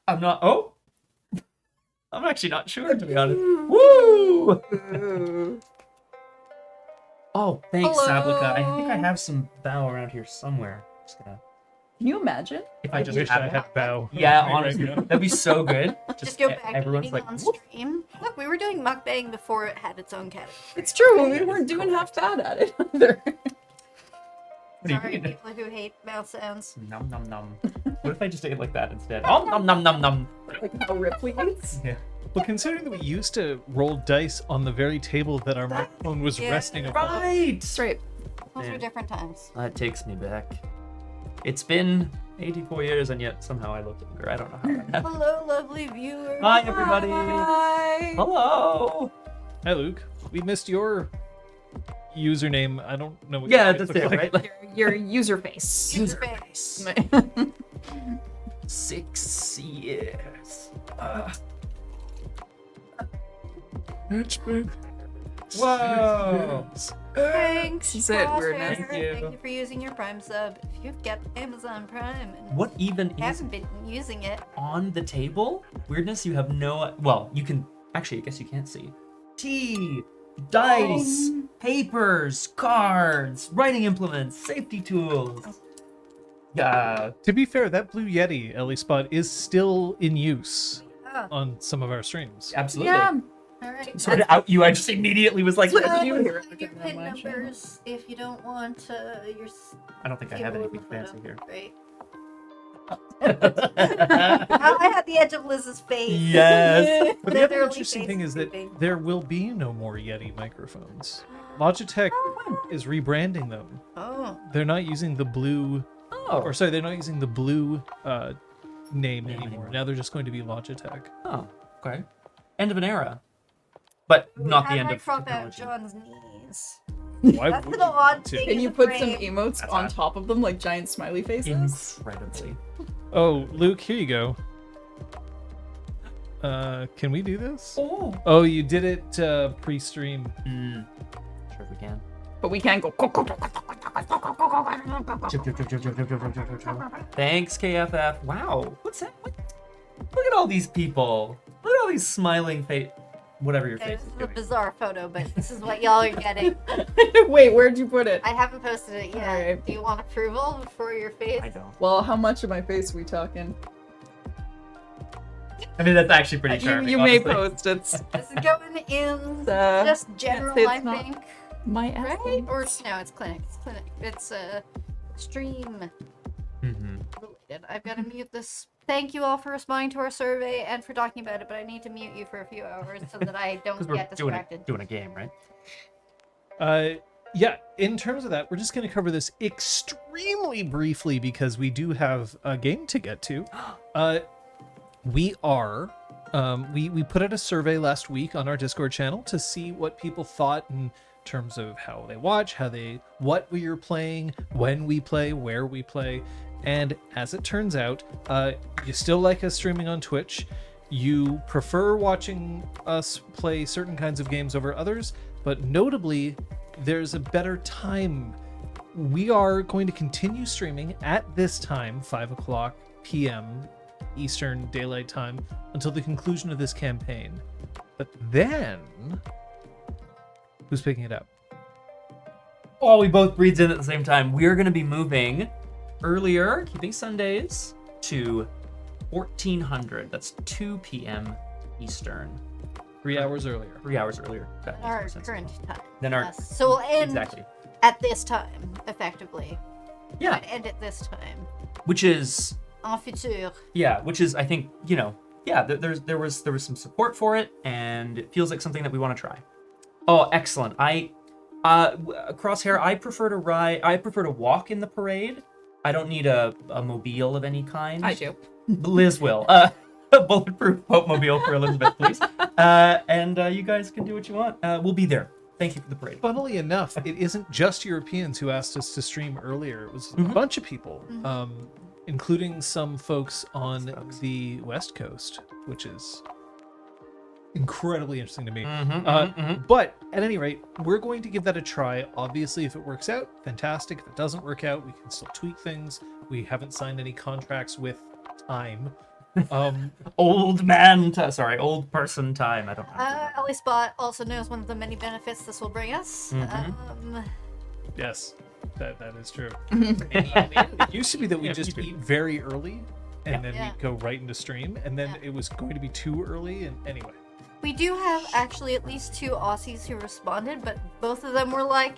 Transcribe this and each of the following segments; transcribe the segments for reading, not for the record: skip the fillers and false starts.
I'm not. Oh, I'm actually not sure, to be honest. Woo! Oh, thanks, Hello. Sablica. I think I have some bow around here somewhere. Just gonna. Can you imagine? If I just wish have I it. had bow. Yeah, Right honestly, now. that'd be so good. Just go back to everyone's eating like, on "Whoop." stream. Look, we were doing mukbang before it had its own category. It's true. We weren't doing half bad at it either. What do you Sorry, mean? people who hate mouth sounds. Nom nom nom. What if I just ate it like that instead? Oh, nom nom nom nom. Like how Ripley eats. Yeah. Well, considering that we used to roll dice on the very table that our microphone was Yeah. resting upon. Right. Straight. Those Man. were different times. That takes me back. It's been 84 years, and yet somehow I look younger. I don't know how that happened. Hello, lovely viewers. Hi, everybody. Hi. Hello. Hi, Luke. We missed your username. I don't know what Yeah, your face that's looks it, like. right? Your user face. User face. 6 years. It's been Whoa. Thanks. This is it, Crosshair. weirdness. Thank you. Thank you for using your Prime sub. If you've got Amazon Prime and What even is haven't been using it, on the table? Weirdness, you have no. Well, you can. Actually, I guess you can't see. Tea, dice, papers, cards, writing implements, safety tools. Yeah. To be fair, that Blue Yeti, Ellie Spot, is still in use oh, on some of our streams. Absolutely. Yeah. all right. Sorry to out you. I just immediately was like, That's Uh, you here every your time I'm pin watching. numbers if you don't want your. I don't think I have anything fancy here. Great. I had the edge of Liz's face. Yes. But the other Literally interesting thing face is that creeping. there will be no more Yeti microphones. Logitech is rebranding them. Oh. They're not using the blue, Oh. or sorry, they're not using the blue name Name anymore. anymore. Now they're just going to be Logitech. Oh. Okay. End of an era. But not How the do end I of crop out technology. John's knees? Why That's would an you odd want to? thing. Can you the put some frame. emotes That's on hot. top of them like giant smiley faces? Incredibly. Oh, Luke, here you go. Can we do this? Oh. Oh, you did it pre-stream. Sure we can. But we can go. Thanks, KFF. Wow. What's that? What? Look at all these people. Look at all these smiling face. Whatever your Okay, face this is is a doing. bizarre photo, but this is what y'all are getting. Wait, where'd you put it? I haven't posted it yet. Alright. Do you want approval for your face? I don't. Well, how much of my face are we talking? I mean, that's actually pretty charming. You may honestly. post it. This is going in just general, say it's I not think. My Right? ass. Or no, it's clinic. It's clinic. It's stream Mhm. related. I've got to mute this. Thank you all for responding to our survey and for talking about it, but I need to mute you for a few hours so that I don't Because we're get doing distracted. doing a game, right? Yeah, in terms of that, we're just going to cover this extremely briefly because we do have a game to get to. We put out a survey last week on our Discord channel to see what people thought in terms of how they watch, what we are playing, when we play, where we play. And as it turns out, you still like us streaming on Twitch. You prefer watching us play certain kinds of games over others, but notably, there's a better time. We are going to continue streaming at this time, 5 o'clock p.m. Eastern Daylight Time, until the conclusion of this campaign. But then, who's picking it up? Oh, we both breathed in at the same time. We're going to be moving earlier, keeping Sundays, to 1400. That's 2 p.m. Eastern. 3 hours earlier. 3 hours earlier. That makes Our more sense. current time. Then our Yes. So we'll end exactly. at this time, effectively. Yeah, We'd end at this time. which is En futur. I think there was some support for it, and it feels like something that we want to try. Oh, excellent. Crosshair, I prefer to ride. I prefer to walk in the parade. I don't need a mobile of any kind. I do. Liz will. A bulletproof boat mobile for Elizabeth, please. And you guys can do what you want. We'll be there. Thank you for the parade. Funnily enough, it isn't just Europeans who asked us to stream earlier. It was a bunch of people, including some folks on the West Coast, which is incredibly interesting to me. But at any rate, we're going to give that a try. Obviously, if it works out, fantastic. If it doesn't work out, we can still tweak things. We haven't signed any contracts with time. Old man time. Sorry, old person time. I don't know. Ally Spot also knows one of the many benefits this will bring us. Yes, that is true. It used to be that we Yeah, just me too. eat very early, and Yeah. then Yeah. we'd go right into stream, and then it was going to be too early, and anyway. We do have actually at least 2 Aussies who responded, but both of them were like,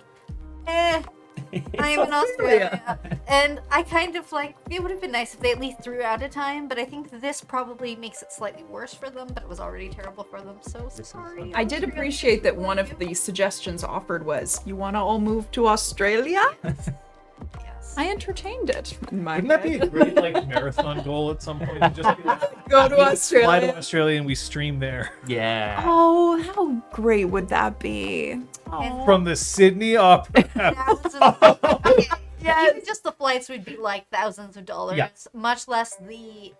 I'm in Australia. And I kind of like, it would have been nice if they at least threw out a time, but I think this probably makes it slightly worse for them, but it was already terrible for them, so is sorry. I did appreciate that one of the suggestions offered was, you want to all move to Australia? Yes. I entertained it. In my Wouldn't that be a head. great like marathon goal at some point? Just be like, Go to fly to Australia. Australia and we stream there Yeah. Oh, how great would that be? And from the Sydney Opera House. thousands even just the flights would be like thousands of dollars, Yeah. much less the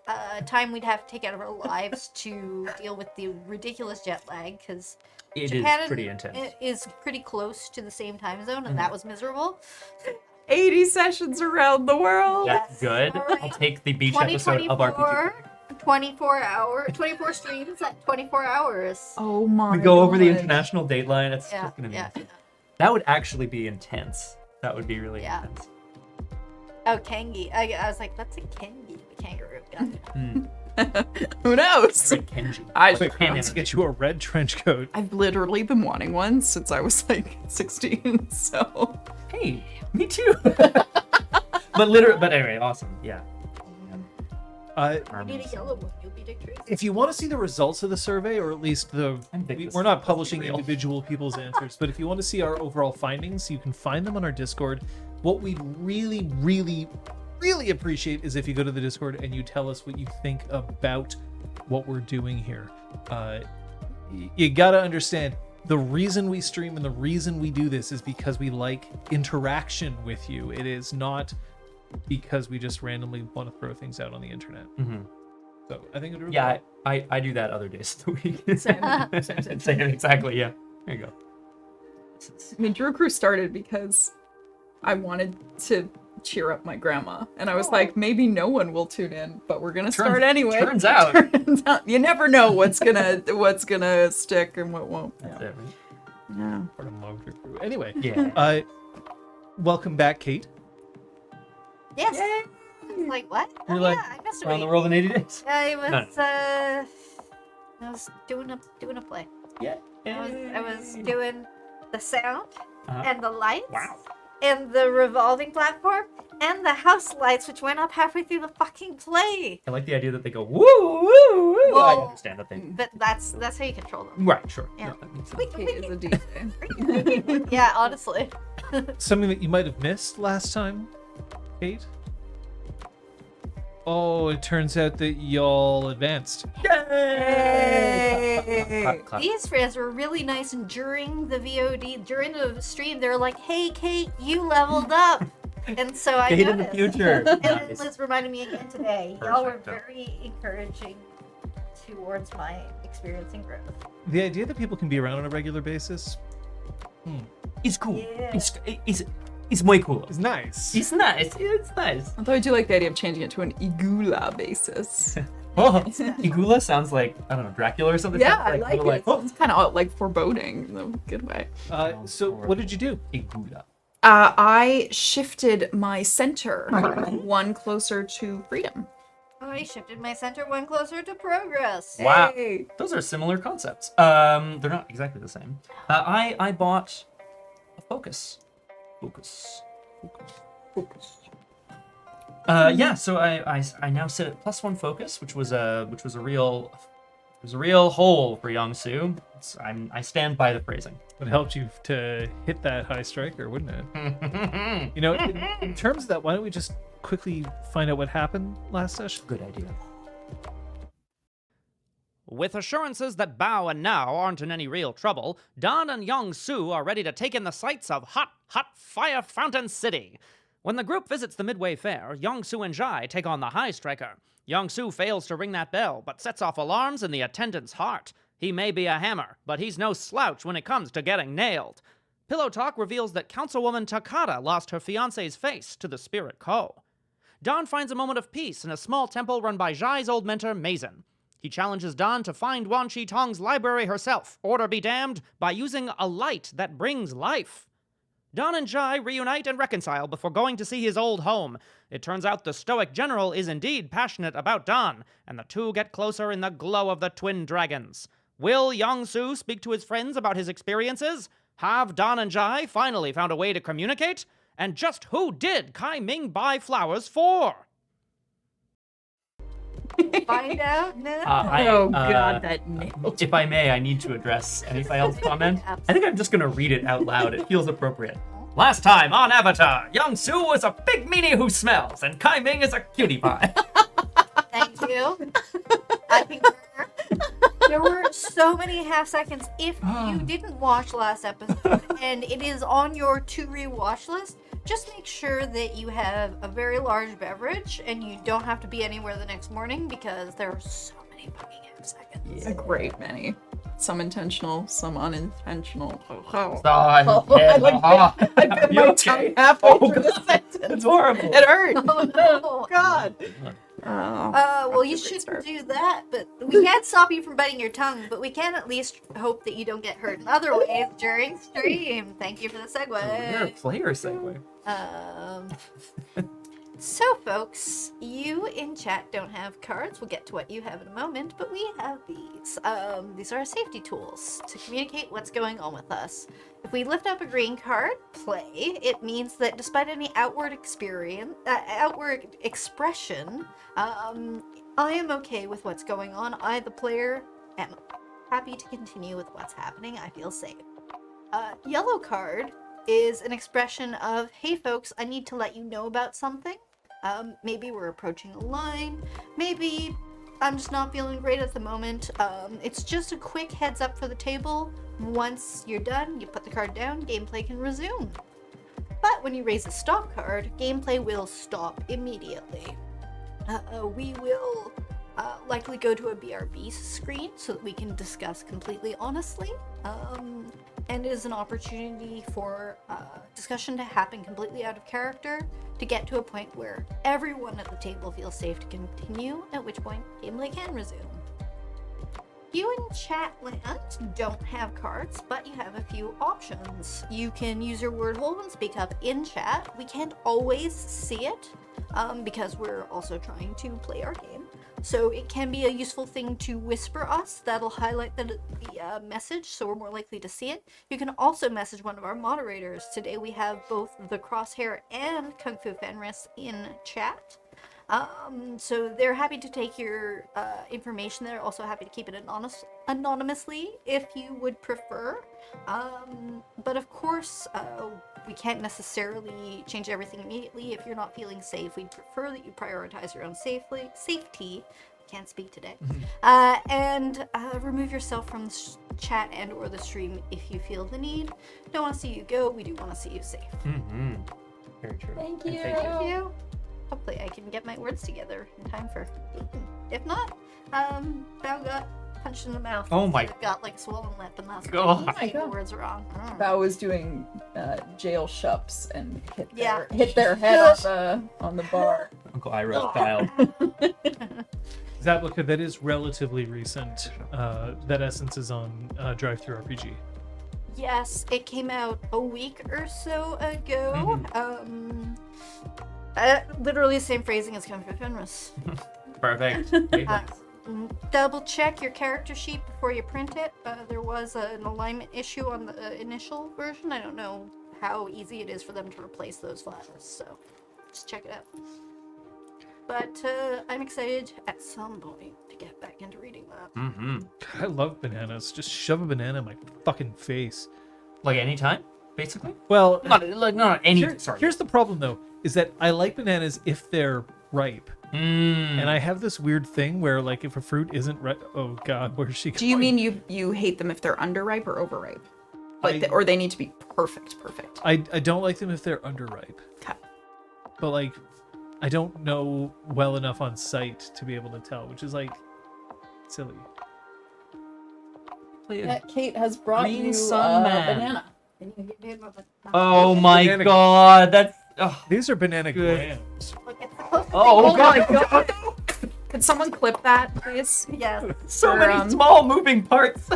time we'd have to take out of our lives to deal with the ridiculous jet lag, because It is Japan pretty intense. is pretty close to the same time zone, and that was miserable. 80 sessions around the world. That's good. All right. I'll take the beach episode of 2024, RPG. 24 streams at 24 hours. Oh my We go over the God. international dateline. It's Yeah, just gonna be. yeah. That would actually be intense. That would be really Yeah. intense. Oh, Kengi. I was like, that's a Kengi, the kangaroo. Who knows? Great Kenji. I- Like hand Let's in- get you a red trench coat. I've literally been wanting one since I was like 16, so. Hey, me too. But anyway, awesome. Yeah. You need a yellow one. You'll be Dick Tracy. If you want to see the results of the survey, or at least we're not publishing individual people's answers, but if you want to see our overall findings, you can find them on our Discord. What we'd really, really, really appreciate is if you go to the Discord and you tell us what you think about what we're doing here. You gotta understand, the reason we stream and the reason we do this is because we like interaction with you. It is not because we just randomly want to throw things out on the internet. Mhm. So I think it would Yeah, I do that other days of the week. Same. Same, exactly. Yeah. There you go. I mean, Drew Crew started because I wanted to cheer up my grandma, and I was like, maybe no one will tune in, but we're gonna start anyway. Turns out. Turns out, you never know what's gonna stick and what won't. That's Yeah. it, right? Yeah. Part of Mog Drew Crew. Anyway, Yeah. welcome back, Kate. Yes. Like, what? You're Oh, like, yeah, I missed a Around the week. world in 80 days. I No. was, I was doing a play. Yeah. I was doing the sound Uh-huh. and the lights Wow. and the revolving platform and the house lights, which went up halfway through the fucking play. I like the idea that they go woo woo woo. I Well, understand that they. But that's how you control them. Right. Sure. Yeah. No, that makes sense. Wait, Kate is a DJ. yeah, honestly. Something that you might have missed last time, Kate? Oh, it turns out that y'all advanced. Clap, clap. These friends were really nice, and during the VOD, during the stream, they were like, "Hey, Kate, you leveled up," and so I Kate in the noticed. future. And Nice. Liz reminded me again today. Y'all were Perfecto. very encouraging towards my experience and growth. The idea that people can be around on a regular basis It's cool. Yeah. It's muy cool. is nice. It's nice. It's nice. Although I do like the idea of changing it to an Igula basis. Oh, Igula sounds like, I don't know, Dracula or something. Yeah, Sounds I like little it. It's kind of like foreboding in a good way. So what did you do? Igula. I shifted my center one closer to freedom. I shifted my center one closer to progress. Wow. Hey. Those are similar concepts. They're not exactly the same. I bought a focus. Focus. Yeah. So I now sit at +1 focus, which was a real hole for Young Soo. I stand by the phrasing. It helped you to hit that high striker, wouldn't it? You know, in terms of that, why don't we just quickly find out what happened last session? Good idea. With assurances that Bao and Now aren't in any real trouble, Don and Young Soo are ready to take in the sights of hot Fire Fountain City. When the group visits the Midway Fair, Young Soo and Jai take on the High Striker. Young Soo fails to ring that bell, but sets off alarms in the attendant's heart. He may be a hammer, but he's no slouch when it comes to getting nailed. Pillow Talk reveals that Councilwoman Takata lost her fiancé's face to the Spirit Co. Don finds a moment of peace in a small temple run by Jai's old mentor, Mazen. He challenges Don to find Wan Shi Tong's library herself, order be damned, by using a light that brings life. Don and Jai reunite and reconcile before going to see his old home. It turns out the stoic general is indeed passionate about Don, and the two get closer in the glow of the twin dragons. Will Yong-Su speak to his friends about his experiences? Have Don and Jai finally found a way to communicate? And just who did Kai Ming buy flowers for? Find out now. that nail. If I may, I need to address any failed comment. I think I'm just gonna read it out loud. It feels appropriate. Last time on Avatar, Young-Soo was a big meanie who smells, and Kai Ming is a cutie pie. Thank you. I concur. There were so many half seconds. If you didn't watch last episode and it is on your to rewatch list, just make sure that you have a very large beverage and you don't have to be anywhere the next morning because there are so many fucking half seconds. A great many. Some intentional, some unintentional. I bit my tongue halfway through the sentence. It's horrible. It hurt. Oh no. God. Well, you shouldn't do that, but we can't stop you from biting your tongue, but we can at least hope that you don't get hurt in other ways during stream. Thank you for the segue. You're a player segue. So folks, you in chat don't have cards. We'll get to what you have in a moment, but we have these. These are our safety tools to communicate what's going on with us. If we lift up a green card, play, it means that despite any outward expression, I am okay with what's going on. I, the player, am happy to continue with what's happening. I feel safe. Yellow card is an expression of, hey folks, I need to let you know about something. Maybe we're approaching a line. Maybe I'm just not feeling great at the moment. It's just a quick heads up for the table. Once you're done, you put the card down, gameplay can resume. But when you raise a stop card, gameplay will stop immediately. We will likely go to a BRB screen so that we can discuss completely honestly. And it is an opportunity for discussion to happen completely out of character to get to a point where everyone at the table feels safe to continue, at which point gameplay can resume. You in chat land don't have cards, but you have a few options. You can use your word hole and speak up in chat. We can't always see it because we're also trying to play our game. So it can be a useful thing to whisper us. That'll highlight the message, so we're more likely to see it. You can also message one of our moderators. Today we have both the Crosshair and Kung Fu Fenris in chat. So they're happy to take your information. They're also happy to keep it anonymously if you would prefer. But of course, we can't necessarily change everything immediately. If you're not feeling safe, we'd prefer that you prioritize your own safety. Can't speak today. And remove yourself from the chat and or the stream if you feel the need. Don't want to see you go. We do want to see you safe. Mm-hmm. Very true. Thank And you. Thank you. Hopefully I can get my words together in time for eating. If not, Bao got punched in the mouth. Oh my- Got like a swollen lip and that's God. why Oh my the God. words wrong. Bao was doing jail shups and hit Yeah. their head on the bar. Uncle Ira style. Zaplica, that is relatively recent. That Essence is on Drive-Thru RPG. Yes, it came out a week or so ago. Literally the same phrasing as Kung Fu Fenris. Perfect. Double check your character sheet before you print it. There was an alignment issue on the initial version. I don't know how easy it is for them to replace those files, so just check it out. But I'm excited at some point to get back into reading that. Mm-hmm. I love bananas. Just shove a banana in my fucking face. Like anytime, basically. Well, Not any. Sorry. here's the problem though, is that I like bananas if they're ripe. And I have this weird thing where, like, if a fruit isn't ripe, oh god, where's she going? Do you mean you hate them if they're underripe or overripe? Like, or they need to be perfect? I don't like them if they're underripe. Okay. But like, I don't know well enough on sight to be able to tell, which is like silly. Kate has brought Green you sun a man. banana. Oh my Banana- god, that's These are banana Good. grams. Look, it's supposed Oh my god. god. Could someone clip that, please? Yes. So For, many small moving parts.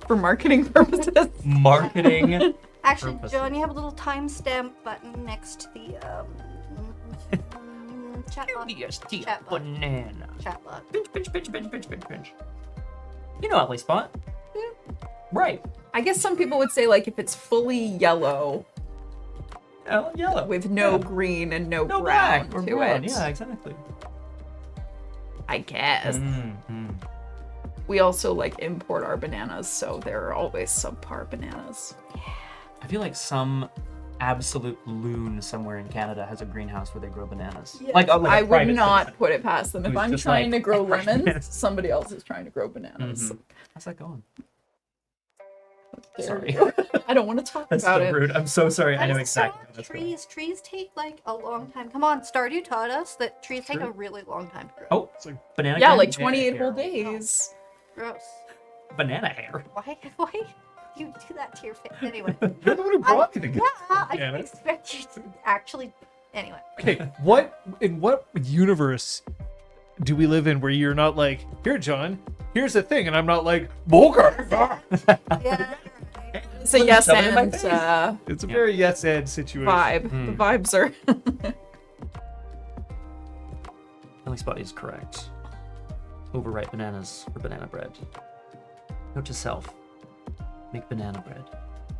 For marketing purposes. Marketing. Actually, Purposes. John, you have a little timestamp button next to the chat box. Chat box. Banana. Chat box. Pinch. You know Ellie's spot. Right. I guess some people would say, like, if it's fully yellow Yellow. with no Yeah. green and no, No brown black or to brown. it. Yeah, exactly. I guess. We also, like, import our bananas, so there are always subpar bananas. I feel like some absolute loon somewhere in Canada has a greenhouse where they grow bananas. Yeah. Like a I would private not citizen. put it past them. If Who's I'm just trying like, to grow "I crush lemons, bananas." somebody else is trying to grow bananas. Mhm. How's that going? There Sorry. we go. I don't want to talk That's about so it. rude. I'm so sorry. I know That's exactly. so how that's going. trees take like a long time. Come on, Stardew taught us that trees take True. a really long time to grow. Oh, It's like banana. Yeah, kind? like Banana 28 hair. whole days. Gross. Banana hair. Why do you do that to your face? Anyway. you're the one who brought me to Yeah, I Damn didn't it. expect you to actually. Anyway. Okay, in what universe do we live in where you're not like, here, John, here's the thing, and I'm not like, Booger. Yeah. It's a yes Shove it in my and face. It's a very yes and situation. vibe. Hmm. The vibes are. Ellie's spot is correct. Overripe bananas for banana bread. Note to self: make banana bread.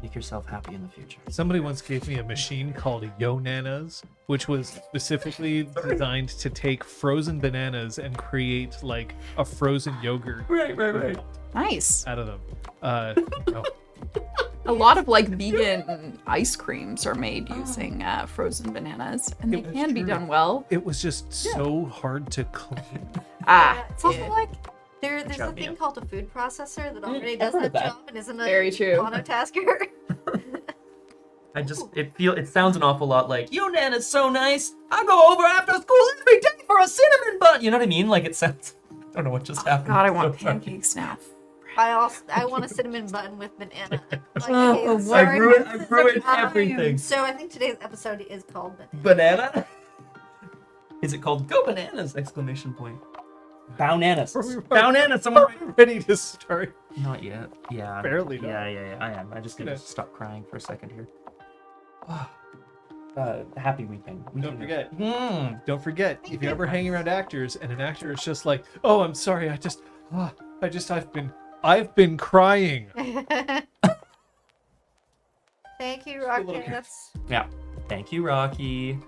Make yourself happy in the future. Somebody once gave me a machine called Yo Nanas, which was specifically designed to take frozen bananas and create like a frozen yogurt Right. Nice. out of them. No. A lot of like vegan ice creams are made using frozen bananas, and they It was can be true. done well. It was just so hard to clean. Ah, It's also yeah. like there's a job, thing yeah. called a food processor that already I've does heard that of that. job and isn't a Very true. monotasker. It sounds an awful lot like, yo, Nana's so nice. I go over after school every day for a cinnamon bun. You know what I mean? Like it sounds. I don't know what just happened. God, I want So sorry. pancakes now. I want a cinnamon bun with banana. Like, Oh, okay, what? sorry. I ruined everything. So I think today's episode is called banana. Banana? Is it called Go Bananas? Exclamation point. Bananas. Bananas. Someone. Ready to start. Not yet. Yeah. Barely done. Yeah. I am. I just need to Gonna- stop crying for a second here. Happy weekend. Don't forget. Mm. If you're ever hanging around actors and an actor is just like, oh, I'm sorry, I've been crying. Thank you, Rocky. little- That's Yeah. Thank you, Rocky.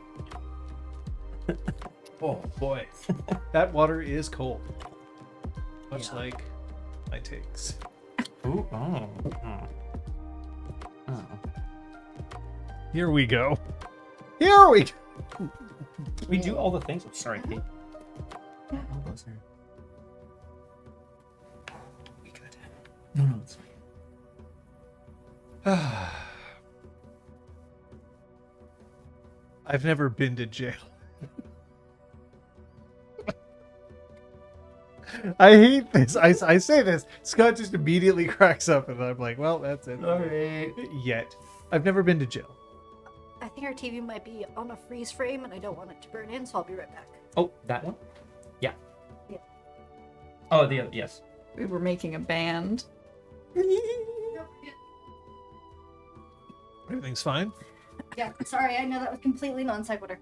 Oh boy, that water is cold. Much Yeah. like my takes. Ooh. Oh. Oh. Here we go. Here we go. We do all the things. Oh, sorry, Kate. Elbows there. We good. No, it's fine. I've never been to jail. I hate this. I say this. Scott just immediately cracks up, and I'm like, well, that's it. Sorry. Yet. I've never been to jail. I think our TV might be on a freeze frame and I don't want it to burn in, so I'll be right back. Oh, that one? Yeah. Yeah. Oh, the other. Yes. We were making a band. Everything's fine. Yeah, sorry, I know that was completely non sequitur.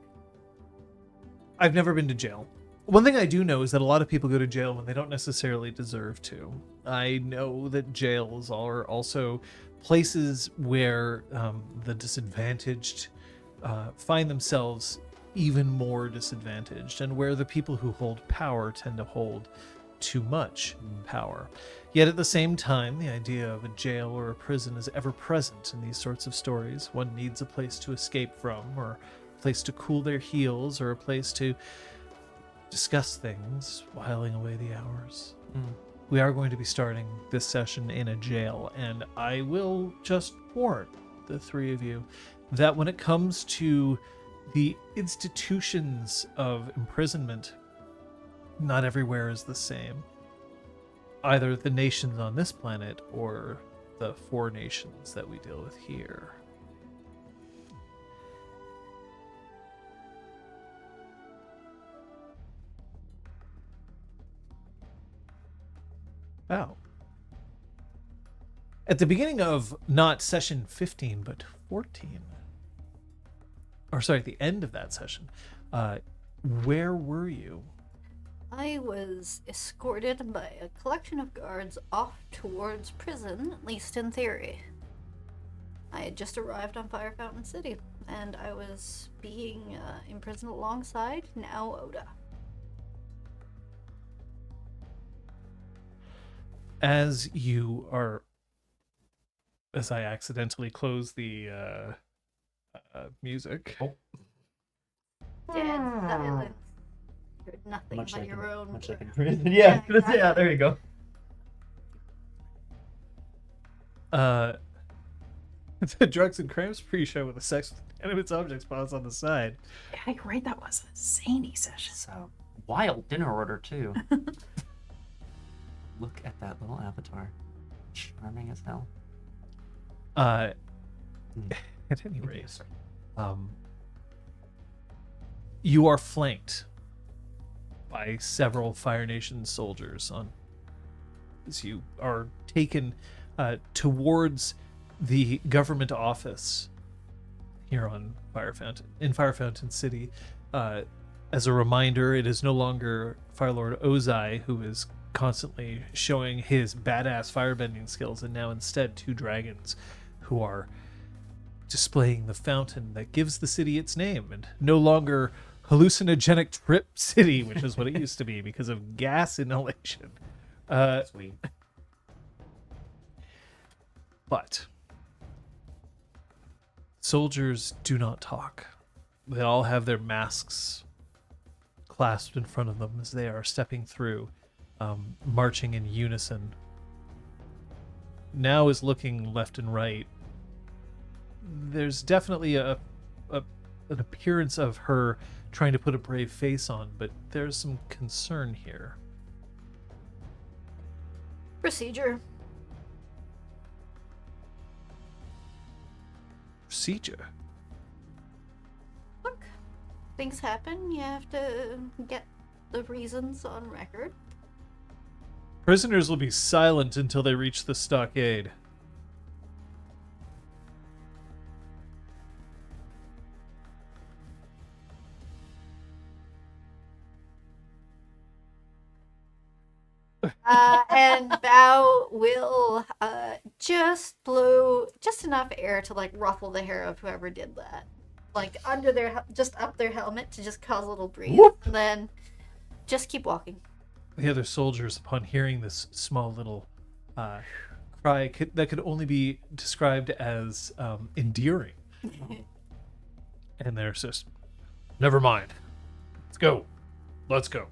I've never been to jail. One thing I do know is that a lot of people go to jail when they don't necessarily deserve to. I know that jails are also places where the disadvantaged find themselves even more disadvantaged, and where the people who hold power tend to hold too much power. Yet at the same time, the idea of a jail or a prison is ever present in these sorts of stories. One needs a place to escape from, or a place to cool their heels, or a place to discuss things, whiling away the hours. We are going to be starting this session in a jail, and I will just warn the three of you that when it comes to the institutions of imprisonment, not everywhere is the same. Either the nations on this planet or the 4 nations that we deal with here. Wow. At the beginning of not session 15, but 14, or sorry, at the end of that session, where were you? I was escorted by a collection of guards off towards prison, at least in theory. I had just arrived on Fire Fountain City, and I was being imprisoned alongside now Oda. As I accidentally close the music. Oh. Dead silence. Heard nothing Much but like your own. much like in prison. Yeah, exactly. yeah, there you go. The Drugs and Cramps pre-show with the sex with animate objects pause on the side. Yeah, how great that was. A zany session. It's a wild dinner order too. Look at that little avatar. Charming as hell. At any rate, Sorry. you are flanked by several Fire Nation soldiers as you are taken towards the government office here on Fire Fountain City. As a reminder, it is no longer Firelord Ozai who is constantly showing his badass firebending skills, and now instead 2 dragons who are displaying the fountain that gives the city its name, and no longer hallucinogenic trip city, which is what it used to be because of gas inhalation. Sweet. But soldiers do not talk. They all have their masks clasped in front of them as they are stepping through, marching in unison. Now is looking left and right. There's definitely an appearance of her trying to put a brave face on, but there's some concern here. Procedure. Procedure. Look, things happen. You have to get the reasons on record. Prisoners will be silent until they reach the stockade. And Bao will just blow just enough air to like ruffle the hair of whoever did that, like under their just up their helmet to just cause a little breeze, Whoop. and then just keep walking. The other soldiers, upon hearing this small little cry that could only be described as endearing, and they're just, never mind. Let's go. Let's go.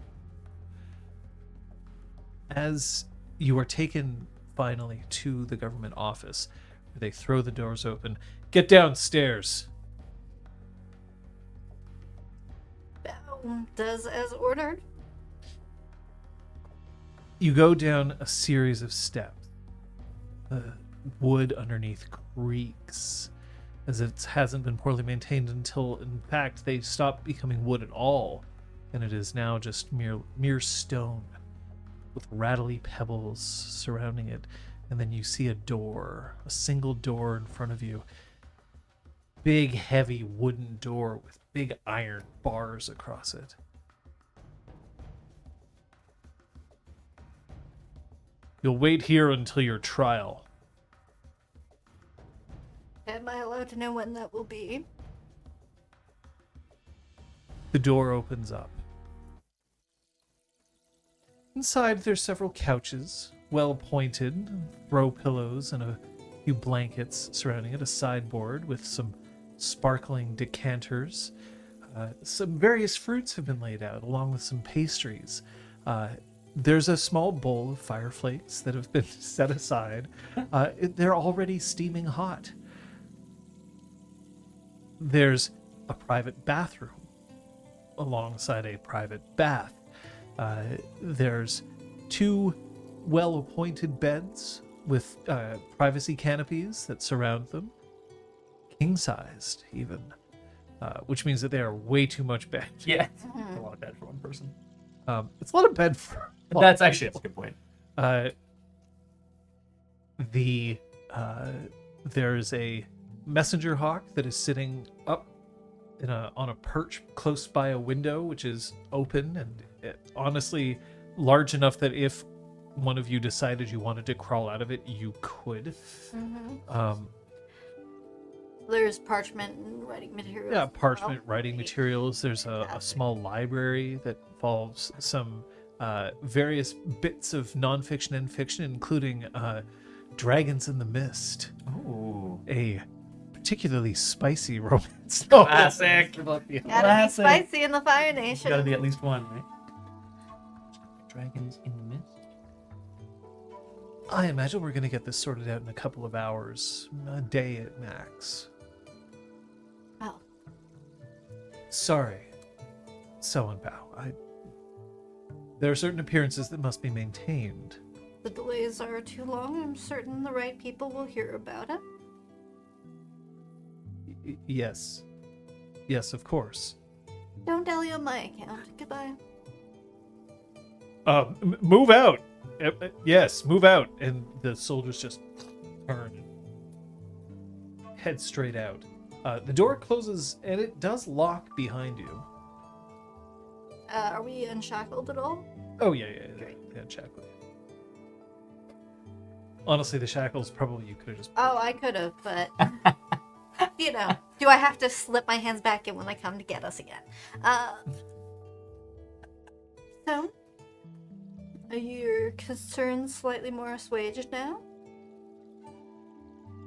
As you are taken finally to the government office, where they throw the doors open, get downstairs. Bao does as ordered. You go down a series of steps. The wood underneath creaks, as if it hasn't been poorly maintained until, in fact, they stopped becoming wood at all, and it is now just mere stone, with rattly pebbles surrounding it. And then you see a single door in front of you. Big, heavy wooden door with big iron bars across it. You'll wait here until your trial. Am I allowed to know when that will be? The door opens up. Inside, there's several couches, well appointed, throw pillows, and a few blankets surrounding it, a sideboard with some sparkling decanters. Some various fruits have been laid out, along with some pastries. There's a small bowl of fire flakes that have been set aside. They're already steaming hot. There's a private bathroom alongside a private bath. There's 2 well-appointed beds with privacy canopies that surround them, king-sized even, which means that they are way too much bed. Yeah, it's a lot of bed for one person. It's a lot of bed for. That's a good point. There's a messenger hawk that is sitting up on a perch close by a window, which is open and honestly large enough that if one of you decided you wanted to crawl out of it, you could. There's parchment and writing materials. Yeah, parchment, writing materials. There's a small library that involves some various bits of nonfiction and fiction, including Dragons in the Mist, Ooh. a particularly spicy romance. Classic. Gotta be spicy in the Fire Nation. Gotta be at least one, right? Dragons in the Mist. I imagine we're going to get this sorted out in a couple of hours, a day at max. Oh. Sorry, Soan Bao. There are certain appearances that must be maintained. The delays are too long. I'm certain the right people will hear about it. Yes. Yes, of course. Don't dally on my account. Goodbye. Move out! Yes, move out! And the soldiers just turn and head straight out. The door closes, and it does lock behind you. Are we unshackled at all? Oh, yeah. Great. Yeah, shackle. Honestly, the shackles probably you could have just... Oh, I could have, but... you know, do I have to slip my hands back in when they come to get us again? So, are your concerns slightly more assuaged now?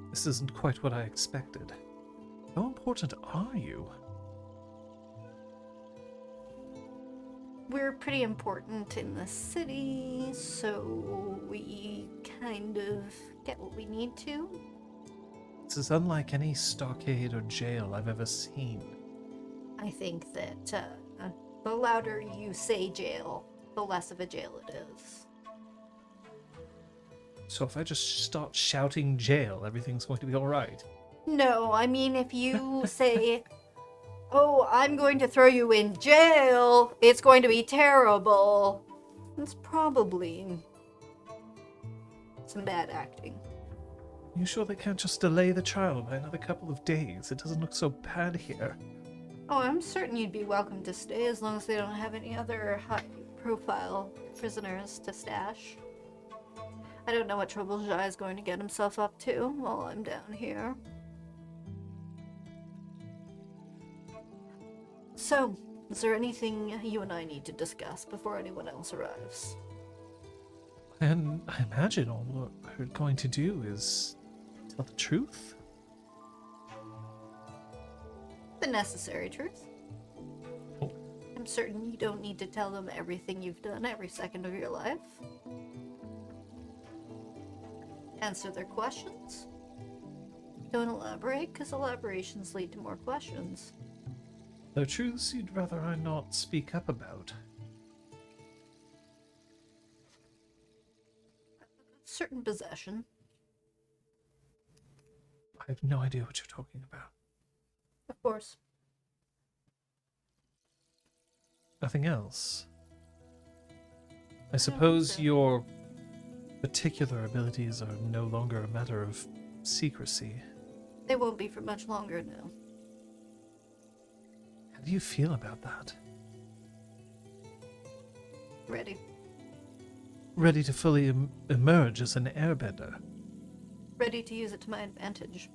This isn't quite what I expected. How important are you? We're pretty important in the city, so we kind of get what we need to. This is unlike any stockade or jail I've ever seen. I think that the louder you say jail, the less of a jail it is. So if I just start shouting jail, everything's going to be alright. No, I mean if you say, oh, I'm going to throw you in jail, it's going to be terrible. It's probably some bad acting. You sure they can't just delay the trial by another couple of days? It doesn't look so bad here. Oh, I'm certain you'd be welcome to stay as long as they don't have any other high-profile prisoners to stash. I don't know what trouble Jai is going to get himself up to while I'm down here. So, is there anything you and I need to discuss before anyone else arrives? And I imagine all we're going to do is tell the truth. The necessary truth. I'm certain you don't need to tell them everything you've done every second of your life. Answer their questions. Don't elaborate, because elaborations lead to more questions. Though truths you'd rather I not speak up about. Certain possession. I have no idea what you're talking about. Of course. Nothing else. I suppose so. your particular abilities are no longer a matter of secrecy. They won't be for much longer now. How do you feel about that? Ready. Ready to fully emerge as an airbender? Ready to use it to my advantage.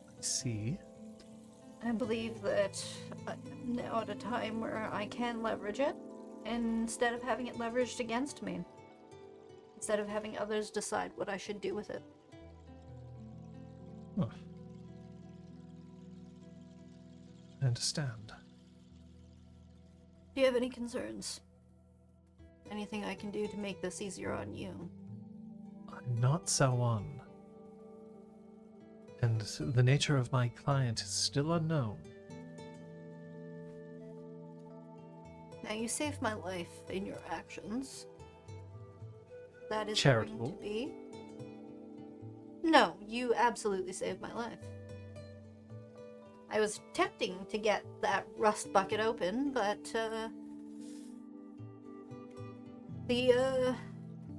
I see. I believe that I'm now at a time where I can leverage it, instead of having it leveraged against me. Instead of having others decide what I should do with it. Oh. I understand. Do you have any concerns? Anything I can do to make this easier on you? I'm not Sawan. And the nature of my client is still unknown. Now you saved my life in your actions. That is Charitable. going to be... No, you absolutely saved my life. I was tempting to get that rust bucket open, but the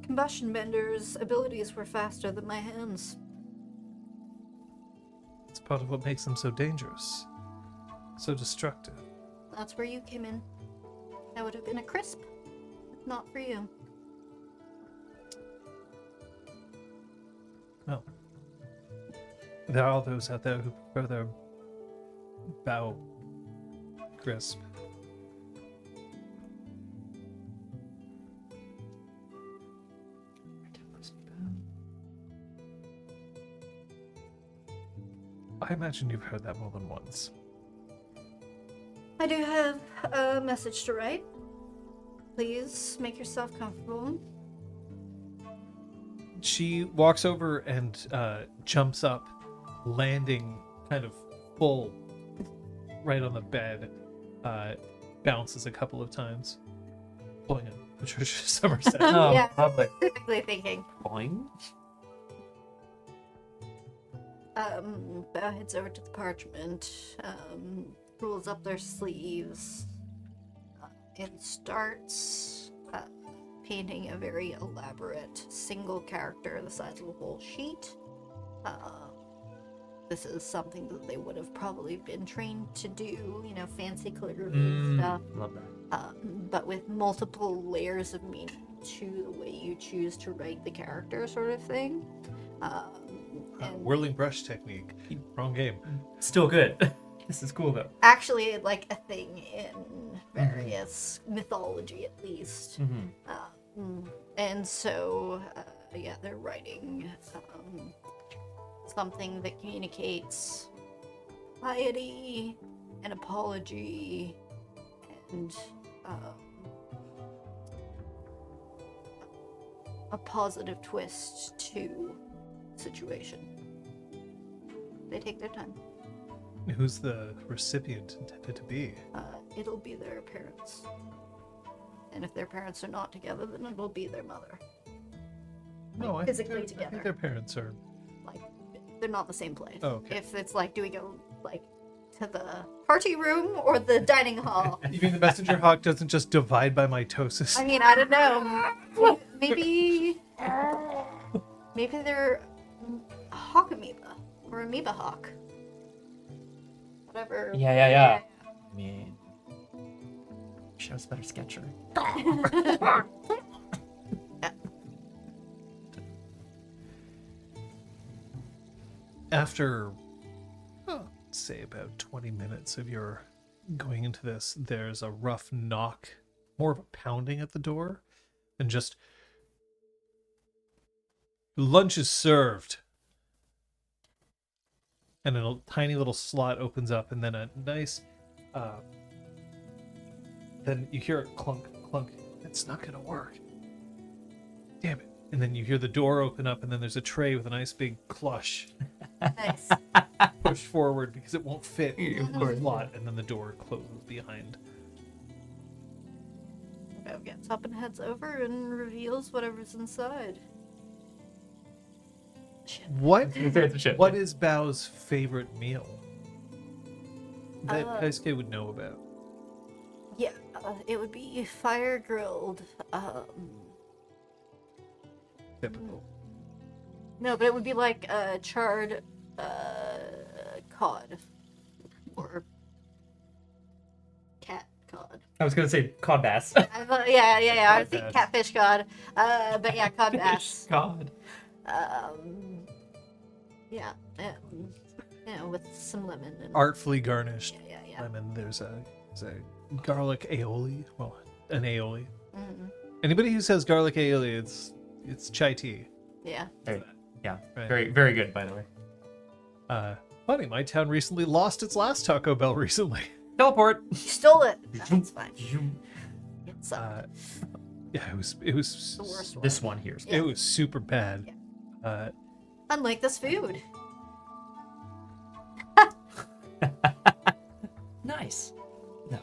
combustion bender's abilities were faster than my hands. It's part of what makes them so dangerous, so destructive. That's where you came in. That would have been a crisp, if not for you. Well, there are those out there who prefer their bow crisp. I imagine you've heard that more than once. I do have a message to write. Please make yourself comfortable. She walks over and jumps up, landing kind of full right on the bed, bounces a couple of times, pulling a Patricia Somerset. Oh, Yeah. lovely. Specifically thinking. Boing. Bao heads over to the parchment, rolls up their sleeves, and starts painting a very elaborate single character the size of a whole sheet. This is something that they would have probably been trained to do, you know, fancy calligraphy stuff, Love that. but with multiple layers of meaning to the way you choose to write the character, sort of thing. And Whirling brush technique. Wrong game. Still good. This is cool though. actually, like a thing in various mythology, at least. And so, yeah, they're writing something that communicates piety and apology and a positive twist to the situation. They take their time. Who's the recipient intended to be? It'll be their parents. And if their parents are not together, then it'll be their mother. No, I physically think I together. think their parents are. Like, they're not the same place. Oh, okay. If it's like, do we go, like, to the party room or the dining hall? You mean the messenger hawk doesn't just divide by mitosis? I mean, I don't know. Maybe they're a hawk amoeba or amoeba hawk. Whatever. Yeah. I mean, show us a better sketcher. After, say, about 20 minutes of your going into this, there's a rough knock, more of a pounding at the door, and just, lunch is served. And a tiny little slot opens up, and then a nice, then you hear it clunk, clunk. It's not gonna work. Damn it. And then you hear the door open up, and then there's a tray with a nice big clush Nice. pushed forward because it won't fit in the slot, and then the door closes behind. Bo gets up and heads over and reveals whatever's inside. Shit. What Shit. what is Bao's favorite meal that Kaisuke would know about? Yeah, it would be fire grilled. Typical. No, but it would be like charred cod or cat cod. I was gonna say cod bass. I thought, yeah. I was Cod thinking bass. catfish cod, but yeah, cod bass. God. Yeah, with some lemon and Artfully garnished yeah. lemon. There's a garlic aioli. Well, an aioli. Mm-hmm. Anybody who says garlic aioli, it's chai tea. Yeah. Yeah. Right. Very, very good, by the way. Funny, my town recently lost its last Taco Bell recently. Teleport. You stole it. That's fine. It sucked. Yeah, it was the worst one. This one here. Yeah. it was super bad. Unlike this food. Nice. No.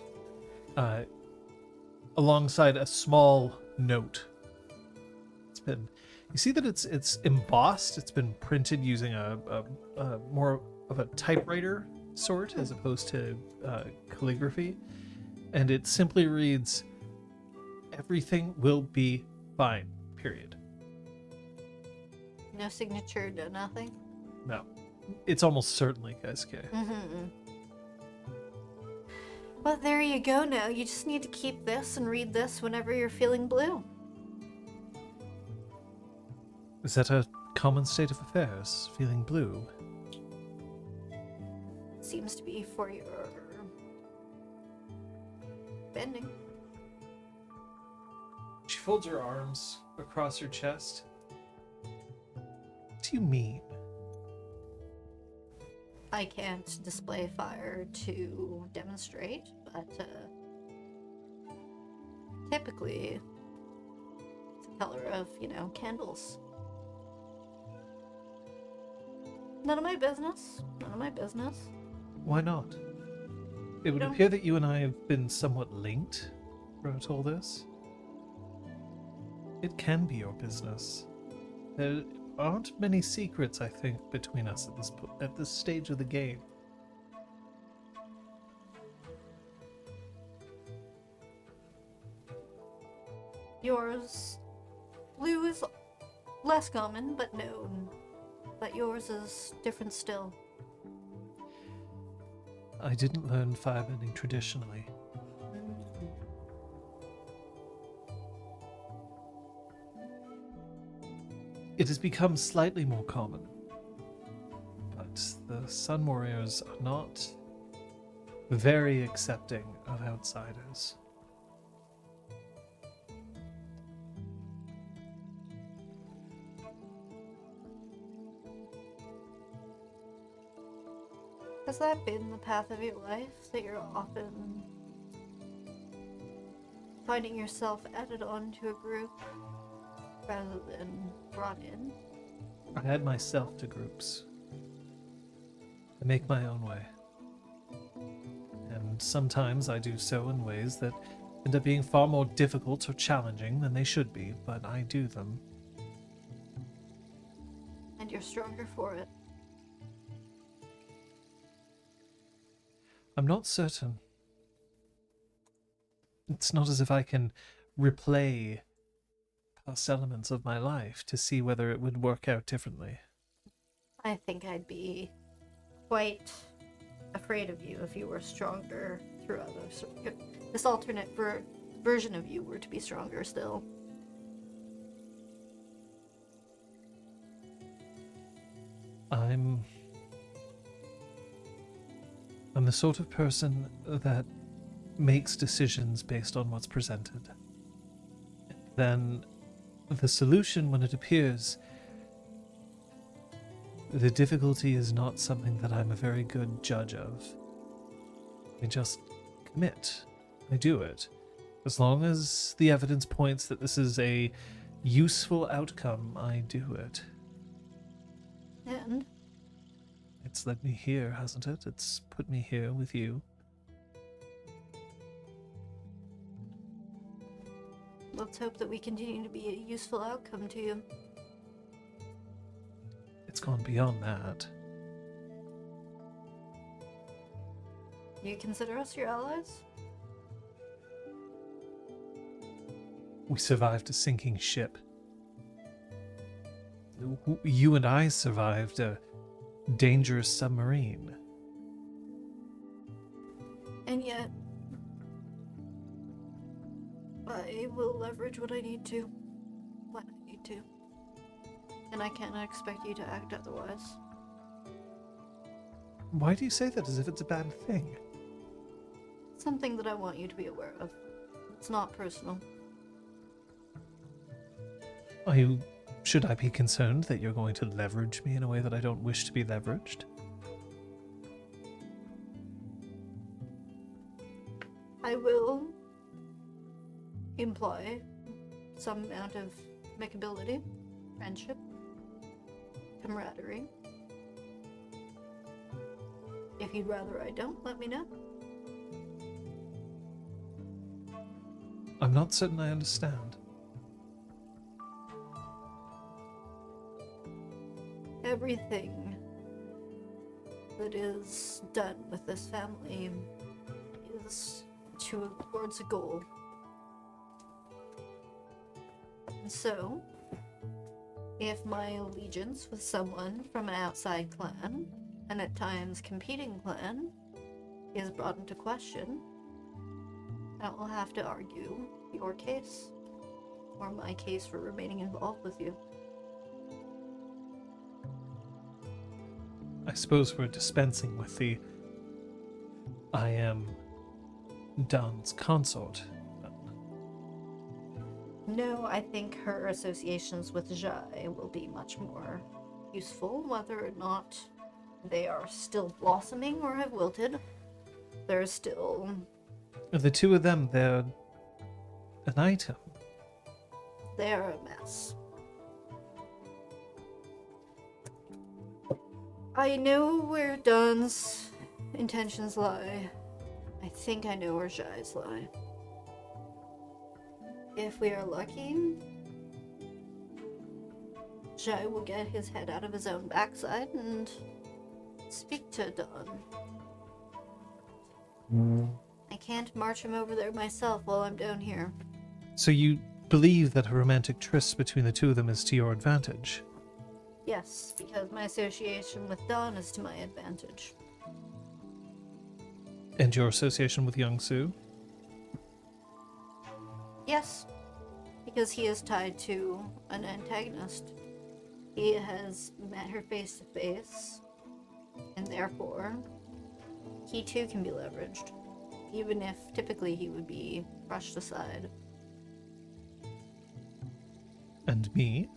Alongside a small note. You see that it's embossed. It's been printed using a more of a typewriter sort as opposed to calligraphy, and it simply reads, "Everything will be fine." Period. No signature, no nothing? No. It's almost certainly Keisuke. Mm-hmm. Well, there you go now. You just need to keep this and read this whenever you're feeling blue. Is that a common state of affairs, feeling blue? Seems to be for your bending. She folds her arms across her chest. What do you mean? I can't display fire to demonstrate, but typically it's the color of, candles. None of my business. None of my business. Why not? It would appear that you and I have been somewhat linked throughout all this. It can be your business. There aren't many secrets, I think, between us at this stage of the game. Yours, blue is less common, but known. But yours is different still. I didn't learn firebending traditionally. It has become slightly more common, but the Sun Warriors are not very accepting of outsiders. Has that been the path of your life, that you're often finding yourself added on to a group rather than brought in? I add myself to groups. I make my own way. And sometimes I do so in ways that end up being far more difficult or challenging than they should be, but I do them. And you're stronger for it. I'm not certain. It's not as if I can replay past elements of my life to see whether it would work out differently. I think I'd be quite afraid of you if you were stronger through others. If this alternate version of you were to be stronger still. I'm the sort of person that makes decisions based on what's presented. Then the solution, when it appears, the difficulty is not something that I'm a very good judge of. I just commit. I do it. As long as the evidence points that this is a useful outcome, I do it. And It's led me here, hasn't it? It's put me here with you. let's hope that we continue to be a useful outcome to you. It's gone beyond that. You consider us your allies? We survived a sinking ship. You and I survived a dangerous submarine. And yet, I will leverage what I need to, when I need to. And I cannot expect you to act otherwise. Why do you say that as if it's a bad thing? Something that I want you to be aware of. It's not personal. Should I be concerned that you're going to leverage me in a way that I don't wish to be leveraged? I will imply some amount of amicability, friendship, camaraderie. If you'd rather I don't, let me know. I'm not certain I understand. Everything that is done with this family is towards a goal. And so, If my allegiance with someone from an outside clan, and at times competing clan, is brought into question, I will have to argue your case, or my case for remaining involved with you. I suppose we're dispensing with the I am Don's consort. No, I think her associations with Jai will be much more useful, whether or not they are still blossoming or have wilted. They're still... The two of them, they're an item. They're a mess. I know where Don's intentions lie. I think I know where Jai's lie. If we are lucky, Jai will get his head out of his own backside and speak to Don. I can't march him over there myself while I'm down here. So you believe that a romantic tryst between the two of them is to your advantage? Yes, because my association with Don is to my advantage. And your association with Young Su? Yes, because he is tied to an antagonist. He has met her face to face, and therefore, he too can be leveraged, even if typically he would be brushed aside. And me?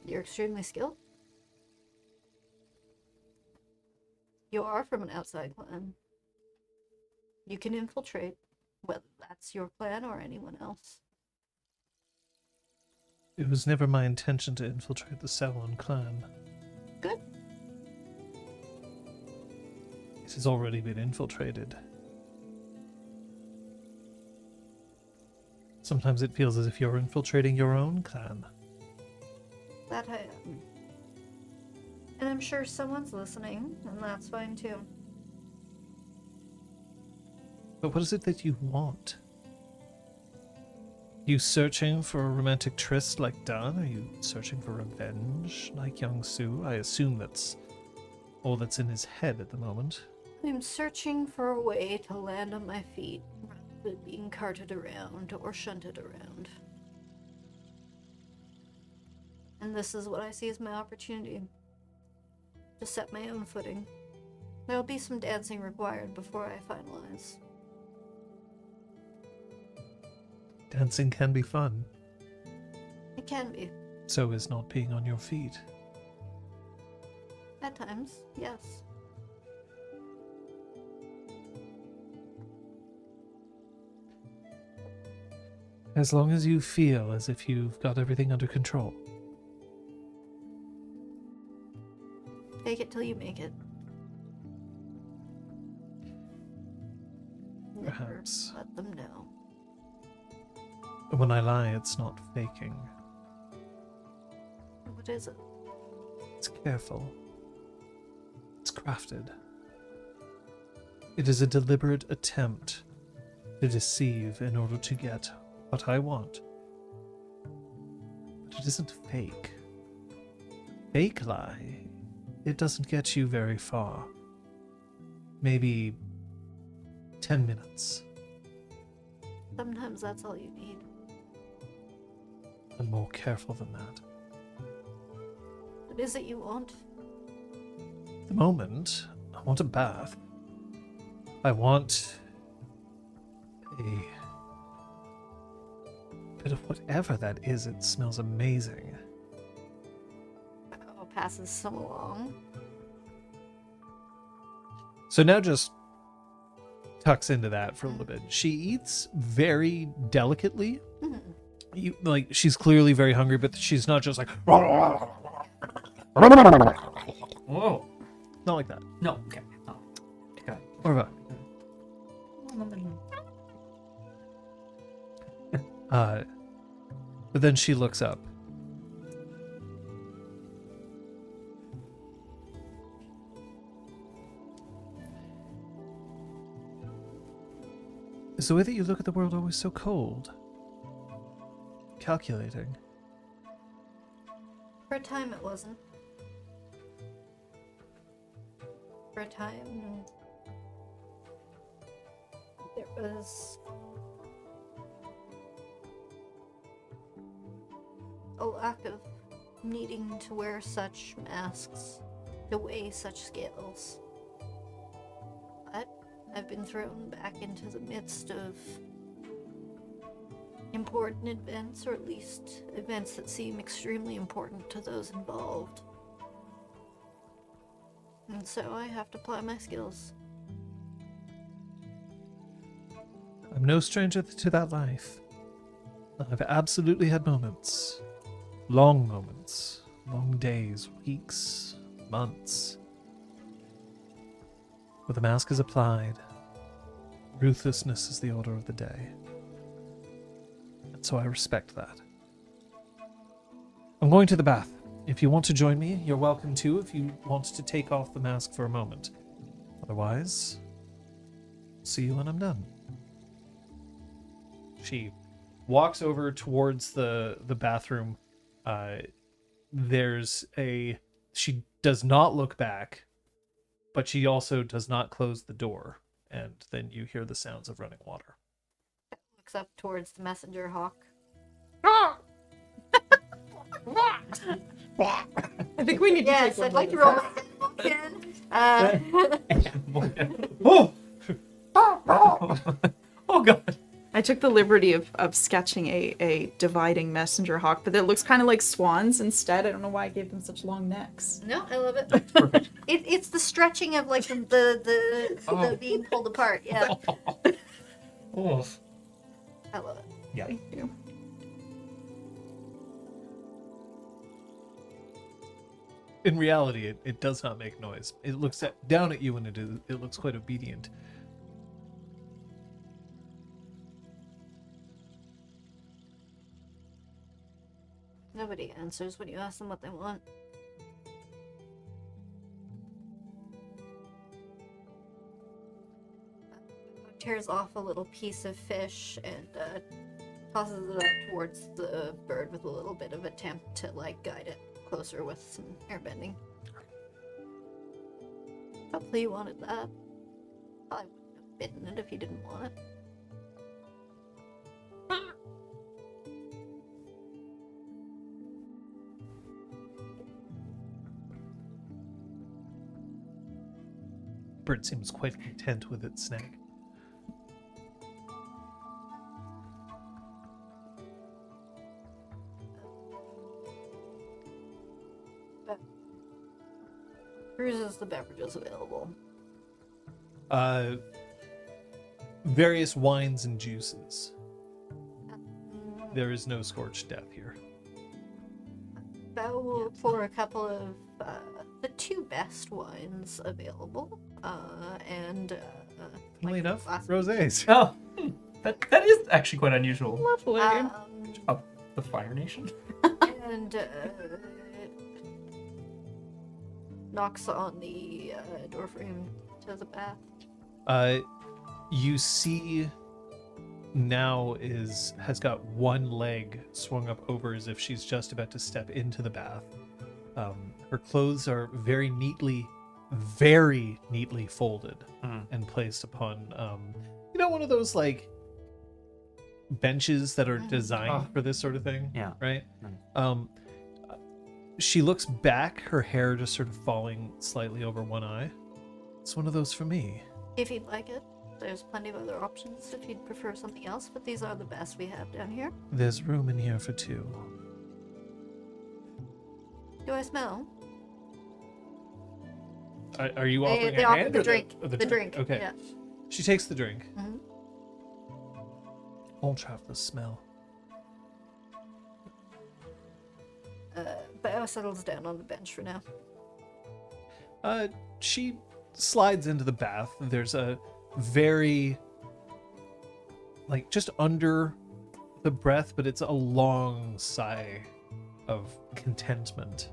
You're extremely skilled. You are from an outside clan. You can infiltrate, whether that's your clan or anyone else. It was never my intention to infiltrate the Sauron clan. Good. It has already been infiltrated. Sometimes it feels as if you're infiltrating your own clan. That I am. And I'm sure someone's listening, and that's fine too. But what is it that you want? You searching for a romantic tryst like Dan? Are you searching for revenge like Young Su? I assume that's all that's in his head at the moment. I'm searching for a way to land on my feet rather than being carted around or shunted around. And this is what I see as my opportunity. To set my own footing. There'll be some dancing required before I finalize. Dancing can be fun. It can be. So is not being on your feet. At times, yes. As long as you feel as if you've got everything under control. Fake it till you make it. Never Perhaps. let them know. When I lie, it's not faking. What is it? It's careful. It's crafted. It is a deliberate attempt to deceive in order to get what I want. But it isn't fake. Fake lie, it doesn't get you very far. Maybe 10 minutes. Sometimes that's all you need. I'm more careful than that. What is it you want? At the moment, I want a bath. I want a bit of whatever that is. It smells amazing. Oh, passes some along. So now just tucks into that for a little bit. She eats very delicately. You, like, she's clearly very hungry, but she's not just like Whoa. not like that. No. Okay. Oh. Okay. Or about but then she looks up. Is the way that you look at the world always so cold? calculating. For a time, it wasn't. For a time, there was a lack of needing to wear such masks, to weigh such scales. But I've been thrown back into the midst of important events, or at least events that seem extremely important to those involved. And so I have to apply my skills. I'm no stranger to that life. I've absolutely had moments. Long days, weeks, months. Where the mask is applied, ruthlessness is the order of the day. And so I respect that. I'm going to the bath. If you want to join me, you're welcome to if you want to take off the mask for a moment. Otherwise, I'll see you when I'm done. She walks over towards the bathroom. She does not look back, but she also does not close the door. And then you hear the sounds of running water. Looks up towards the messenger hawk. I think we need to Yes, take I'd one like to more. roll my again. Oh god. I took the liberty of sketching a dividing messenger hawk, but it looks kind of like swans instead. I don't know why I gave them such long necks. No, I love it. Perfect. It's the stretching of like the being pulled apart. Yeah, Oh. I love it. Yeah. Thank you. In reality, it does not make noise. It looks down at you and it looks quite obedient. Nobody answers when you ask them what they want. Tears off a little piece of fish and tosses it up towards the bird with a little bit of attempt to like guide it closer with some airbending. Hopefully you wanted that. I wouldn't have bitten it if you didn't want it. Bird seems quite content with its snack. Cruises the beverages available. Various wines and juices. There is no scorched death here. Bao will pour a couple of the two best wines available, and Funnily enough, glass- rosés. Oh, that is actually quite unusual. Lovely. Of the Fire Nation. and knocks on the door frame to the bath. You see now has got one leg swung up over as if she's just about to step into the bath. Her clothes are very neatly folded and placed upon one of those like benches that are designed for this sort of thing. Yeah. Right. She looks back, her hair just sort of falling slightly over one eye. It's one of those for me. If you'd like it, there's plenty of other options if you'd prefer something else, but these are the best we have down here. There's room in here for two. Do I smell? Are you offering They a offer hand the or drink. or The drink. Okay. Yeah. She takes the drink. Mhm. All travelers smell. Bao settles down on the bench for now. She slides into the bath. There's a very, like, just under the breath, but it's a long sigh of contentment.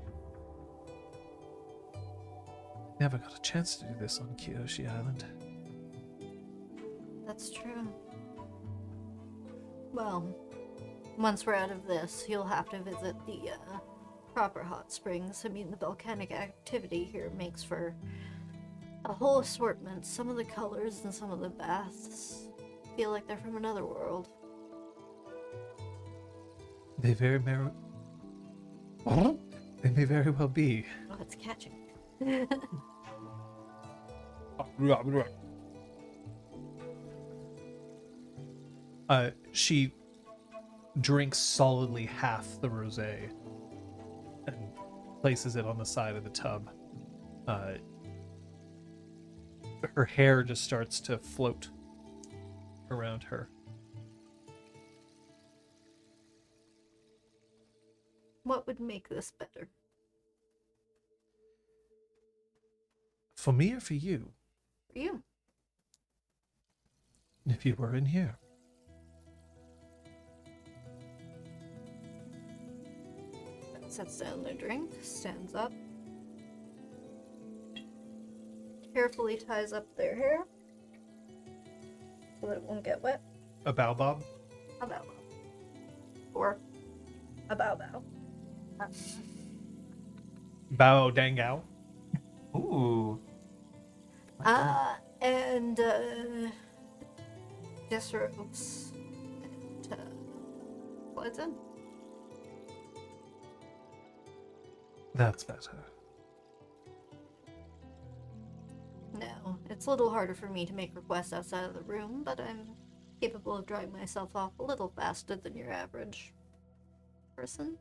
Never got a chance to do this on Kyoshi Island. That's true. Well, once we're out of this, you'll have to visit the proper hot springs. I mean, the volcanic activity here makes for a whole assortment. Some of the colors and some of the baths feel like they're from another world. They very merry. They may very well be. Oh, it's catching. She drinks solidly half the rosé and places it on the side of the tub. Her hair just starts to float around her. What would make this better? For me or for you? For you. If you were in here. Sets down their drink, stands up, carefully ties up their hair so that it won't get wet. A bow bob? A bow bow. Or a bow bow. Bow dangao? Ooh. And disrobes and slides in. That's better. No, it's a little harder for me to make requests outside of the room, but I'm capable of drying myself off a little faster than your average person.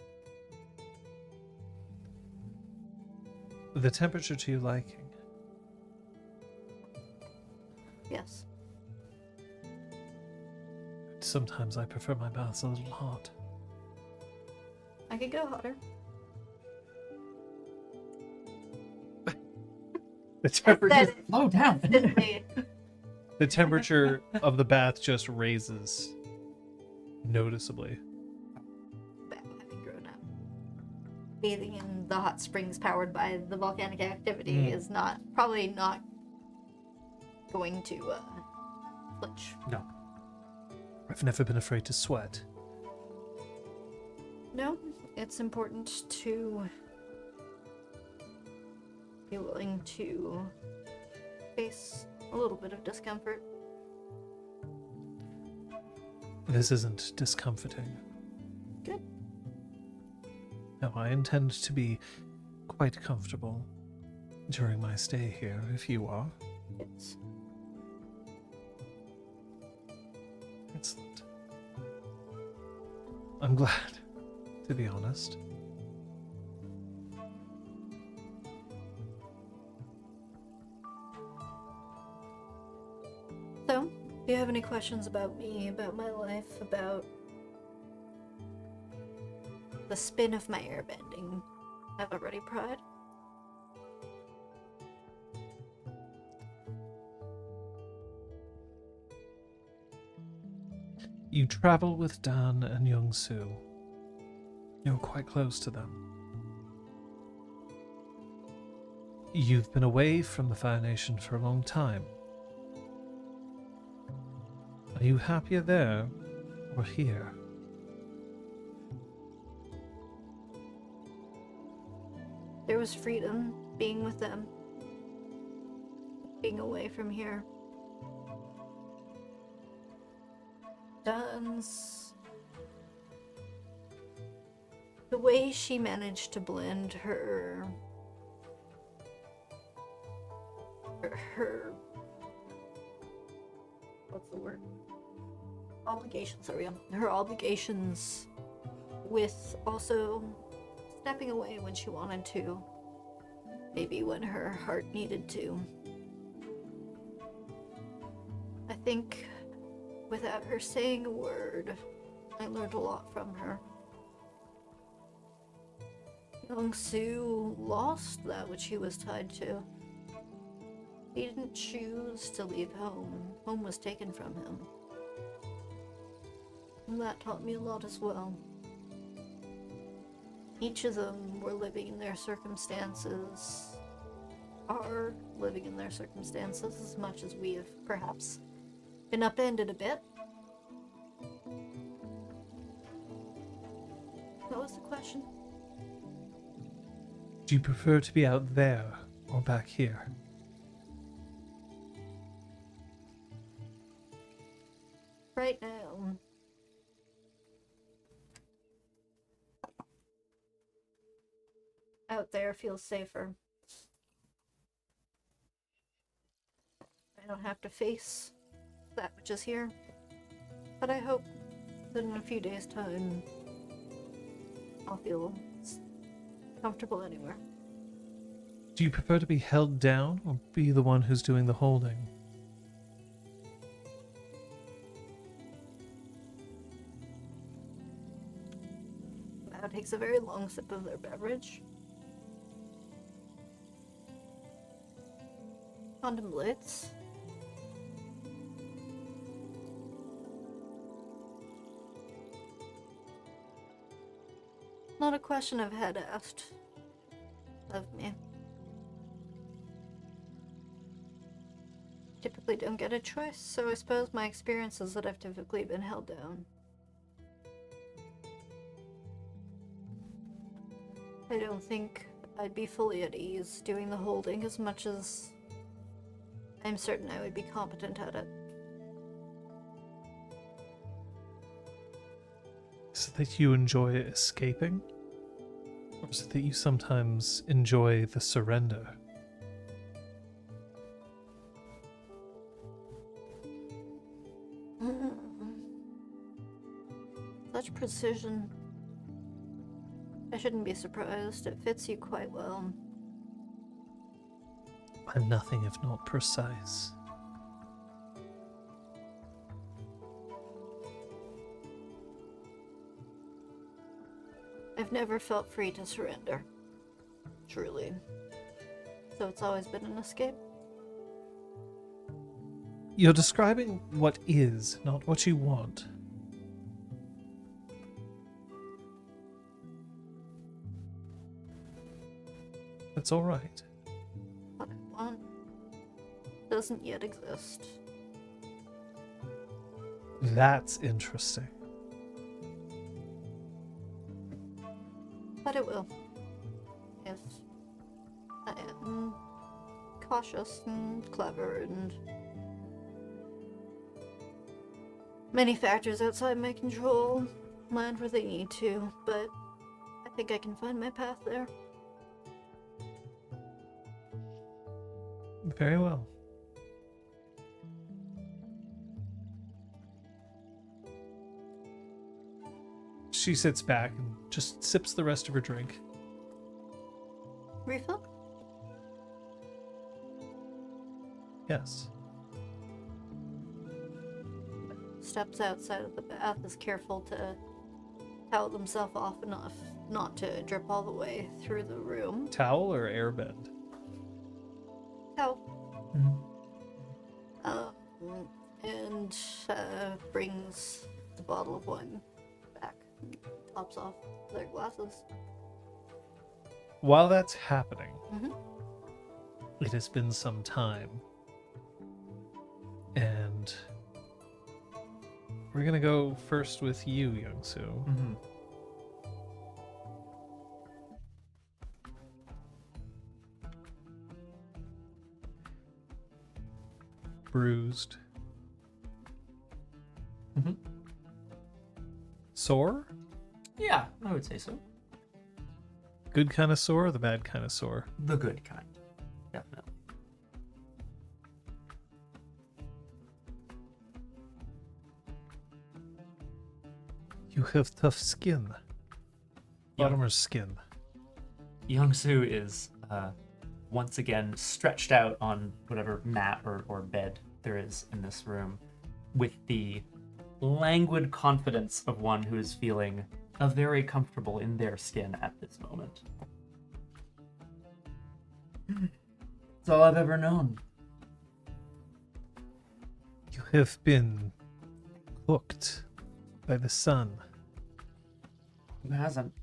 The temperature to your liking? Yes. Sometimes I prefer my baths a little hot. I could go hotter. The temperature, Slow down. the temperature of the bath just raises noticeably. Having grown up. Bathing in the hot springs powered by the volcanic activity is probably not going to flinch. No. I've never been afraid to sweat. No, it's important to be willing to face a little bit of discomfort. This isn't discomforting. Good. No, I intend to be quite comfortable during my stay here, if you are. Yes. Excellent. I'm glad, to be honest. So, do you have any questions about me, about my life, about the spin of my airbending? I've already pried. You travel with Dan and Young Soo. You're quite close to them. You've been away from the Fire Nation for a long time. Are you happier there or here? There was freedom being with them, being away from here. Dan's... the way she managed to blend her what's the word? Obligations, there we go. Her obligations with also stepping away when she wanted to. Maybe when her heart needed to. I think without her saying a word, I learned a lot from her. Young Soo lost that which he was tied to. He didn't choose to leave home. Home was taken from him. And that taught me a lot as well. Each of them were living in their circumstances, are living in their circumstances as much as we have perhaps been upended a bit. What was the question? Do you prefer to be out there or back here? Right now. Out there feels safer. I don't have to face that which is here. But I hope that in a few days' time, I'll feel comfortable anywhere. Do you prefer to be held down or be the one who's doing the holding? Bao takes a very long sip of their beverage. Contemplates. Not a question I've had asked of me. Typically don't get a choice, so I suppose my experience is that I've typically been held down. I don't think I'd be fully at ease doing the holding as much as I'm certain I would be competent at it. Is it that you enjoy escaping? Or is it that you sometimes enjoy the surrender? Such precision. I shouldn't be surprised. It fits you quite well. I'm nothing if not precise. I've never felt free to surrender. Truly. So it's always been an escape. You're describing what is, not what you want. That's all right. What I want doesn't yet exist. That's interesting. But it will. If I am cautious and clever and many factors outside my control land where they need to, but I think I can find my path there. Very well. She sits back and just sips the rest of her drink. Refill? Yes. Steps outside of the bath, is careful to towel themselves off enough not to drip all the way through the room. Towel or airbend? Towel. Mm-hmm. And brings the bottle of wine back. Tops off their glasses. While that's happening, Mhm. it has been some time. And we're gonna go first with you, Young-Soo. Mm-hmm. Bruised. Mm-hmm. Sore? Yeah, I would say so. Good kind of sore or the bad kind of sore? The good kind. Definitely. You have tough skin. Farmer's skin. Young-Soo is once again stretched out on whatever mat or bed there is in this room with the languid confidence of one who is feeling very comfortable in their skin at this moment. It's all I've ever known. You have been cooked by the sun. Who hasn't?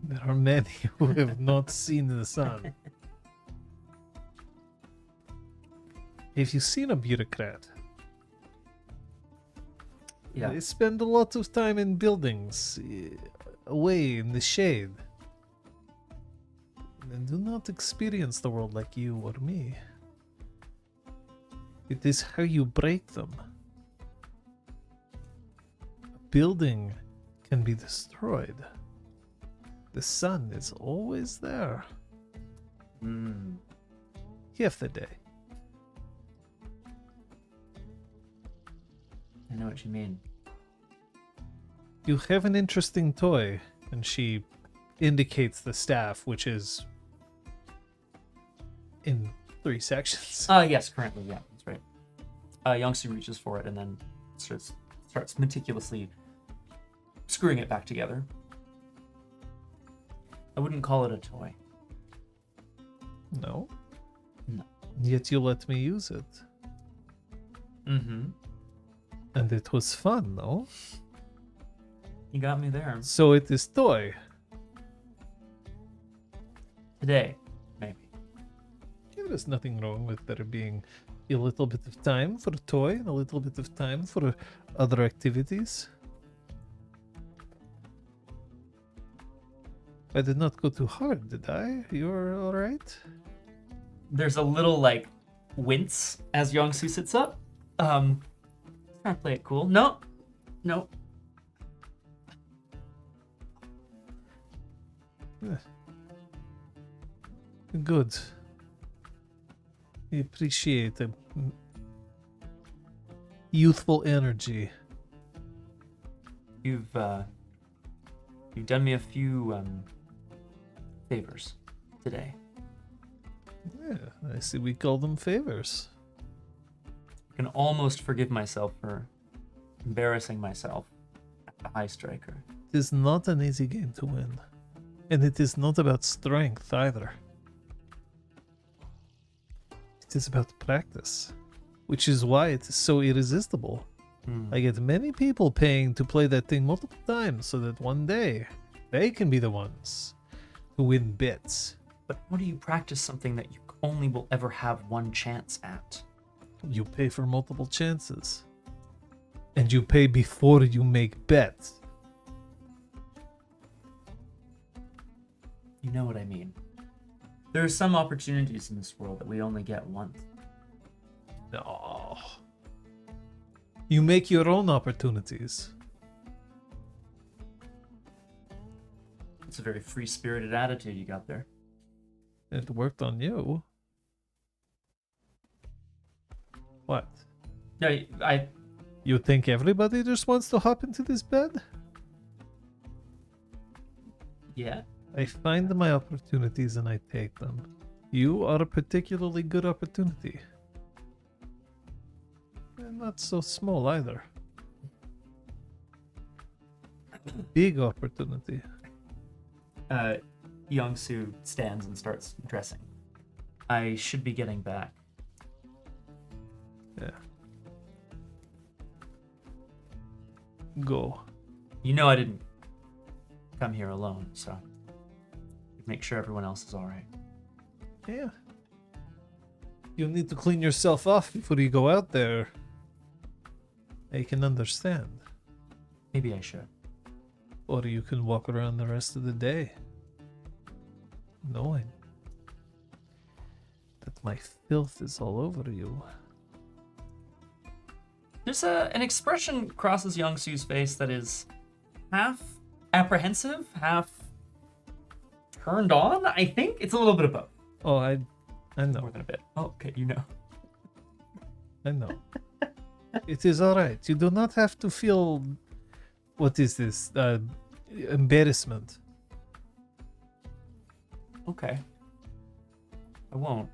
There are many who have not seen the sun. Have you seen a bureaucrat? Yeah. They spend a lot of time in buildings. away in the shade and do not experience the world like you or me. It is how you break them. A building can be destroyed. The sun is always there. Half the day. I know what you mean. You have an interesting toy. And she indicates the staff, which is in 3 sections. Yes, currently, yeah, that's right. Youngsu reaches for it and then starts meticulously screwing it back together. I wouldn't call it a toy. No? No. Yet you let me use it. Mm-hmm. And it was fun, no? You got me there. So it is toy. Today, maybe. Yeah, there's nothing wrong with there being a little bit of time for a toy and a little bit of time for other activities. I did not go too hard, did I? You're alright? There's a little, like, wince as Youngsu sits up. Trying to play it cool. No. Good. I appreciate the youthful energy. You've done me a few favors today. Yeah, I see we call them favors. I can almost forgive myself for embarrassing myself at the high striker. It is not an easy game to win. And it is not about strength either. It is about practice. Which is why it is so irresistible. I get many people paying to play that thing multiple times so that one day they can be the ones who win bits. But what do you practice something that you only will ever have one chance at? You pay for multiple chances. And you pay before you make bets. You know what I mean. There are some opportunities in this world that we only get once. No. You make your own opportunities. It's a very free-spirited attitude you got there. It worked on you. What? No, You think everybody just wants to hop into this bed? yeah. I find my opportunities and I take them. You are a particularly good opportunity. And not so small either. Big opportunity. Youngsu stands and starts dressing. I should be getting back. Yeah. Go. You know I didn't come here alone, so make sure everyone else is all right. Yeah. You need to clean yourself off before you go out there. I can understand. Maybe I should. Or you can walk around the rest of the day knowing that my filth is all over you. There's an expression crosses Youngsu's face that is half apprehensive, half turned on, I think. It's a little bit of both. Oh, I More know. than a bit. Oh, okay, you know. I know. It is alright. You do not have to feel... What is this? Embarrassment. Okay. I won't.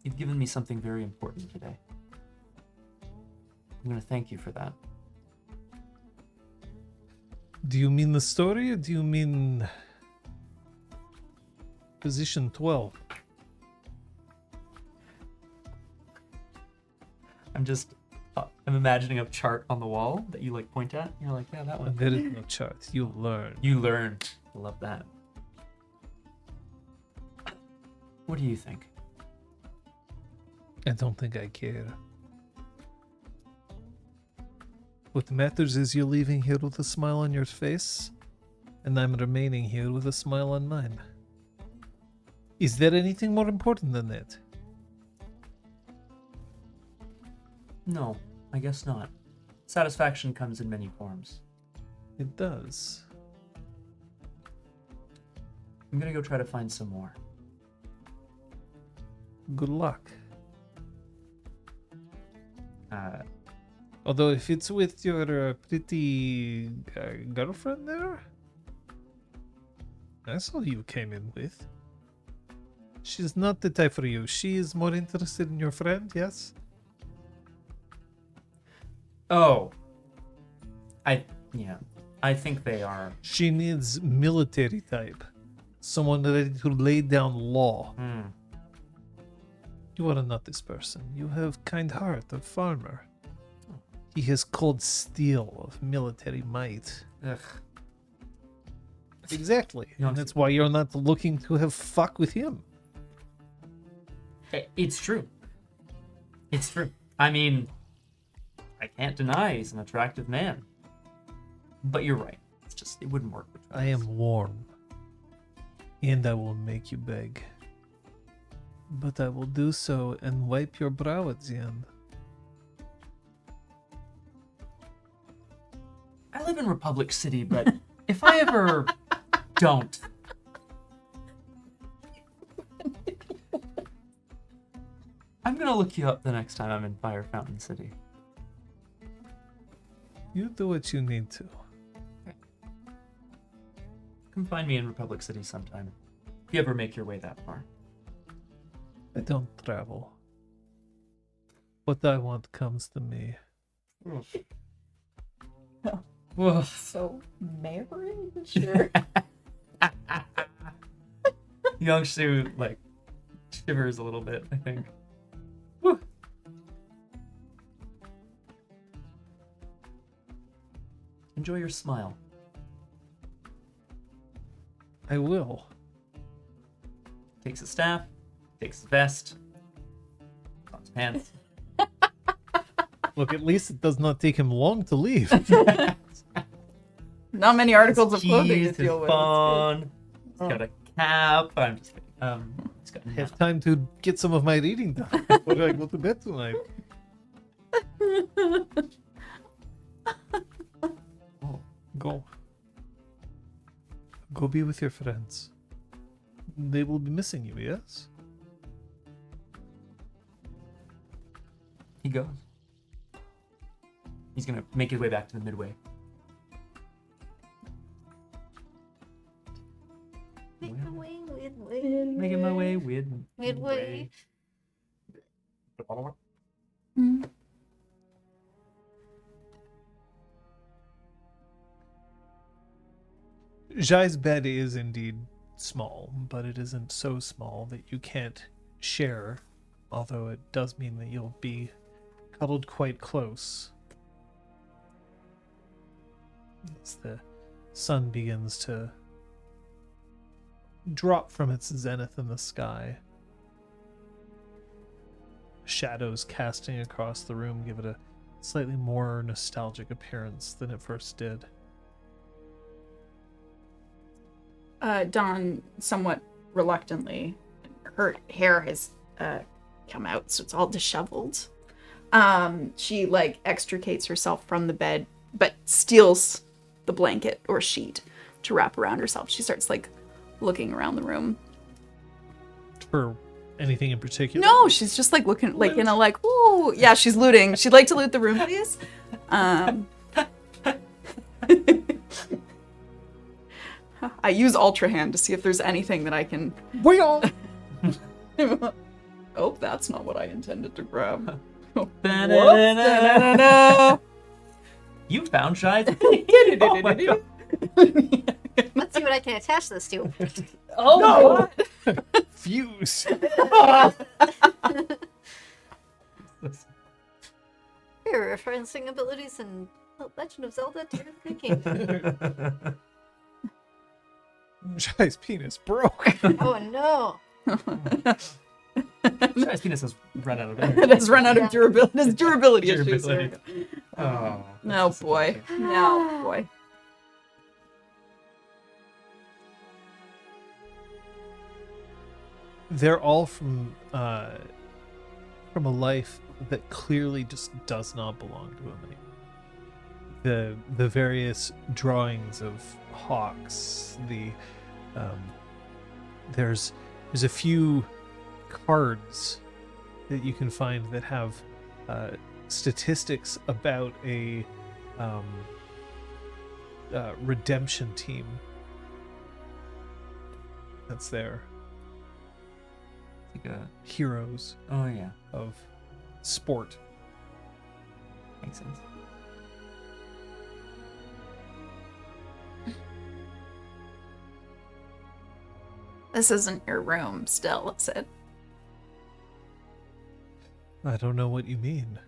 You've given me something very important today. I'm going to thank you for that. Do you mean the story or do you mean... Position 12? I'm imagining a chart on the wall that you like point at. You're like, yeah, that one. There is no chart. You learn. You learn. I love that. What do you think? I don't think I care. What matters is you're leaving here with a smile on your face, and I'm remaining here with a smile on mine. Is there anything more important than that? No, I guess not. Satisfaction comes in many forms. It does. I'm gonna go try to find some more. Good luck. Uh, Although if it's with your pretty girlfriend there, that's all you came in with. She's not the type for you. She is more interested in your friend, yes? oh. I think they are. She needs military type. Someone ready to lay down law. You are not this person. You have kind heart of farmer. He has cold steel of military might. Ugh. Exactly. You know, And that's why you're not looking to have fuck with him. It's true. It's true. I mean, I can't deny he's an attractive man. But you're right. It's just, it wouldn't work between I us. am warm. And I will make you beg. But I will do so and wipe your brow at the end. I live in Republic City, but if I ever don't. I'm gonna look you up the next time I'm in Fire Fountain City. You do what you need to. Come find me in Republic City sometime. If you ever make your way that far. I don't travel. What I want comes to me. Whoa. So, marriage? Sure. Young Sue, like, shivers a little bit, I think. Woo. Enjoy your smile. I will. Takes his staff, takes his vest, puts on his pants. Look, at least it does not take him long to leave. Not many articles of His clothing to keys, his deal with. phone. He's got a cap. I'm just kidding. He's got Have time to get some of my reading done before I go to bed tonight. Go. Go be with your friends. They will be missing you, yes? He goes. He's gonna make his way back to the midway. Making my way, Making my way with midway. Jai's bed is indeed small, but it isn't so small that you can't share, although it does mean that you'll be cuddled quite close. As the sun begins to drop from its zenith in the sky, shadows casting across the room give it a slightly more nostalgic appearance than it first did. Dawn, somewhat reluctantly, her hair has come out, so it's all disheveled. She like extricates herself from the bed, but steals the blanket or sheet to wrap around herself. She starts like looking around the room. For anything in particular? No, she's just like looking like in a like, ooh, yeah, she's looting. She'd like to loot the room, please. I use Ultra Hand to see if there's anything that I can. Oh, that's not what I intended to grab. You found Shy's. Oh my God. Let's see what I can attach this to. Oh, No! Fuse. You're referencing abilities in Legend of Zelda Tears of the Kingdom. Jai's penis broke. Oh no. His penis has run out of energy. It has run out of durability. His durability issues. Durability. Oh, No that's boy. disappointing. No boy. They're all from a life that clearly just does not belong to him anymore. The various drawings of hawks, there's a few cards that you can find that have statistics about a redemption team that's there. Like a, Heroes oh yeah, of sport. makes sense. This isn't your room still, is it? I don't know what you mean.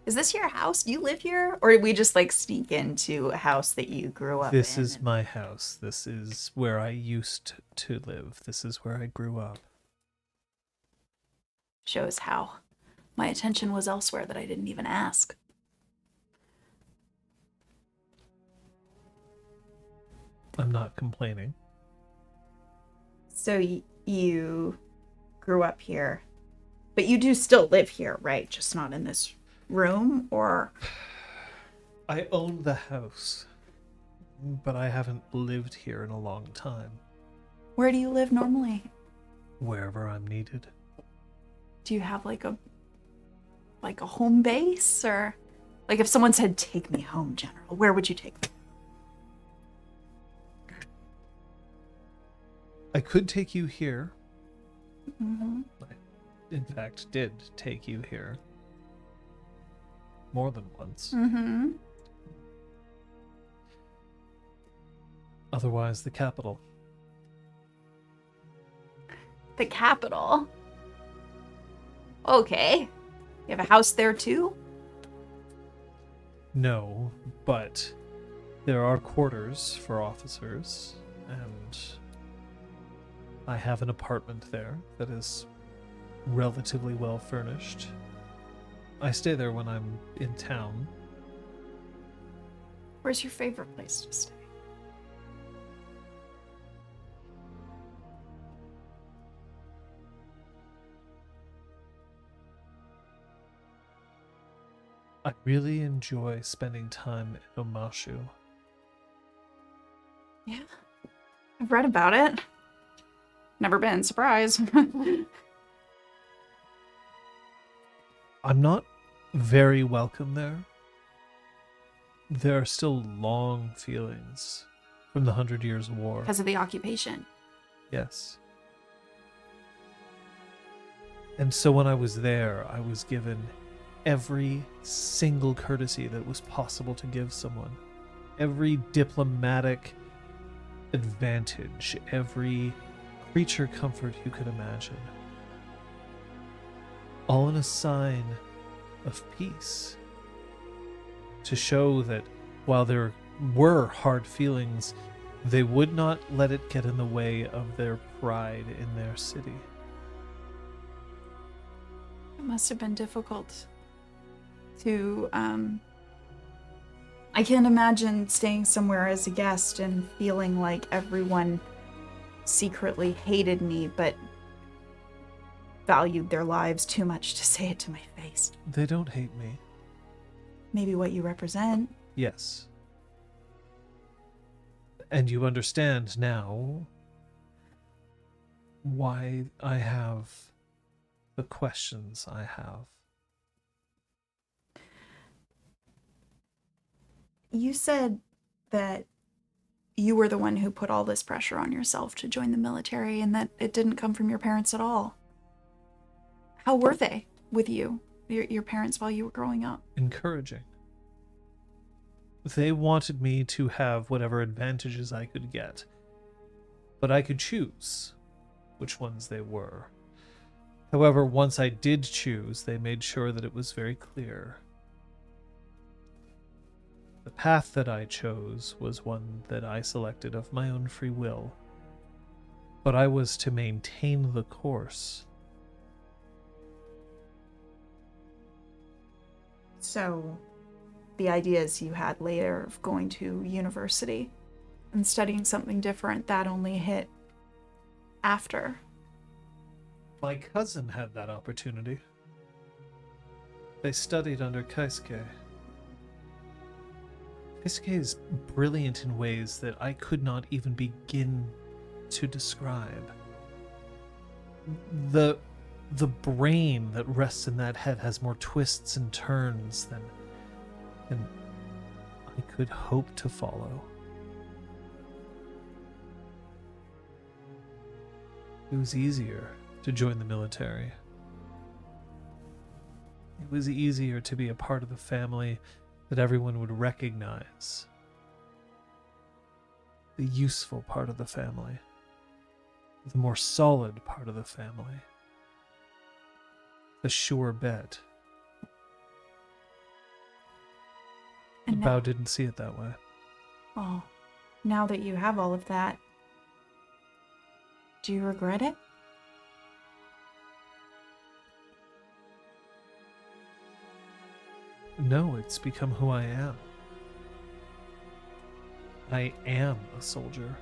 Is this your house? Do you live here? Or did we just like sneak into a house that you grew up in? This is my house. This is where I used to live. This is where I grew up. Shows how my attention was elsewhere that I didn't even ask. I'm not complaining. So you grew up here, but you do still live here, right? Just not in this room, or? I own the house, but I haven't lived here in a long time. Where do you live normally? Wherever I'm needed. Do you have like a home base, or like if someone said, "Take me home, General," where would you take me? I could take you here. Mm-hmm. I, in fact, did take you here. More than once. Mm-hmm. Otherwise, the capital. The capital. Okay. You have a house there too? No, but there are quarters for officers, and I have an apartment there that is relatively well furnished. I stay there when I'm in town. Where's your favorite place to stay? I really enjoy spending time in Omashu. Yeah. I've read about it. Never been. Surprise. I'm not very welcome there. There are still long feelings from the 100 Years' War. Because of the occupation. Yes. And so when I was there, I was given every single courtesy that was possible to give someone. Every diplomatic advantage, every creature comfort you could imagine. All in a sign of peace. To show that while there were hard feelings, they would not let it get in the way of their pride in their city. It must have been difficult to, I can't imagine staying somewhere as a guest and feeling like everyone secretly hated me, but valued their lives too much to say it to my face. They don't hate me. Maybe what you represent. Yes. And you understand now why I have the questions I have. You said that you were the one who put all this pressure on yourself to join the military and that it didn't come from your parents at all. How were they with you, your parents, while you were growing up? Encouraging. They wanted me to have whatever advantages I could get, but I could choose which ones they were. However, once I did choose, they made sure that it was very clear. The path that I chose was one that I selected of my own free will, but I was to maintain the course So, the ideas you had later of going to university and studying something different, that only hit after. My cousin had that opportunity. They studied under Kaisuke. Kaisuke is brilliant in ways that I could not even begin to describe. The brain that rests in that head has more twists and turns than I could hope to follow. It was easier to join the military. It was easier to be a part of the family that everyone would recognize. The useful part of the family. The more solid part of the family. The sure bet. And Bao didn't see it that way. well, now that you have all of that, do you regret it? No, it's become who I am. I am a soldier.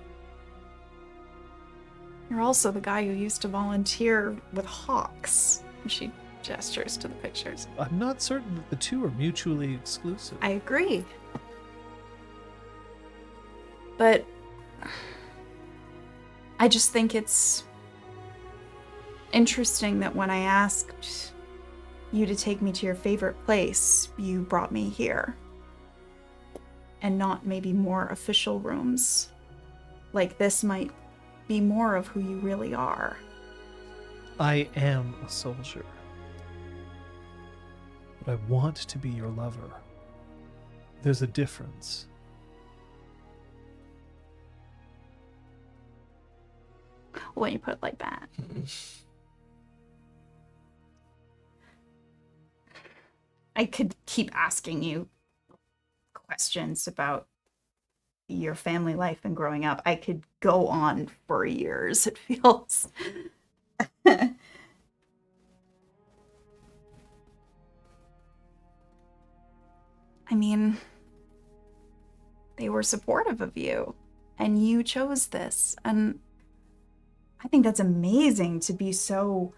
You're also the guy who used to volunteer with hawks. She gestures to the pictures. I'm not certain that the two are mutually exclusive. I agree. But I just think it's interesting that when I asked you to take me to your favorite place, you brought me here. And not maybe more official rooms. Like this might be more of who you really are. I am a soldier. But I want to be your lover. There's a difference. When you put it like that. I could keep asking you questions about your family life and growing up. I could go on for years, it feels. I mean, they were supportive of you, and you chose this, and I think that's amazing to be so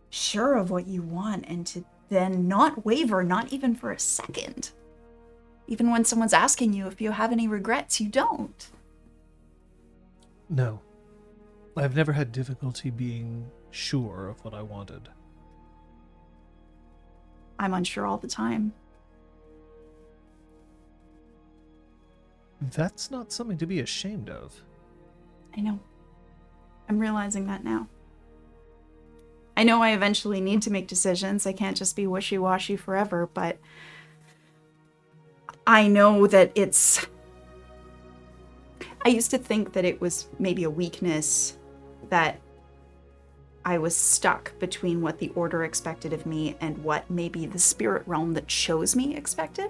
sure of what you want and to then not waver, not even for a second. Even when someone's asking you if you have any regrets, you don't. No. I've never had difficulty being sure of what I wanted. I'm unsure all the time. That's not something to be ashamed of. I know. I'm realizing that now. I know I eventually need to make decisions. I can't just be wishy-washy forever, but I know that it's... I used to think that it was maybe a weakness, that I was stuck between what the Order expected of me and what maybe the spirit realm that chose me expected.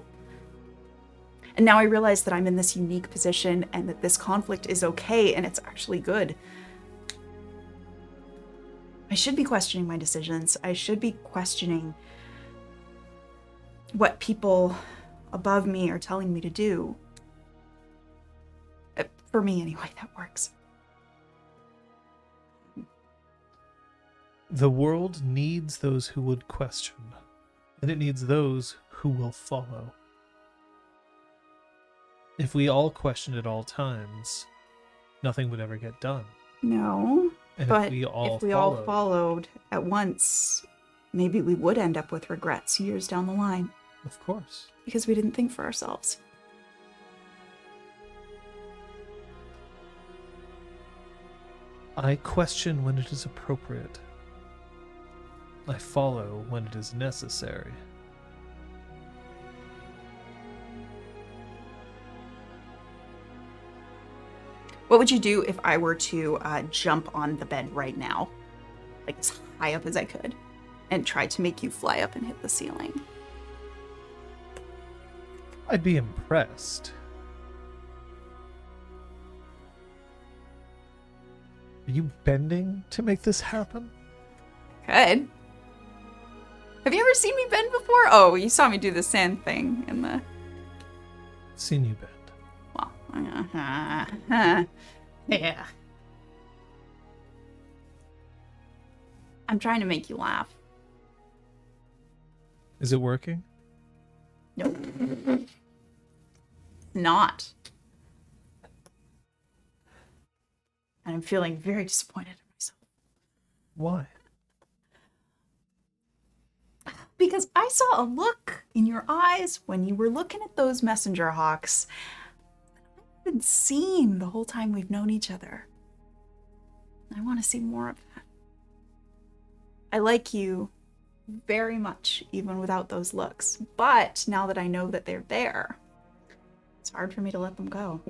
And now I realize that I'm in this unique position and that this conflict is okay and it's actually good. I should be questioning my decisions. I should be questioning what people above me are telling me to do. For me, anyway, that works. The world needs those who would question, and it needs those who will follow. If we all questioned at all times, nothing would ever get done. No, And but if we all followed at once, maybe we would end up with regrets years down the line Of course. because we didn't think for ourselves. I question when it is appropriate. I follow when it is necessary. What would you do if I were to jump on the bed right now, like as high up as I could, and try to make you fly up and hit the ceiling? I'd be impressed. Are you bending to make this happen? Could. Have you ever seen me bend before? Oh, you saw me do the sand thing in the... Seen you bend. Well, yeah. I'm trying to make you laugh. Is it working? Nope. Not. And I'm feeling very disappointed in myself. Why? Because I saw a look in your eyes when you were looking at those messenger hawks that I've been seeing the whole time we've known each other. I want to see more of that. I like you very much, even without those looks. But now that I know that they're there, it's hard for me to let them go.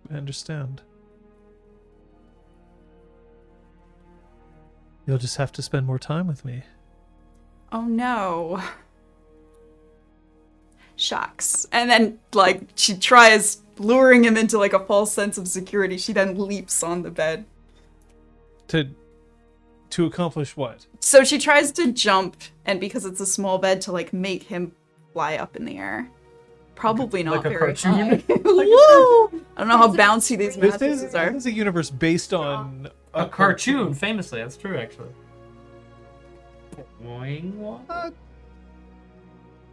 I understand. You'll just have to spend more time with me. Oh no. Shucks. And then, like, she tries luring him into, like, a false sense of security. She then leaps on the bed. To accomplish what? So she tries to jump, and because it's a small bed, to, like, make him fly up in the air. Probably not like a very cartoon? high. Woo! I don't know how bouncy these mattresses are. This is a universe based on A cartoon, famously. That's true, actually. Boing,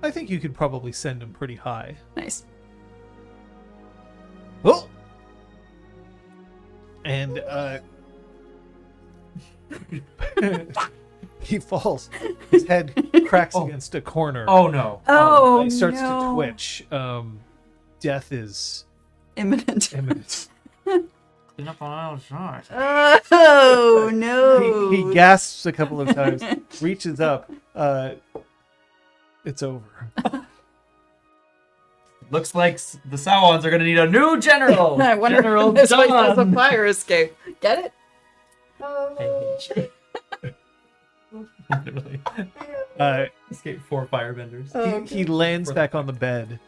I think you could probably send him pretty high. Nice. Oh! And, he falls. His head cracks Oh. against a corner. Oh no. Oh, He starts to no. twitch. Death is Imminent. imminent. Clean up on outside. Oh, no. He gasps a couple of times, reaches up. It's over. Looks like the Sauons are gonna need a new general. I wonder General if this place has a Dunn. fire escape. Get it? Literally. Uh, Escape 4 firebenders. Oh, he lands back on the bed.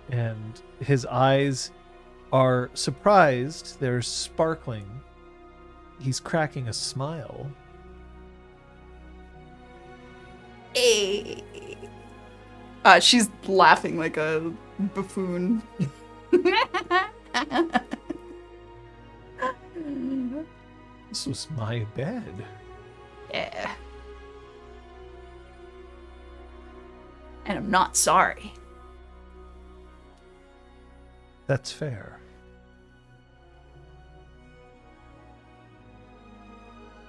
And his eyes are surprised. They're sparkling. He's cracking a smile. Hey. She's laughing like a buffoon. This was my bed. Yeah. And I'm not sorry. That's fair.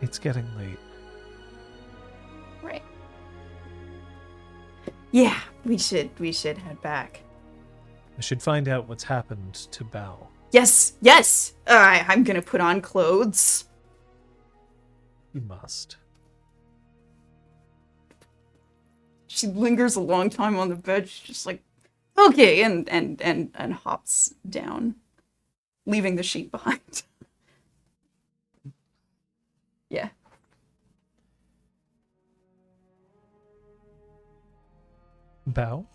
It's getting late. Right. Yeah, we should head back. I should find out what's happened to Bao. Yes. I'm gonna put on clothes. You must. She lingers a long time on the bed. She's just like, okay, and hops down, leaving the sheet behind. Yeah. Bao?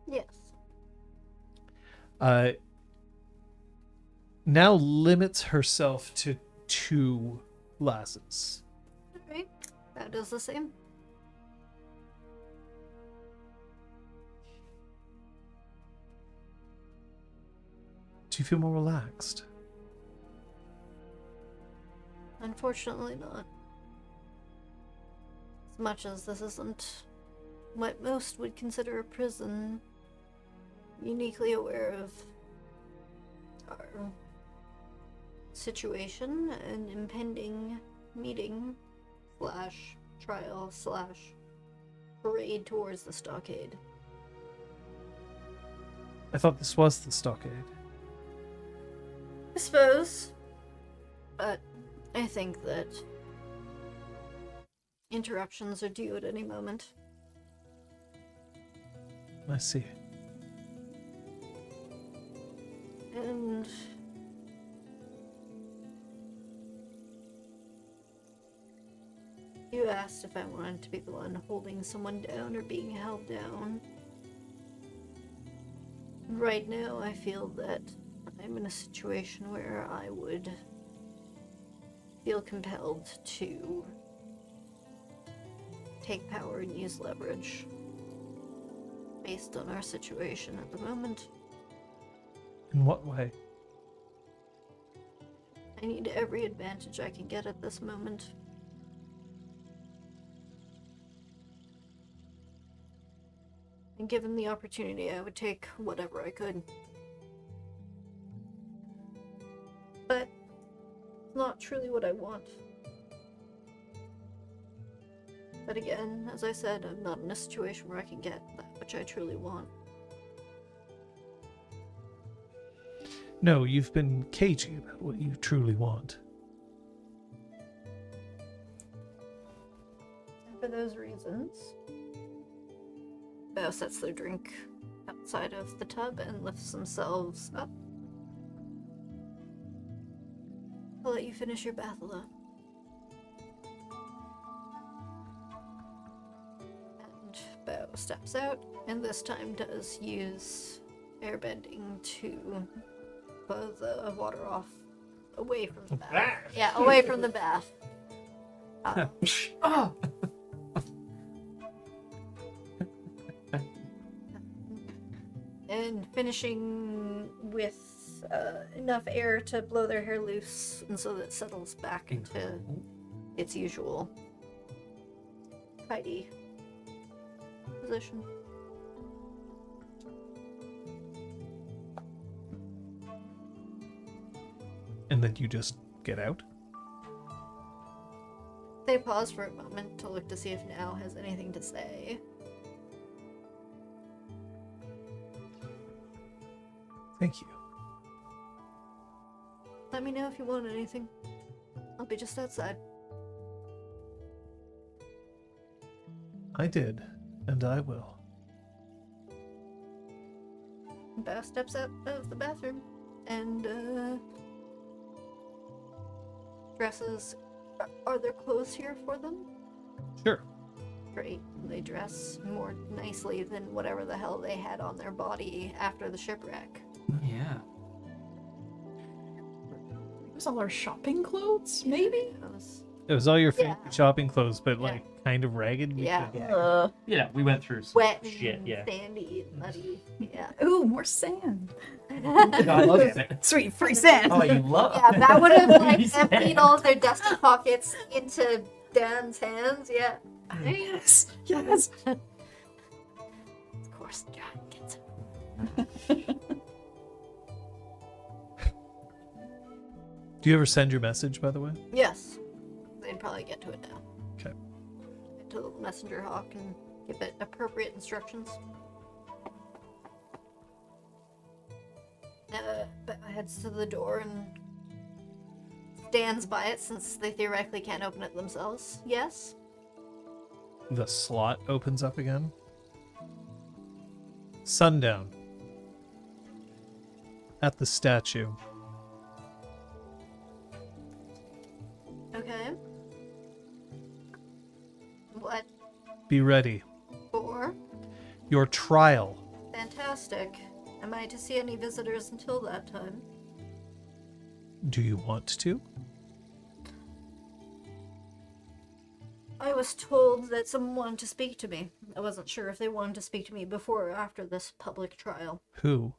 Yes. Now limits herself to 2 glasses. Alright. That does the same. Do you feel more relaxed? Unfortunately not. As much as this isn't what most would consider a prison, I'm uniquely aware of our situation and impending meeting / trial / parade towards the stockade. I thought this was the stockade. I suppose. But I think that interruptions are due at any moment. I see. And you asked if I wanted to be the one holding someone down or being held down. Right now, I feel that I'm in a situation where I would feel compelled to take power and use leverage based on our situation at the moment. In what way? I need every advantage I can get at this moment. And given the opportunity, I would take whatever I could. But it's not truly what I want. But again, as I said, I'm not in a situation where I can get that which I truly want. No, you've been cagey about what you truly want. And for those reasons, Bao sets their drink outside of the tub and lifts themselves up. I'll let you finish your bath alone. And Bao steps out, and this time does use airbending to blow the water off away from the bath. Yeah, away from the bath. And finishing with enough air to blow their hair loose, and so that it settles back into its usual tidy position. And then you just get out? They pause for a moment to look to see if Now has anything to say. Thank you. Let me know if you want anything. I'll be just outside. I did, and I will. Bao steps out of the bathroom and dresses. Are there clothes here for them? Sure. Great. They dress more nicely than whatever the hell they had on their body after the shipwreck. Yeah. It was all our shopping clothes, maybe? It was all your Yeah. favorite shopping clothes, but Yeah. like kind of ragged. Yeah. because- Yeah, we went through some Wet shit, and yeah. sandy and muddy. Yeah. Ooh, more sand. I love it. Sweet, free sand. Oh, you love Yeah, that would have like You said. emptied all of their dusty pockets into Dan's hands. Yeah. Yes, yes. Of course, John gets it. Do you ever send your message, by the way? Yes. They'd probably get to it now. Okay. To the messenger hawk and give it appropriate instructions. But heads to the door and stands by it since they theoretically can't open it themselves. Yes? The slot opens up again. Sundown. At the statue. Okay. What Be ready. for? Your trial. Fantastic. Am I to see any visitors until that time? Do you want to? I was told that someone wanted to speak to me. I wasn't sure if they wanted to speak to me before or after this public trial. Who?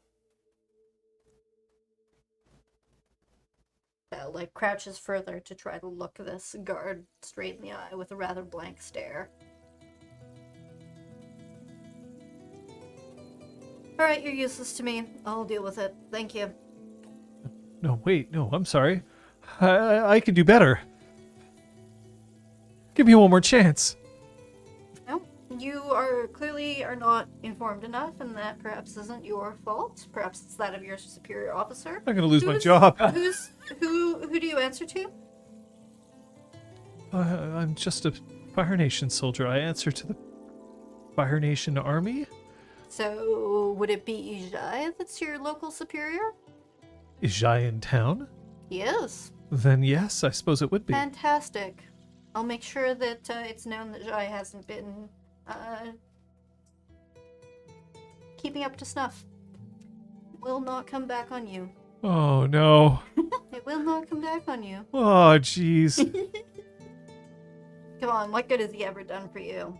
Like crouches further to try to look this guard straight in the eye with a rather blank stare. Alright, you're useless to me. I'll deal with it. Thank you. No, wait, no, I'm sorry. I could do better. Give me one more chance. No, you are clearly not informed enough, and that perhaps isn't your fault. Perhaps it's that of your superior officer. I'm gonna lose my Who's- job. Who do you answer to? I'm just a Fire Nation soldier. I answer to the Fire Nation army. So, would it be Ijai that's your local superior? Is Jai in town? Yes. Then yes, I suppose it would be. Fantastic. I'll make sure that it's known that Jai hasn't been keeping up to snuff. will not come back on you. Oh, no. It will not come back on you. Oh, jeez. Come on, what good has he ever done for you?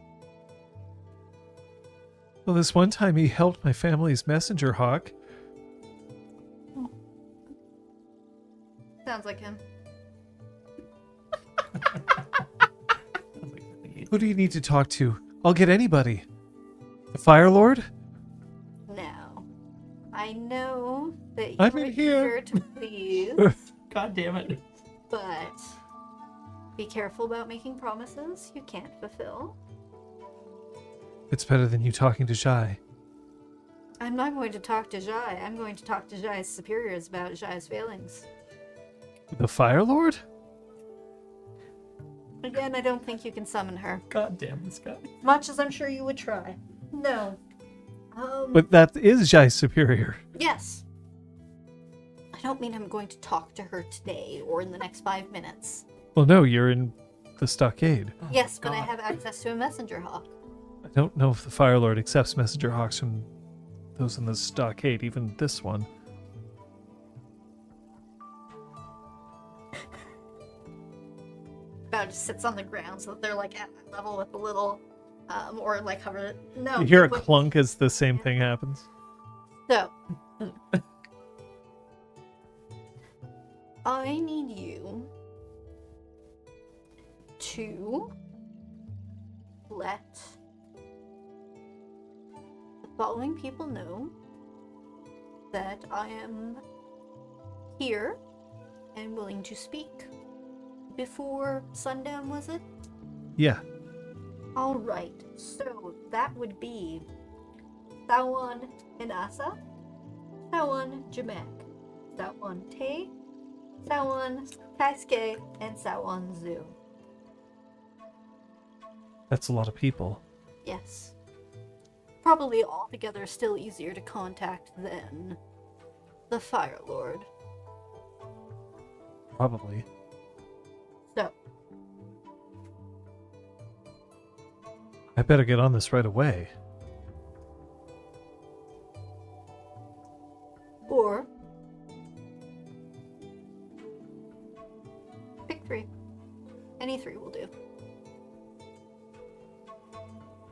Well, this one time he helped my family's messenger hawk. Sounds like him. Who do you need to talk to? I'll get anybody. The Fire Lord? Now, I know that I'm you're in here. to please, God damn it. but be careful about making promises you can't fulfill. It's better than you talking to Jai. I'm not going to talk to Jai. I'm going to talk to Jai's superiors about Jai's failings. The Fire Lord? Again, I don't think you can summon her. God damn this guy. Much as I'm sure you would try. No. But that is Jai's superior. Yes. I don't mean I'm going to talk to her today or in the next 5 minutes. Well, no, you're in the stockade. Oh, Yes, but I God. have access to a messenger hawk. I don't know if the Fire Lord accepts messenger hawks from those in the stockade, even this one. About just sits on the ground so that they're like at that level with the little, or like cover. No. You hear a what- clunk as the same thing happens. So, I need you to let the following people know that I am here and willing to speak before sundown, was it? Yeah. All right, so that would be Sawan Inasa, Sawan Jamek, Sawan Te, Sawan Taisuke, and Sawan Zu. That's a lot of people. Yes. Probably altogether still easier to contact than the Fire Lord. Probably. So, I better get on this right away. or pick 3. Any 3 will do.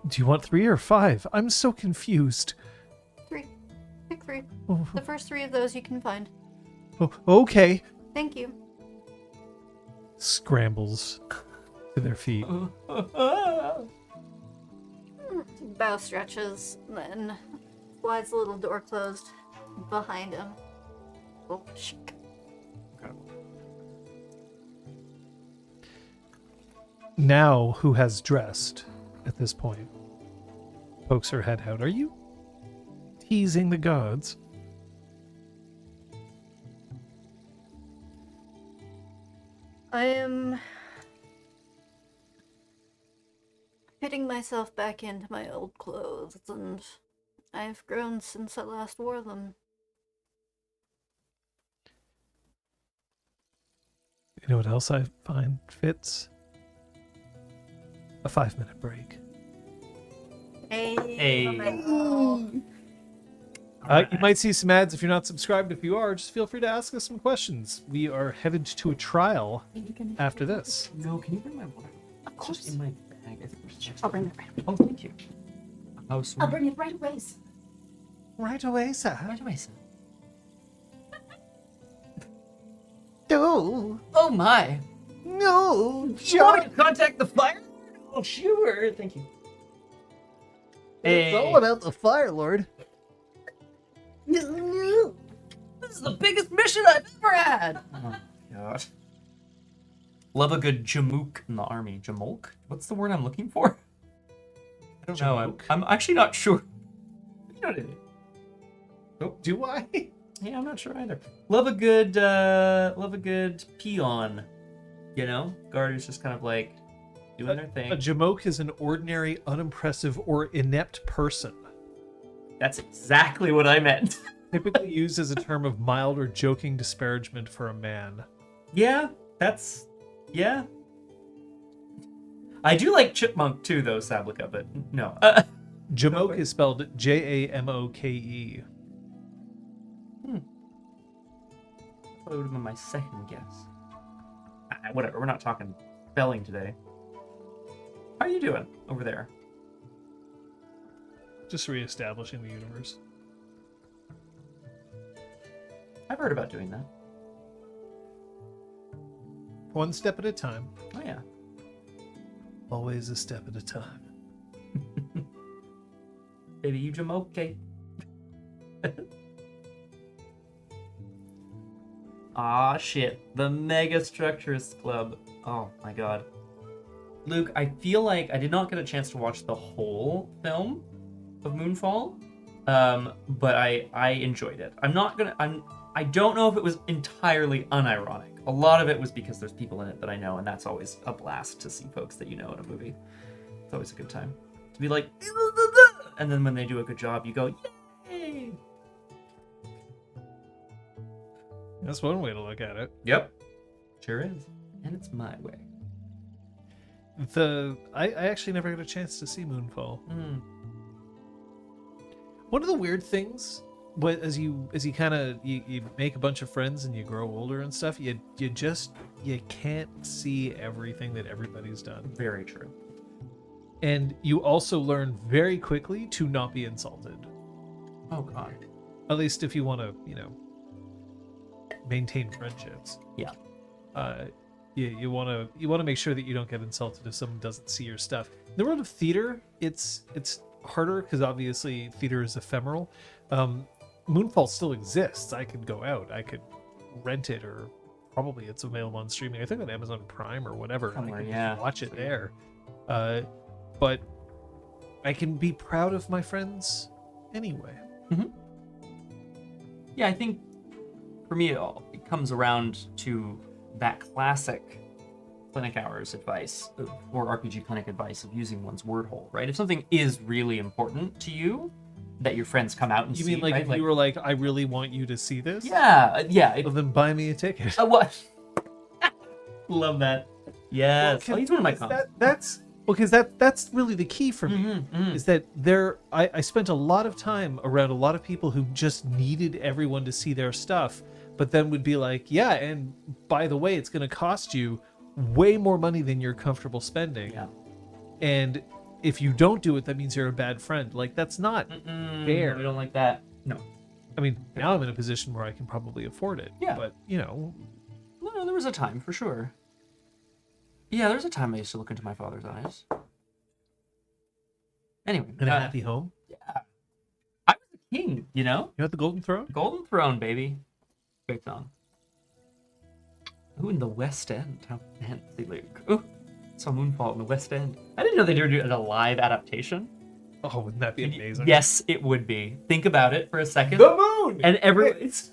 Do you want 3 or 5? I'm so confused. 3. Pick 3. Oh, The first 3 of those you can find. okay. Thank you. Scrambles to their feet. Bow stretches, then slides the little door closed behind him. Oh, sh- Now, who has dressed at this point? Pokes her head out. Are you teasing the gods? I am fitting myself back into my old clothes, and I've grown since I last wore them. You know what else I find fits? A 5-minute break. Hey. You might see some ads if you're not subscribed. If you are, just feel free to ask us some questions. We are headed to a trial after this. No, can you bring my water? Of It's just course. in my bag. I think there's chips. I'll bring it right away. Oh, thank you. How sweet. I'll bring it right away. Right away, sir. Right away, son. No, Oh my. no, Do you want me to contact the fire? Oh, sure. Thank you. It's all about the Fire Lord. This is the biggest mission I've ever had. Oh, God. Love a good jamook in the army. Jamolk? What's the word I'm looking for? I don't know. I'm actually not sure. You know what I mean? Oh, do I? Yeah, I'm not sure either. Love a good peon. You know? Guard is just kind of like doing their thing. A jamoke is an ordinary, unimpressive, or inept person. That's exactly what I meant. Typically used as a term of mild or joking disparagement for a man. Yeah, that's... Yeah. I do like chipmunk too, though, Sablica, but no. Jamoke is spelled Jamoke. That would have been my second guess. Whatever, we're not talking spelling today. How are you doing over there? Just reestablishing the universe. I've heard about doing that. One step at a time. Oh, yeah. Always a step at a time. Baby, you jam okay. Ah, shit. The Mega Structures Club. Oh, my God. Luke, I feel like I did not get a chance to watch the whole film of Moonfall, but I enjoyed it. I don't know if it was entirely unironic. A lot of it was because there's people in it that I know, and that's always a blast to see folks that you know in a movie. It's always a good time. To be like, and then when they do a good job, you go, yay! That's one way to look at it. Yep. Sure is. And it's my way. I actually never got a chance to see Moonfall. Mm. One of the weird things, but as you kind of you make a bunch of friends and you grow older and stuff, you can't see everything that everybody's done. Very true. And you also learn very quickly to not be insulted. Oh, God. At least if you want to, maintain friendships. Yeah. You want to make sure that you don't get insulted if someone doesn't see your stuff. In the world of theater, it's harder because obviously theater is ephemeral. Moonfall still exists. I could go out. I could rent it, or probably it's available on streaming. I think on Amazon Prime or whatever. Somewhere, I can yeah. watch it there. But I can be proud of my friends anyway. Mm-hmm. Yeah, I think for me, it comes around to that classic clinic hours advice, or RPG clinic advice of using one's word hole, right? If something is really important to you, that your friends come out and see. You mean like right? if you were like, I really want you to see this? Yeah, yeah. Well, then buy me a ticket. What? Love that. Yes. Well, he's one of my cons. That's really the key for me. Is that I spent a lot of time around a lot of people who just needed everyone to see their stuff, but then would be like, yeah, and by the way, it's going to cost you way more money than you're comfortable spending. Yeah. And if you don't do it, that means you're a bad friend. Like, that's not fair. We don't like that. No. I mean, now I'm in a position where I can probably afford it. Yeah. But, No, there was a time for sure. Yeah, there's a time I used to look into my father's eyes. Anyway. in a happy home. Yeah. I was a king, you know? You had the golden throne? Golden Throne, baby. Great song. Ooh, in the West End. How fancy, Luke. Ooh, saw Moonfall in the West End. I didn't know they did a live adaptation. Oh, wouldn't that be amazing? Yes, it would be. Think about it for a second. The moon! And it's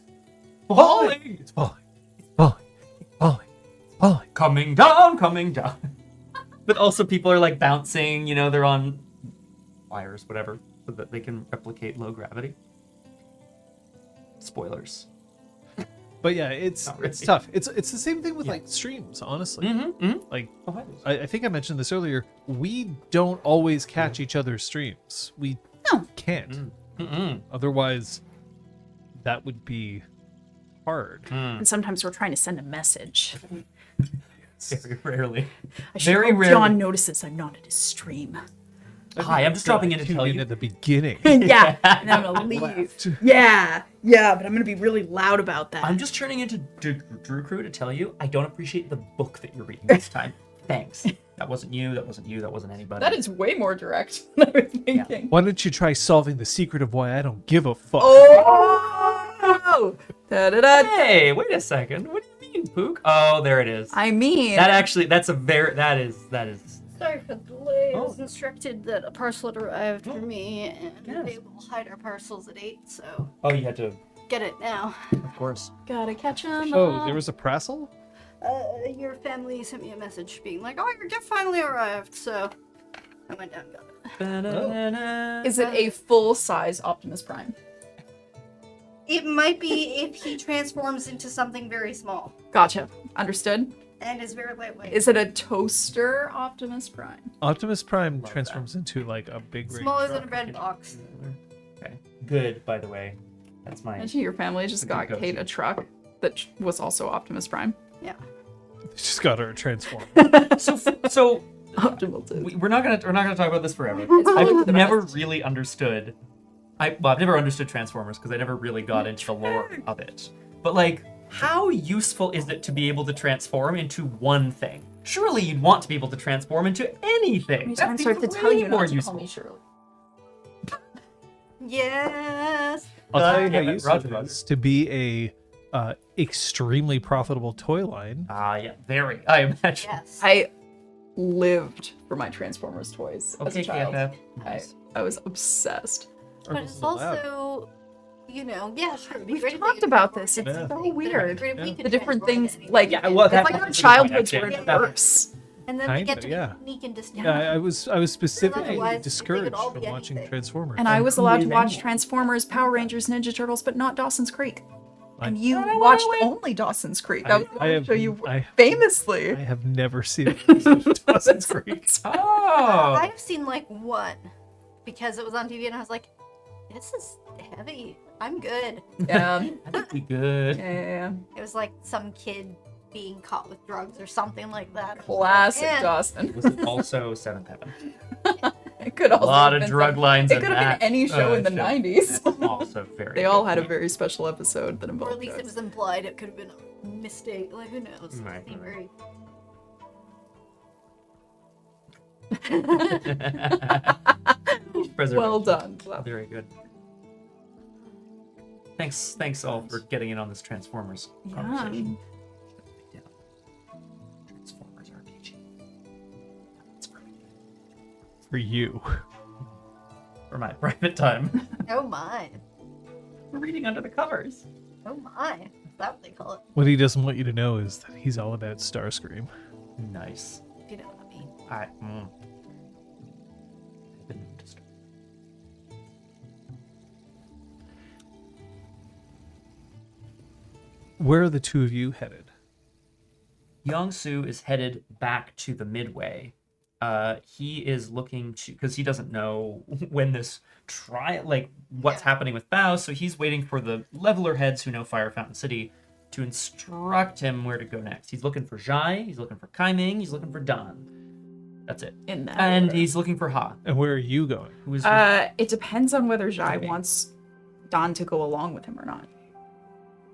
falling. It's falling. It's falling. It's falling. It's falling. Coming down, coming down. But also people are like bouncing, they're on wires, whatever, so that they can replicate low gravity. Spoilers. But yeah, it's Not really. tough. It's the same thing with like streams, honestly. Like I think I mentioned this earlier. We don't always catch each other's streams. We can't. Otherwise, that would be hard. And sometimes we're trying to send a message. Very rarely. I should Very hope rarely. John notices I'm not at his stream. Hi, I'm just dropping in to tell you. at the beginning. Yeah, and I'm gonna leave. Yeah, but I'm gonna be really loud about that. I'm just turning into Drew Crew to tell you I don't appreciate the book that you're reading this time. Thanks. That wasn't you. That wasn't you. That wasn't anybody. That is way more direct than I was thinking. Why don't you try solving the secret of why I don't give a fuck? Oh! Da-da-da. Hey, wait a second. What do you mean, Pook? Oh, there it is. I mean, That is. Sorry for the delay. I Oh. was instructed that a parcel had arrived for me, and Yes. they will hide our parcels at 8, so Oh, you had to. get it now. Of course. gotta catch him. Oh, there was a prassel? Your family sent me a message being like, "Oh, your gift finally arrived," so I went down and got it. Is it a full-size Optimus Prime? It might be if he transforms into something very small Gotcha. Understood. and is very lightweight. Is it a toaster Optimus Prime? Optimus Prime Love transforms into like a big rig smaller than a truck. bread box. Okay. Good, by the way. That's my. Imagine your family just It's a good got Kate go-to. a truck that was also Optimus Prime. Yeah. Just got her a transformer. So Optimal too. we're not gonna talk about this forever. probably I've the never best. really understood. I've never understood Transformers because I never really got into the lore of it. But like, how useful is it to be able to transform into one thing? Surely you'd want to be able to transform into anything. How many times do I have to tell you not to call me Shirley? Yes. I'll tell you Damn how it, useful Roger, it Roger. is to be a extremely profitable toy line. Yeah, very. I imagine. Yes. I lived for my Transformers toys as Okay, a child. KFF. I was obsessed. But it's also, yeah, sure. It'd be We've great if talked we could about this. It's Yeah. so It'd be weird. great if we could The different transform things, into anything. like, Yeah, well, it's that- like that's our a good childhoods point, were actually. in reverse. And then we get Kinda, to yeah. be unique and distinct. I was specifically otherwise, they could discouraged all from be watching anything. Transformers. And I was who allowed is to watch anyone? Transformers, Power Rangers, Ninja Turtles, but not Dawson's Creek. And I- you watched only Dawson's Creek. That was the I only have- show you I- famously. I have never seen Dawson's Creek. Oh. I've seen like one because it was on TV and I was like, this is heavy. I'm good. Yeah. That'd be good. Yeah. It was like some kid being caught with drugs or something like that. Classic Yeah. Dawson. Was it also Seventh Heaven? It could A also lot have of been drug some- lines. It in could have that, been any show in the 90s. That's also very. They all good had a point. very special episode that Or involved at least it drugs. was implied it could have been a mistake. Like, who knows? Right. They very- Preservation. Well done. Very good. Thanks all for getting in on this Transformers conversation. Yeah. Transformers RPG. That's for me. For you. For my private time. Oh my. We're reading under the covers. Oh my. Is that what they call it? What he doesn't want you to know is that he's all about Starscream. Nice. If you know what I mean. I've been noticed. Where are the two of you headed? Yong-Soo is headed back to the Midway. He is looking to, because he doesn't know when this what's happening with Bao, so he's waiting for the leveler heads who know Fire Fountain City to instruct him where to go next. He's lking for Zhai, he's looking for Kaiming, he's looking for Dan. That's it. In that And order. he's looking for Ha, And where are you going? who is It depends on whether Jai Maybe. wants Don to go along with him or not.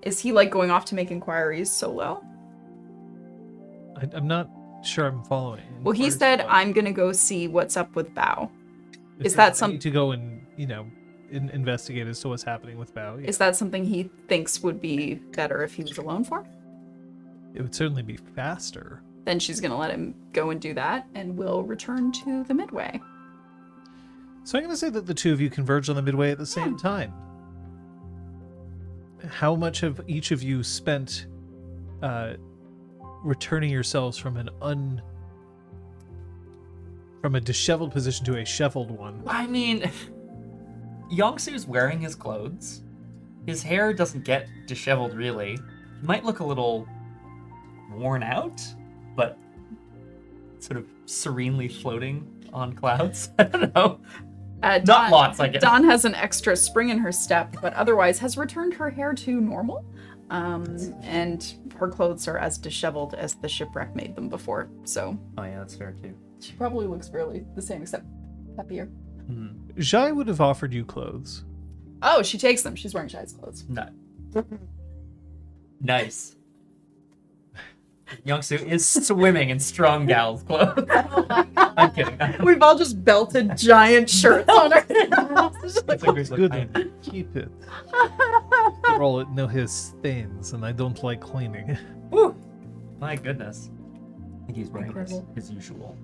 Is he like going off to make inquiries solo? I'm not sure I'm following. Well, he Inquiries said, solo. I'm gonna go see what's up with Bao. If is that I some- need to go and investigate as to what's happening with Bao? Yeah. Is that something he thinks would be better if he was alone for? It would certainly be faster. Then she's gonna let him go and do that, and we'll return to the Midway. So I'm going to say that the two of you converge on the Midway at the same time. How much have each of you spent returning yourselves from from a disheveled position to a shoveled one? I mean, Yong-Soo's wearing his clothes. His hair doesn't get disheveled, really. He might look a little worn out, but sort of serenely floating on clouds. I don't know. Not lots, I guess. Dawn has an extra spring in her step, but otherwise has returned her hair to normal. And her clothes are as disheveled as the shipwreck made them before. So Oh yeah, that's fair too. she probably looks fairly the same, except happier. Zhai would have offered you clothes. Oh, she takes them. She's wearing Shai's clothes. No. Nice. Young-Soo is swimming in strong gal's clothes. I'm kidding. We've all just belted giant shirts on our It's a great It's look. good. I- Then. Keep it. For all it no has stains, and I don't like cleaning. Whew. My goodness. I think he's wearing Incredible. his usual,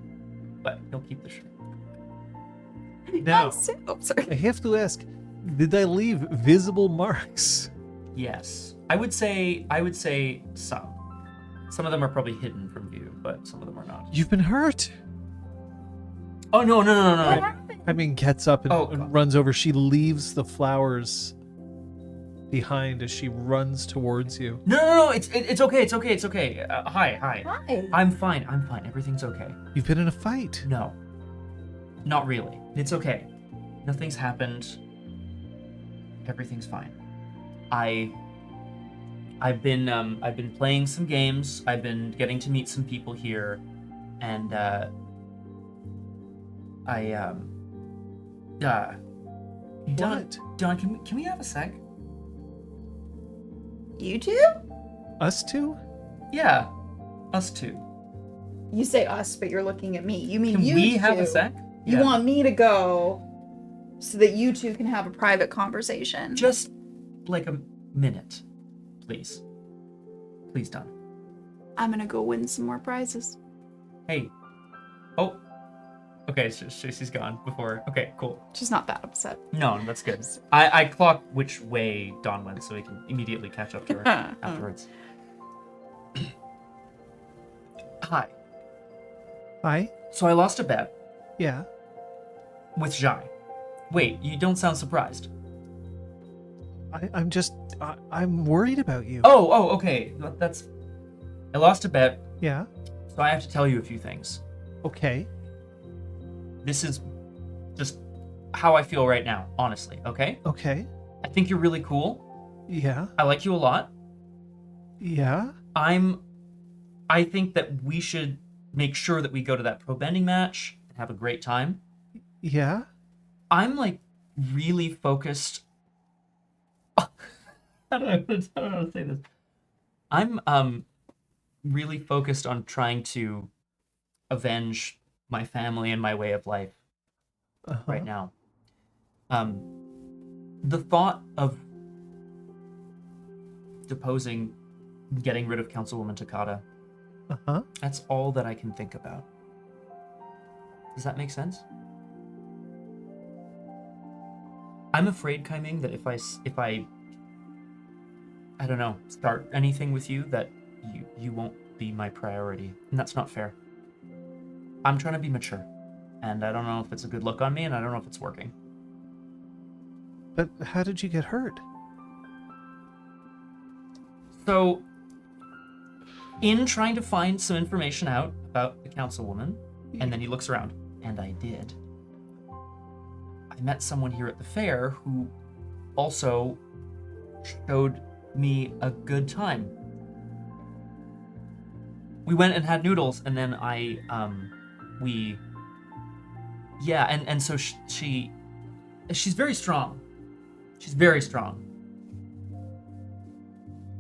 but he'll keep the shirt. Now, Oh, sorry. I have to ask, did I leave visible marks? Yes, I would say some. Some of them are probably hidden from view, but some of them are not. You've been hurt. Oh no! I mean, gets up and, Oh, and God. runs over. She leaves the flowers behind as she runs towards you. No! It's okay. It's okay. Hi. Hi. I'm fine. Everything's okay. You've been in a fight. No, not really. It's okay. Nothing's happened. Everything's fine. I've been playing some games. I've been getting to meet some people here, and Don, can we have a sec? You two? Us two? Yeah, us two. You say us, but you're looking at me. You mean Can you we two? have a sec? You Yeah. want me to go so that you two can have a private conversation? Just like a minute, please. Please, Don. I'm gonna go win some more prizes. Hey. Oh. Okay, she's gone before. Okay, cool. She's not that upset. No, that's good. I clock which way Dawn went so we can immediately catch up to her afterwards. Hi. Hi? So I lost a bet Yeah. with Jai. Wait, you don't sound surprised. I'm worried about you. Oh, okay. That's... I lost a bet, Yeah. so I have to tell you a few things. Okay. This is just how I feel right now, honestly, okay? Okay. I think you're really cool. Yeah. I like you a lot. Yeah. I think that we should make sure that we go to that pro bending match and have a great time. Yeah. I'm like really focused. I don't know how to say this. I'm really focused on trying to avenge my family and my way of life right now. The thought of deposing, getting rid of Councilwoman Takata, that's all that I can think about. Does that make sense? I'm afraid, Kaiming, that if I don't know, start anything with you, that you won't be my priority, and that's not fair. I'm trying to be mature, and I don't know if it's a good look on me, and I don't know if it's working. But how did you get hurt? So, in trying to find some information out about the councilwoman, and then he looks around, and I did. I met someone here at the fair who also showed me a good time. We went and had noodles, and then and so she's very strong. She's very strong.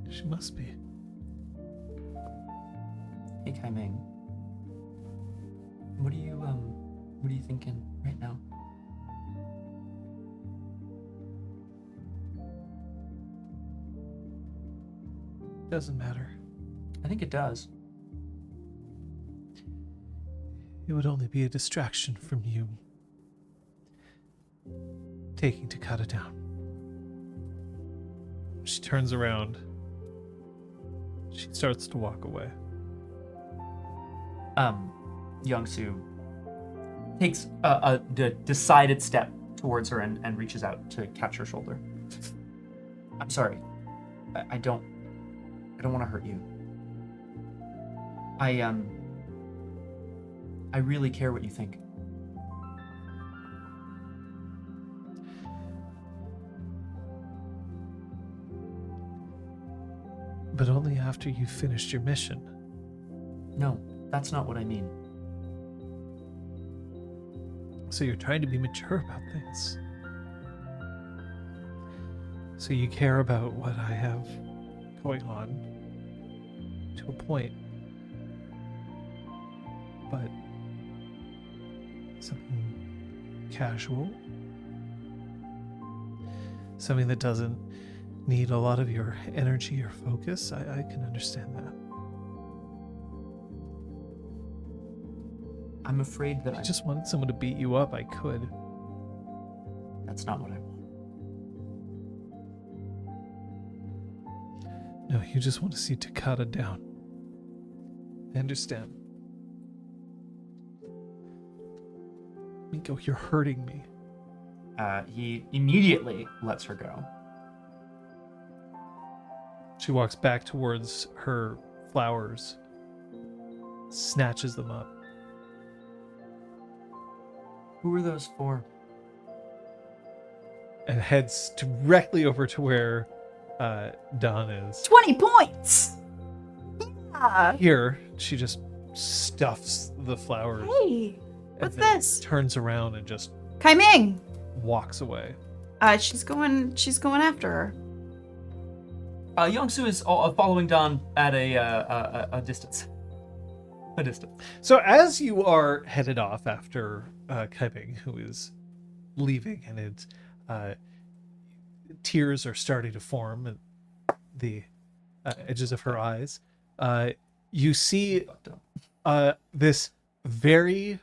She must be. Hey, Kaiming. What are you thinking right now? Doesn't matter. I think it does. It would only be a distraction from you taking Takata down. She turns around. She starts to walk away. Young-Soo takes a decided step towards her and reaches out to catch her shoulder. I'm sorry. I don't want to hurt you. I really care what you think. But only after you've finished your mission. No, that's not what I mean. So you're trying to be mature about things. So you care about what I have going on to a point. But something casual, something that doesn't need a lot of your energy or focus, I can understand that. I'm afraid that If I just wanted someone to beat you up, I could. that's not what I want. No, you just want to see Takata down. I understand. Miko, you're hurting me. He immediately lets her go. She walks back towards her flowers, snatches them up. Who are those for? And heads directly over to where Dawn is 20 points. Yeah. here. She just stuffs the flowers. Hey, and what's then this? Turns around and just Kai Ming. walks away. She's going after her. Youngsu is following Don at a distance. A distance. So as you are headed off after Kaibing, who is leaving, and it's tears are starting to form at the edges of her eyes, you see this very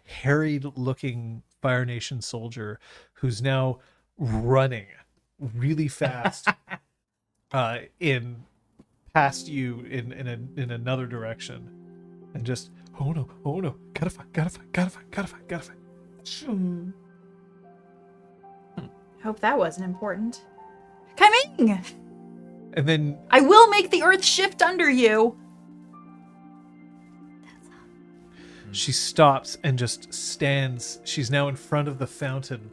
harried-looking Fire Nation soldier who's now running really fast in past you in another direction, and just oh no, gotta fight. Hope that wasn't important. Kai Ming! And then I will make the earth shift under you. she stops and just stands. She's now in front of the fountain.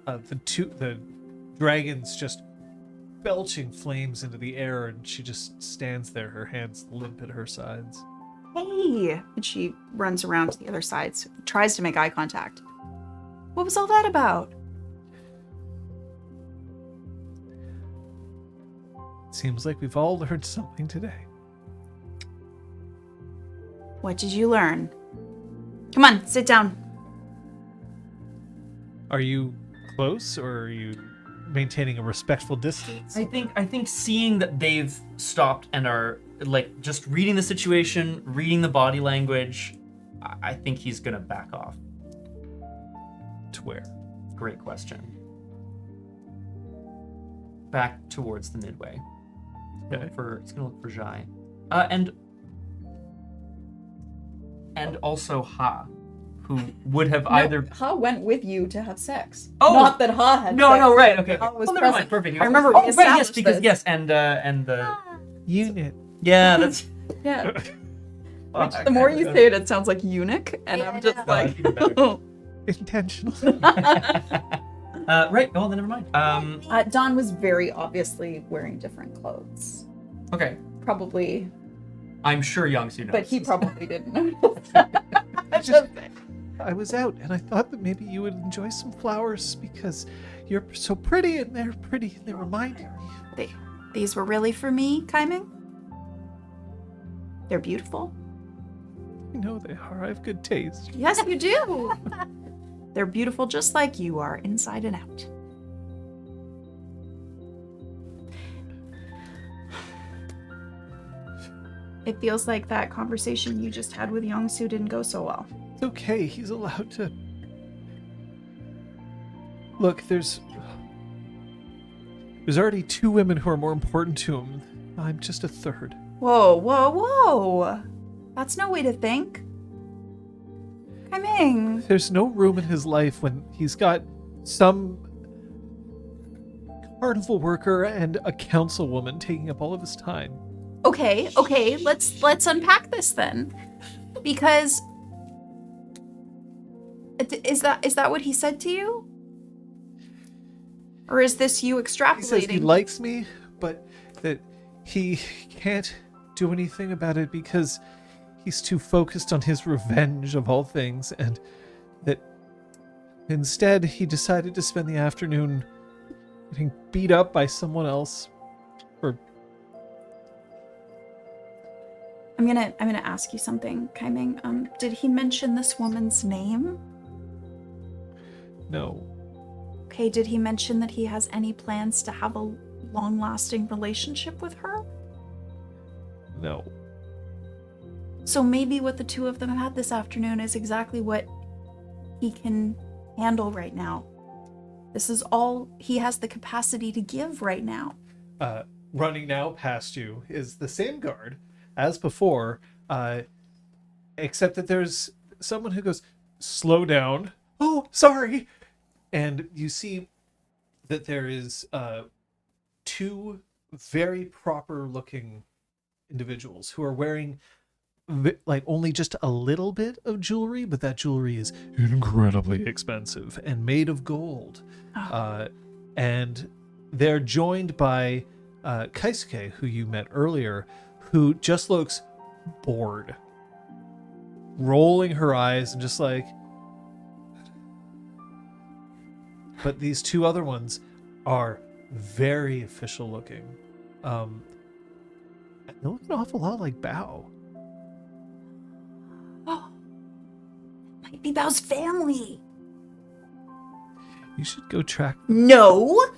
The dragons just belching flames into the air, and she just stands there, her hands limp at her sides. Hey! And she runs around to the other side, tries to make eye contact. What was all that about? Seems like we've all learned something today. What did you learn? Come on, sit down. Are you close, or are you maintaining a respectful distance? I think seeing that they've stopped and are like just reading the situation, reading the body language, I think he's gonna back off. To where? Great question. Back towards the midway. Okay. It's gonna look for Jai, and also Ha, who would have either. Ha went with you to have sex. Oh! Not that Ha had No, sex. no, right, okay. Ha was Well, never present. mind. Perfect. I remember we Oh, right, yes, established because this. yes, and the Unit. yeah, that's. Yeah. Fuck, The more I you forgot. say it, it sounds like eunuch, and Yeah, I'm I just know. like, Even better. oh. Intentional. Right. Oh, then never mind. Don was very obviously wearing different clothes. Okay. Probably, I'm sure Youngsu knows. but he this. probably didn't notice. I was out, and I thought that maybe you would enjoy some flowers because you're so pretty, and they're pretty. They remind me. These were really for me, Kaiming? They're beautiful. I know they are. I have good taste. Yes, you do. They're beautiful just like you are, inside and out. It feels like that conversation you just had with Youngsu didn't go so well. It's okay. He's allowed to. Look, there's already 2 women who are more important to him. I'm just a third. Whoa, whoa, whoa. That's no way to think. Kaiming. There's no room in his life when he's got some carnival worker and a councilwoman taking up all of his time. Okay, let's unpack this then. Because is that what he said to you? Or is this you extrapolating? He says he likes me, but that he can't do anything about it because he's too focused on his revenge of all things, and that instead he decided to spend the afternoon getting beat up by someone else. Or I'm gonna ask you something, Kaiming. Did he mention this woman's name? no. Okay, did he mention that he has any plans to have a long-lasting relationship with her? No. So maybe what the two of them had this afternoon is exactly what he can handle right now. This is all he has the capacity to give right now. Running now past you is the same guard as before, except that there's someone who goes, "Slow down. Oh, sorry." And you see that there is 2 very proper looking individuals who are wearing like only just a little bit of jewelry, but that jewelry is incredibly expensive and made of gold. And they're joined by Kaisuke, who you met earlier, who just looks bored, rolling her eyes and just like. But these two other ones are very official looking. And they look an awful lot like Bao. Oh, might be Bao's family. You should go track. No.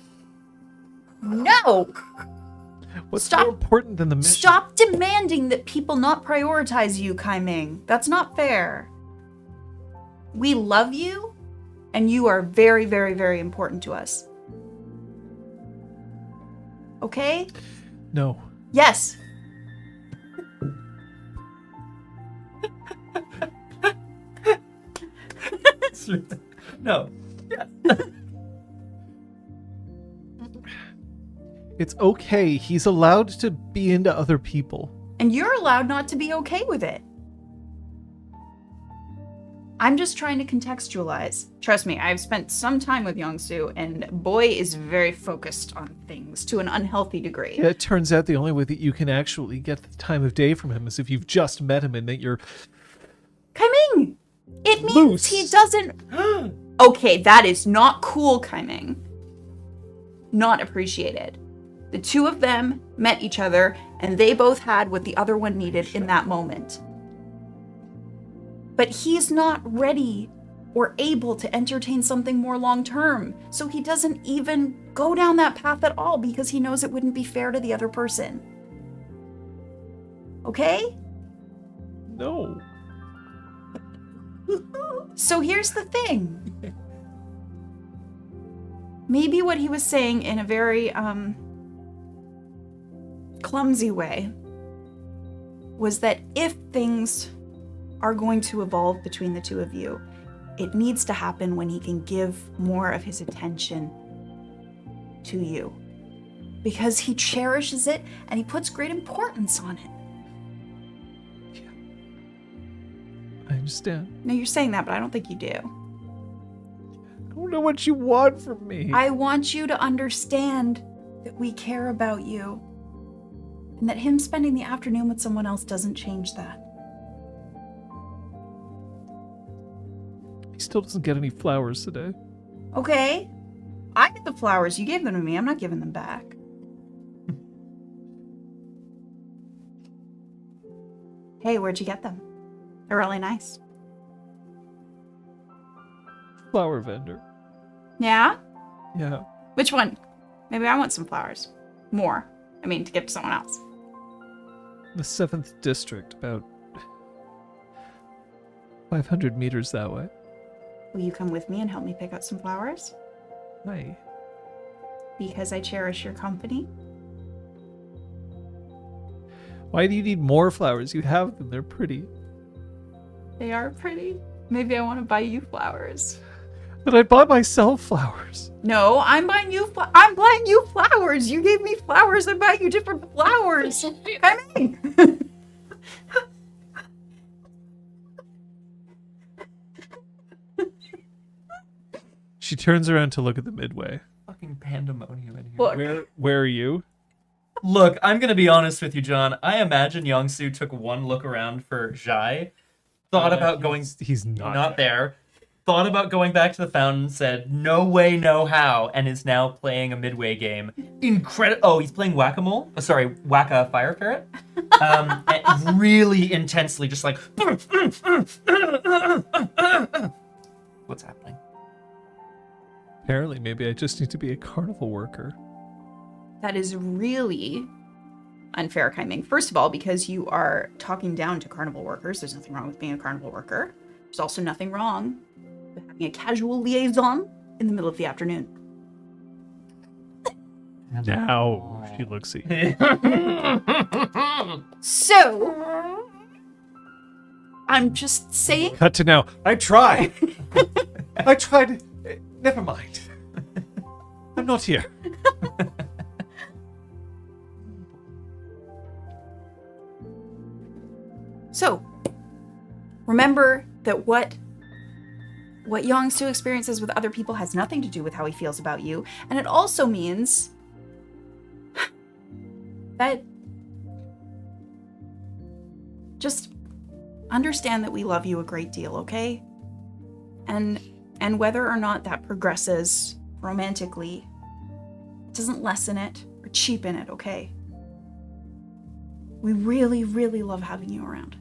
What's Stop. more important than the mission? Stop demanding that people not prioritize you, Kai Ming. That's not fair. We love you, and you are very, very, very important to us. Okay? No. Yes. No. It's okay. He's allowed to be into other people. And you're allowed not to be okay with it. I'm just trying to contextualize. Trust me, I've spent some time with Youngsu, and boy is very focused on things to an unhealthy degree. Yeah, it turns out the only way that you can actually get the time of day from him is if you've just met him and that you're Kai Ming! It means Loose. he doesn't... Okay, that is not cool, Kai Ming. Not appreciated. The two of them met each other, and they both had what the other one needed in that moment. But he's not ready or able to entertain something more long-term, so he doesn't even go down that path at all because he knows it wouldn't be fair to the other person. Okay? no. So here's the thing. Maybe what he was saying in a very clumsy way was that if things are going to evolve between the two of you, it needs to happen when he can give more of his attention to you. Because he cherishes it and he puts great importance on it. I understand. No, you're saying that, but I don't think you do. I don't know what you want from me. I want you to understand that we care about you. And that him spending the afternoon with someone else doesn't change that. He still doesn't get any flowers today. Okay. I get the flowers. You gave them to me. I'm not giving them back. Hey, where'd you get them? They're really nice. Flower vendor. Yeah? Yeah. Which one? Maybe I want some flowers. More. I mean, to give to someone else. The 7th district, about 500 meters that way. Will you come with me and help me pick out some flowers? Hi. Because I cherish your company? Why do you need more flowers? You have them. They're pretty. They are pretty. Maybe I want to buy you flowers. But I bought myself flowers. No, I'm buying you I'm buying you flowers. You gave me flowers. I'm buying you different flowers. I mean. She turns around to look at the midway. Fucking pandemonium in here. Look. Where are you? Look, I'm gonna be honest with you, John. I imagine Youngsu took one look around for Zhai, thought about going. He's Not there. Thought about going back to the fountain, said no way, no how, and is now playing a midway game. Incredible. Oh, he's playing whack-a-mole. Oh, sorry, whack-a-fire ferret. And really intensely, just like. What's happening? Apparently, maybe I just need to be a carnival worker. That is really unfair, Kai Ming. First of all, because you are talking down to carnival workers. There's nothing wrong with being a carnival worker. There's also nothing wrong with having a casual liaison in the middle of the afternoon. Now she looks at you. So, I'm just saying. Cut to now. I tried. I tried. Never mind. I'm not here. So, remember that what Youngsu experiences with other people has nothing to do with how he feels about you, and it also means That... Just understand that we love you a great deal, okay? And whether or not that progresses romantically doesn't lessen it or cheapen it, okay? We really, really love having you around.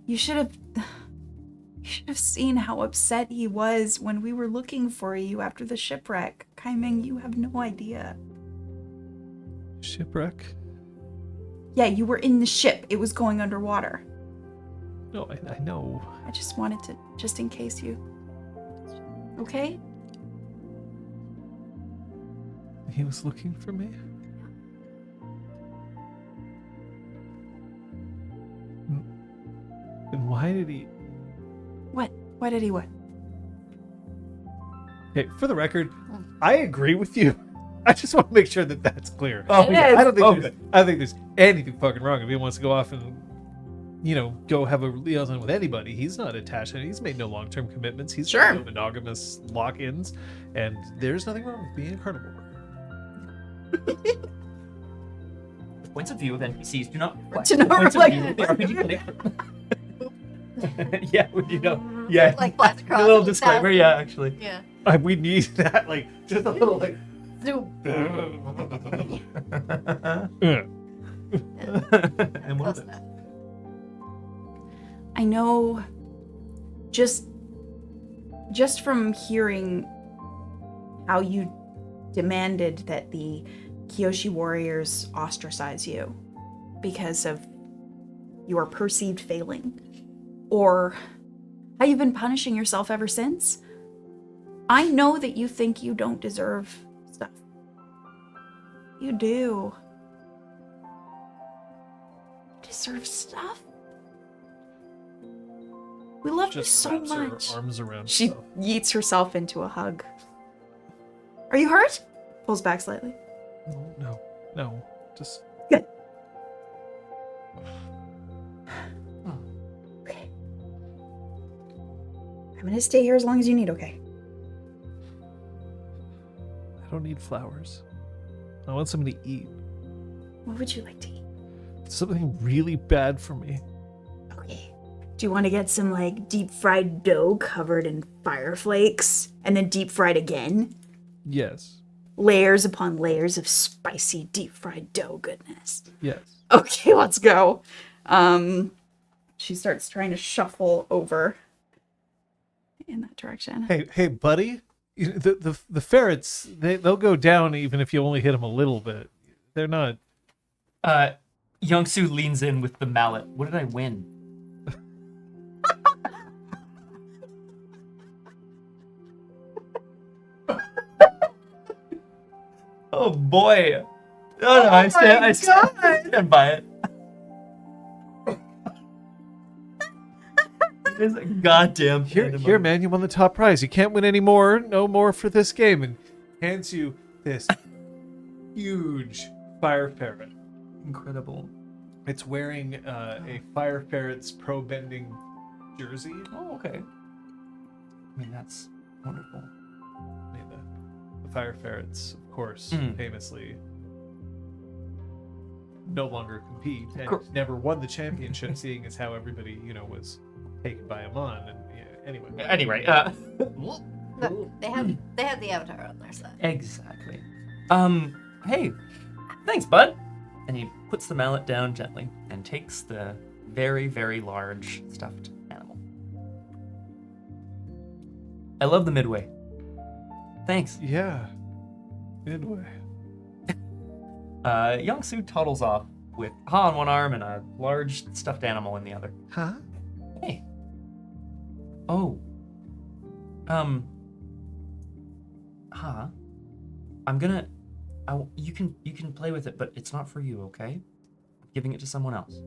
You should have seen how upset he was when we were looking for you after the shipwreck. Kaiming, you have no idea. Shipwreck? Yeah, you were in the ship. It was going underwater. No, I know. I just wanted to, just in case you... Okay? He was looking for me? And why did he... What? Why did he what? Okay, for the record, I agree with you. I just want to make sure that that's clear. Oh, It yeah. is. I don't think Oh, there's, I don't think there's anything fucking wrong if he wants to go off and, go have a liaison with anybody. He's not attached to it. He's made no long-term commitments. He's Sure. got no monogamous lock-ins, and there's nothing wrong with being a carnival worker. The points of view of NPCs do not reflect Do the not points reflect- of view of the RPG Clinic. Yeah, would you know? Yeah. Like flash across A little the disclaimer, tab. yeah, actually. Yeah. We need that, just a little, Zoom. And what Close is it? enough. I know just from hearing how you demanded that the Kyoshi warriors ostracize you because of your perceived failing, or how you've been punishing yourself ever since. I know that you think you don't deserve stuff. You do. You deserve stuff. We love you so wraps her much. arms around She herself. yeets herself into a hug. Are you hurt? Pulls back slightly. No, just... Good. Okay. I'm gonna stay here as long as you need, okay? I don't need flowers. I want something to eat. What would you like to eat? Something really bad for me. Okay. Do you want to get some, deep fried dough covered in fire flakes? And then deep fried again? Yes. Layers upon layers of spicy deep fried dough goodness. Yes. Okay, let's go. She starts trying to shuffle over in that direction. Hey, buddy. The ferrets, they'll go down even if you only hit them a little bit. They're not... Youngsu leans in with the mallet. What did I win? Oh boy! No, I stand by it. It's a goddamn Here, man, you won the top prize. You can't win any more. No more for this game. And hands you this huge fire ferret. Incredible. It's wearing a fire ferret's pro bending jersey. Oh, okay. I mean, that's wonderful. I mean, the fire ferrets, of course, famously no longer compete and never won the championship, seeing as how everybody, was taken by Amon. And anyway. Anyway, No, they have the avatar on their side. exactly. Hey, thanks, bud. And he puts the mallet down gently and takes the very, very large stuffed animal. I love the Midway. Thanks. Yeah. Midway. Youngsu toddles off with Ha on one arm and a large stuffed animal in the other. Huh? Hey. Oh. Ha. I'm gonna. You can play with it, but it's not for you, okay? I'm giving it to someone else.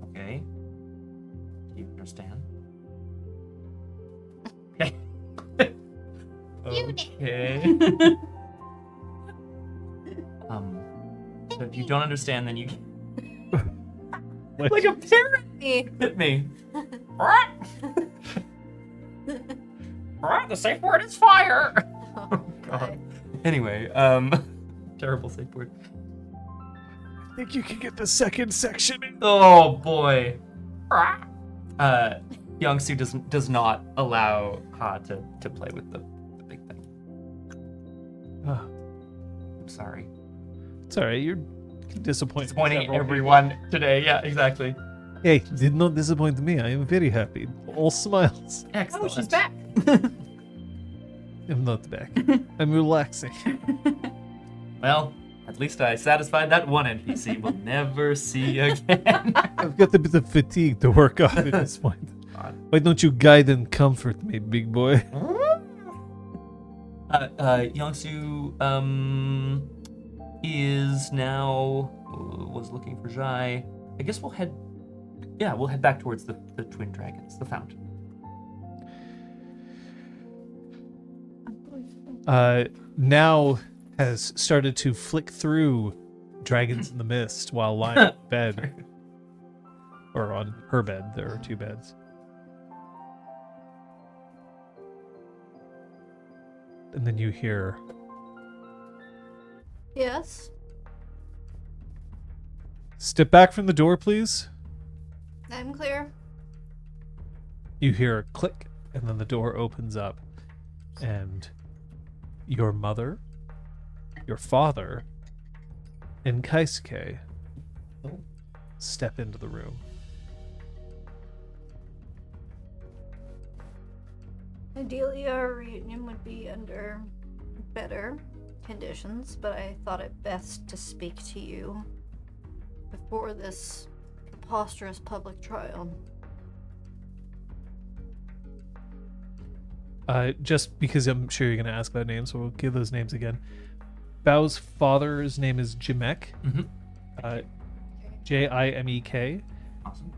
Okay. Do you understand? Okay. Okay. So if you don't understand, then you like a parrot hit me. The safe word is fire. Oh, God. Anyway, terrible safe word. think you can get the second section in? Oh boy. Youngsu does not allow Ha to play with the big thing. Ah, I'm sorry. it's all right. You're disappointed. Disappointing several everyone today. Yeah, exactly. people. Hey, did not disappoint me. I am very happy. All smiles. Oh, Excellent. she's back. I'm not back. I'm relaxing. Well, at least I satisfied that one NPC. We'll never see again. I've got a bit of fatigue to work off at this point. Why don't you guide and comfort me, big boy? Youngsu is now was looking for Jai. I guess we'll head back towards the twin dragons, the fountain. Now has started to flick through Dragons in the Mist while lying in bed. Or on her bed. There are two beds. And then you hear, Yes. step back from the door, please. I'm clear. You hear a click, and then the door opens up. And your mother, your father, and Kaisuke step into the room. Ideally, our reunion would be under better conditions, but I thought it best to speak to you before this preposterous public trial. Just because I'm sure you're going to ask about names, so we'll give those names again. Bao's father's name is Jimek. Jimek. Awesome.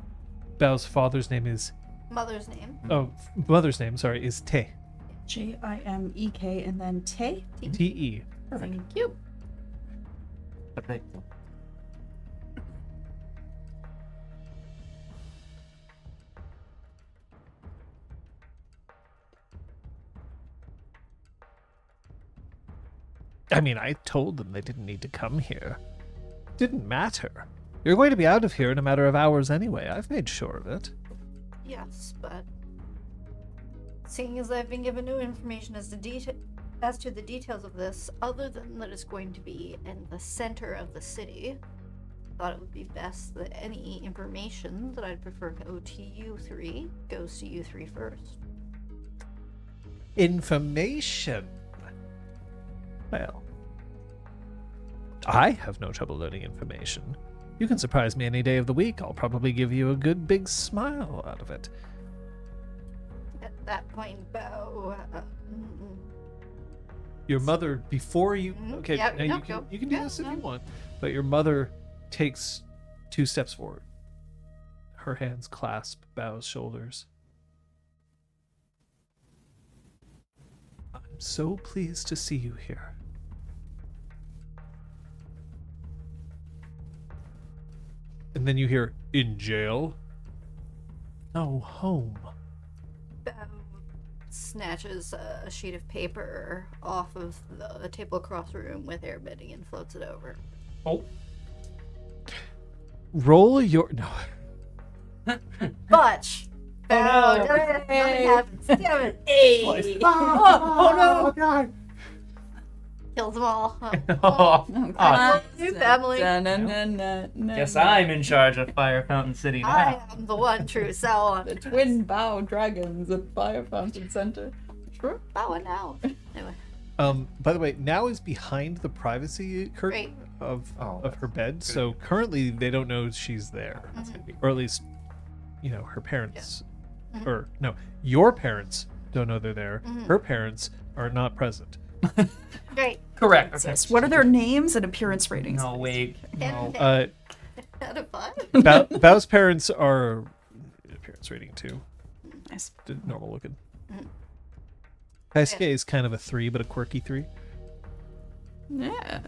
Bao's father's name is... Mother's name. Oh, mother's name, sorry, is Te. Jimek and then Te. Te. Thank you. Perfecto. I mean, I told them they didn't need to come here. Didn't matter. You're going to be out of here in a matter of hours anyway. I've made sure of it. Yes, but seeing as I've been given no information as to the details of this, other than that it's going to be in the center of the city, I thought it would be best that any information that I'd prefer go to you three goes to you three first. Information. Well, I have no trouble learning information. You can surprise me any day of the week. I'll probably give you a good big smile out of it. At that point, Bo, Your mother, before you... Okay, Yeah, now no, you can go. do Yeah, this if no. you want. But your mother takes 2 steps forward. Her hands clasp Bao's shoulders. I'm so pleased to see you here. And then you hear, in jail? No, home. Bo snatches a sheet of paper off of the table across the room with airbedding and floats it over. Oh. Roll your... No. Butch! Bo, no. nothing happens. Damn it. Hey! Oh no, God! Kills them all. Oh, New family. guess I'm in charge of Fire Fountain City now. I am the one true Sauron. The twin bow dragons at Fire Fountain Center. True. Bowing now. Anyway. By the way, now is behind the privacy curtain of her bed, so currently they don't know she's there. Or at least, her parents, or no, your parents don't know they're there. Her parents are not present. Great. Correct. Okay. What are their names and appearance ratings? No, wait. No. Out of 5. Bao's parents are appearance rating 2. Nice. Normal looking. Kaisuke is kind of a 3, but a quirky 3. Yeah.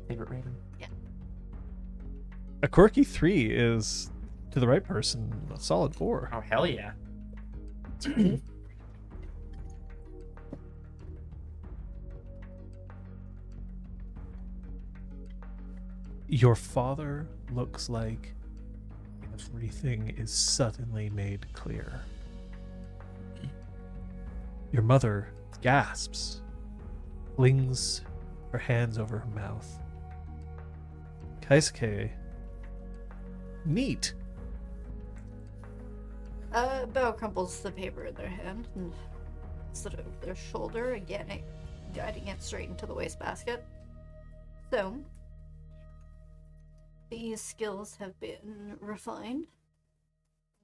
Favorite rating? A quirky 3 is, to the right person, a solid 4. Oh, hell yeah. Your father looks like everything is suddenly made clear. Your mother gasps, flings her hands over her mouth. Kaisuke, neat. Bao crumples the paper in their hand and sort of their shoulder, again, guiding it straight into the wastebasket. So, these skills have been refined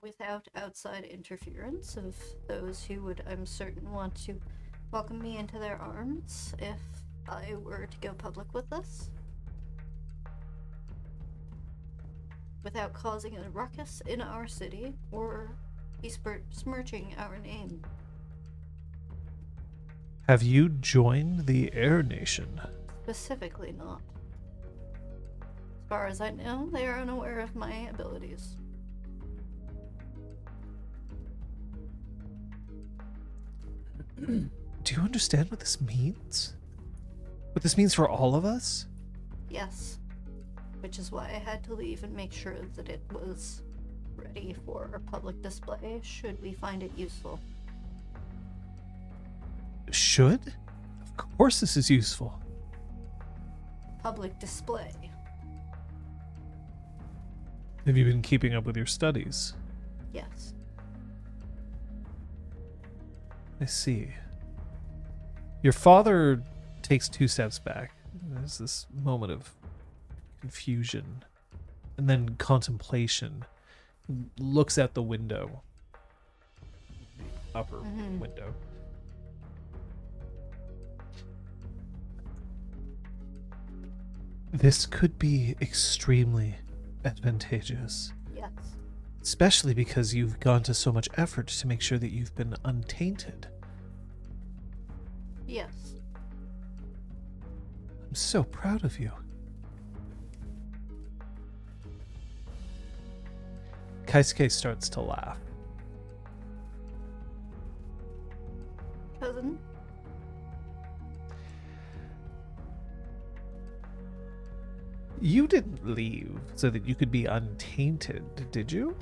without outside interference of those who would, I'm certain, want to welcome me into their arms if I were to go public with this. Without causing a ruckus in our city or besmirching our name. Have you joined the Air Nation? Specifically not. As far as I know, they are unaware of my abilities. Do you understand what this means? What this means for all of us? Yes. Which is why I had to leave and make sure that it was ready for a public display should we find it useful. Should? Of course this is useful. Public display. Have you been keeping up with your studies? Yes. I see. Your father takes 2 steps back. There's this moment of confusion and then contemplation. Looks out the window. The upper window. This could be extremely advantageous. Yes. Especially because you've gone to so much effort to make sure that you've been untainted. Yes. I'm so proud of you. Kaisuke starts to laugh. Cousin? You didn't leave so that you could be untainted, did you?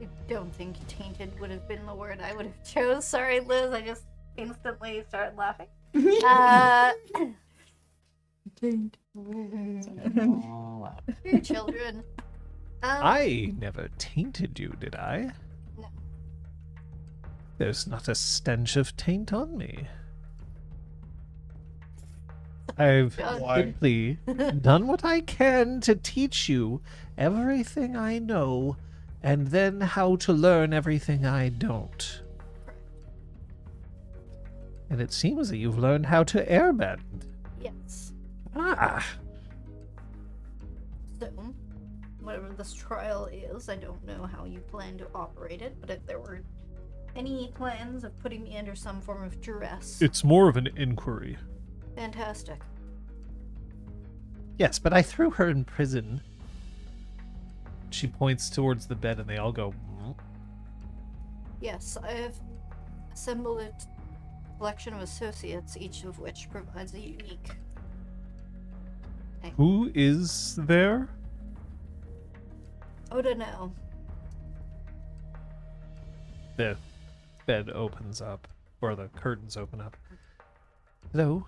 I don't think tainted would have been the word I would have chose. Sorry, Liz, I just instantly started laughing. Dear children. I never tainted you, did I? No. There's not a stench of taint on me. I've simply done what I can to teach you everything I know, and then how to learn everything I don't. And it seems that you've learned how to airbend. Yes. Ah, So, whatever this trial is, I don't know how you plan to operate it, but if there were any plans of putting me under some form of duress, it's more of an inquiry. fantastic. Yes, but I threw her in prison. She points towards the bed and they all go, "Mm." Yes, I have assembled a collection of associates, each of which provides a unique. Who is there? Oh, don't know. The bed opens up, or the curtains open up. Hello?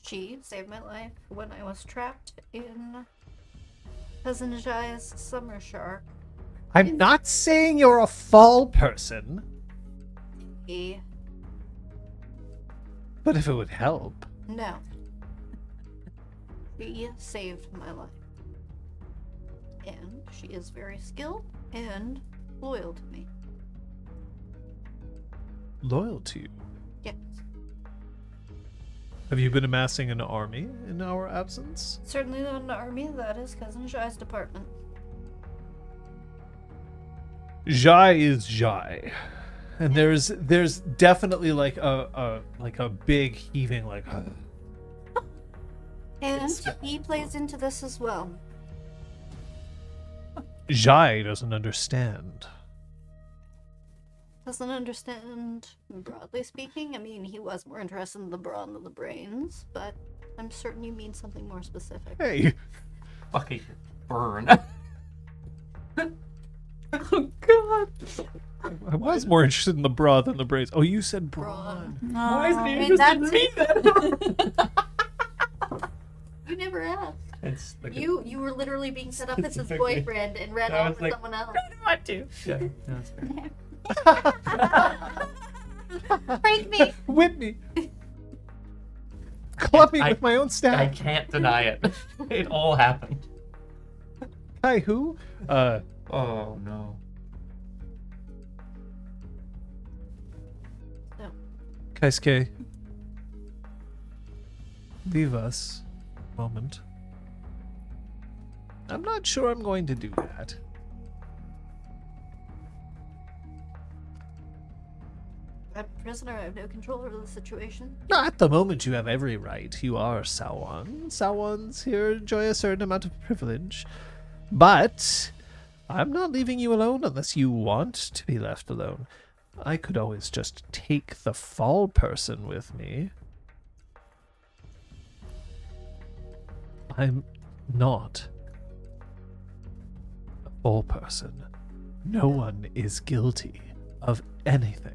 She saved my life when I was trapped in Cousin Jai's summer shark. I'm not saying you're a fall person, He... but if it would help. No. She saved my life. And she is very skilled and loyal to me. Loyal to you. Yes. Have you been amassing an army in our absence? Certainly not an army, that is Cousin Jai's department. Jai is Jai. And there's definitely like a big heaving like And he plays into this as well. Jai doesn't understand. doesn't understand, broadly speaking. I mean, he was more interested in the brawn than the brains, but I'm certain you mean something more specific. Hey, Fucking burn. Oh God. I was more interested in the bra than the braids. Oh, you said brawn. Why isn't he And interested in that's me then? You never asked. It's like You were literally being set up as his Specifically. boyfriend and read I off was for like, someone else. want to. Yeah, no, that's fair. Prank me! Whip me. Club me I- with my own I staff. can't deny it. It all happened. Hi, who? Oh no. No. Kaisuke. Leave us a moment. I'm not sure I'm going to do that. I'm a prisoner. I have no control over the situation. At the moment, you have every right. You are Sawan. Sawans here enjoy a certain amount of privilege. But I'm not leaving you alone unless you want to be left alone. I could always just take the fall person with me. I'm not a fall person. No one is guilty of anything.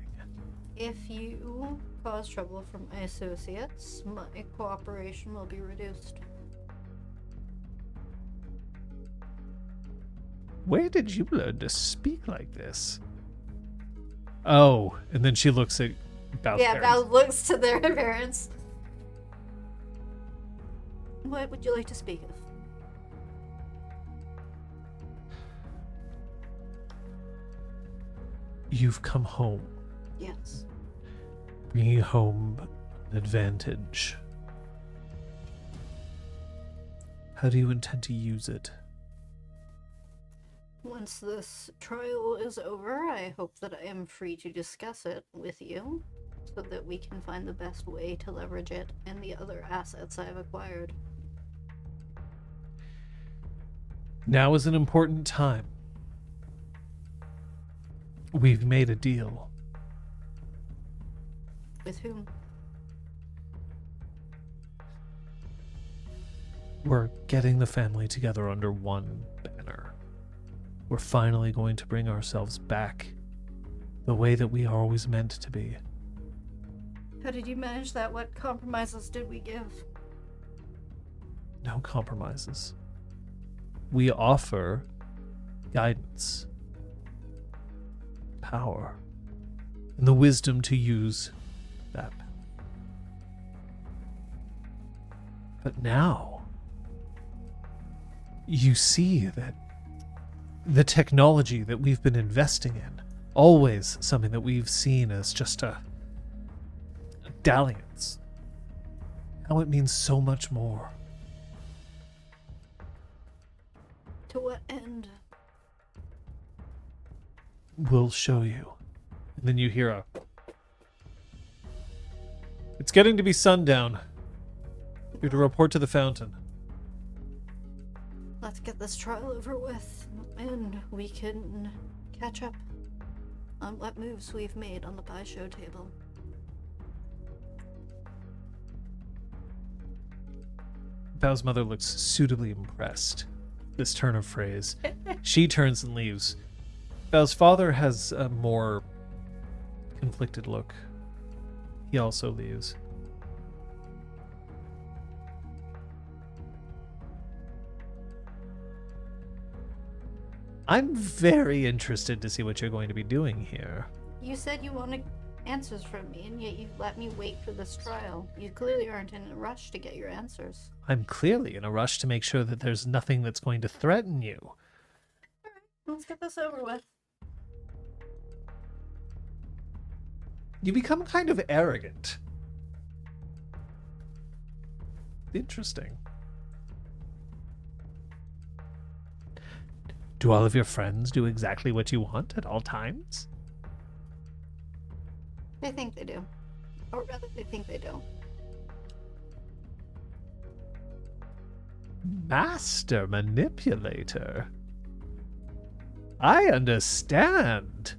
If you cause trouble for my associates, my cooperation will be reduced. Where did you learn to speak like this? Oh, and then she looks at Val's Yeah, parents. Val looks to their parents. What would you like to speak of? You've come home, Yes. bringing home an advantage. How do you intend to use it? Once this trial is over, I hope that I am free to discuss it with you so that we can find the best way to leverage it and the other assets I have acquired. Now is an important time. We've made a deal. With whom? We're getting the family together under one banner. We're finally going to bring ourselves back the way that we are always meant to be. How did you manage that? What compromises did we give? No compromises. We offer guidance, power, and the wisdom to use that power. But now, you see that the technology that we've been investing in, always something that we've seen as just a dalliance, now it means so much more. To what end? We'll show you. And then you hear a... It's getting to be sundown. You're to report to the fountain. Let's get this trial over with, and we can catch up on what moves we've made on the pie show table. Bao's mother looks suitably impressed. This turn of phrase. She turns and leaves. Bao's father has a more conflicted look. He also leaves. I'm very interested to see what you're going to be doing here. You said you wanted answers from me, and yet you let me wait for this trial. You clearly aren't in a rush to get your answers. I'm clearly in a rush to make sure that there's nothing that's going to threaten you. Let's get this over with. You become kind of arrogant. Interesting. Do all of your friends do exactly what you want at all times? They think they do. Or rather, they think they don't. Master manipulator. I understand.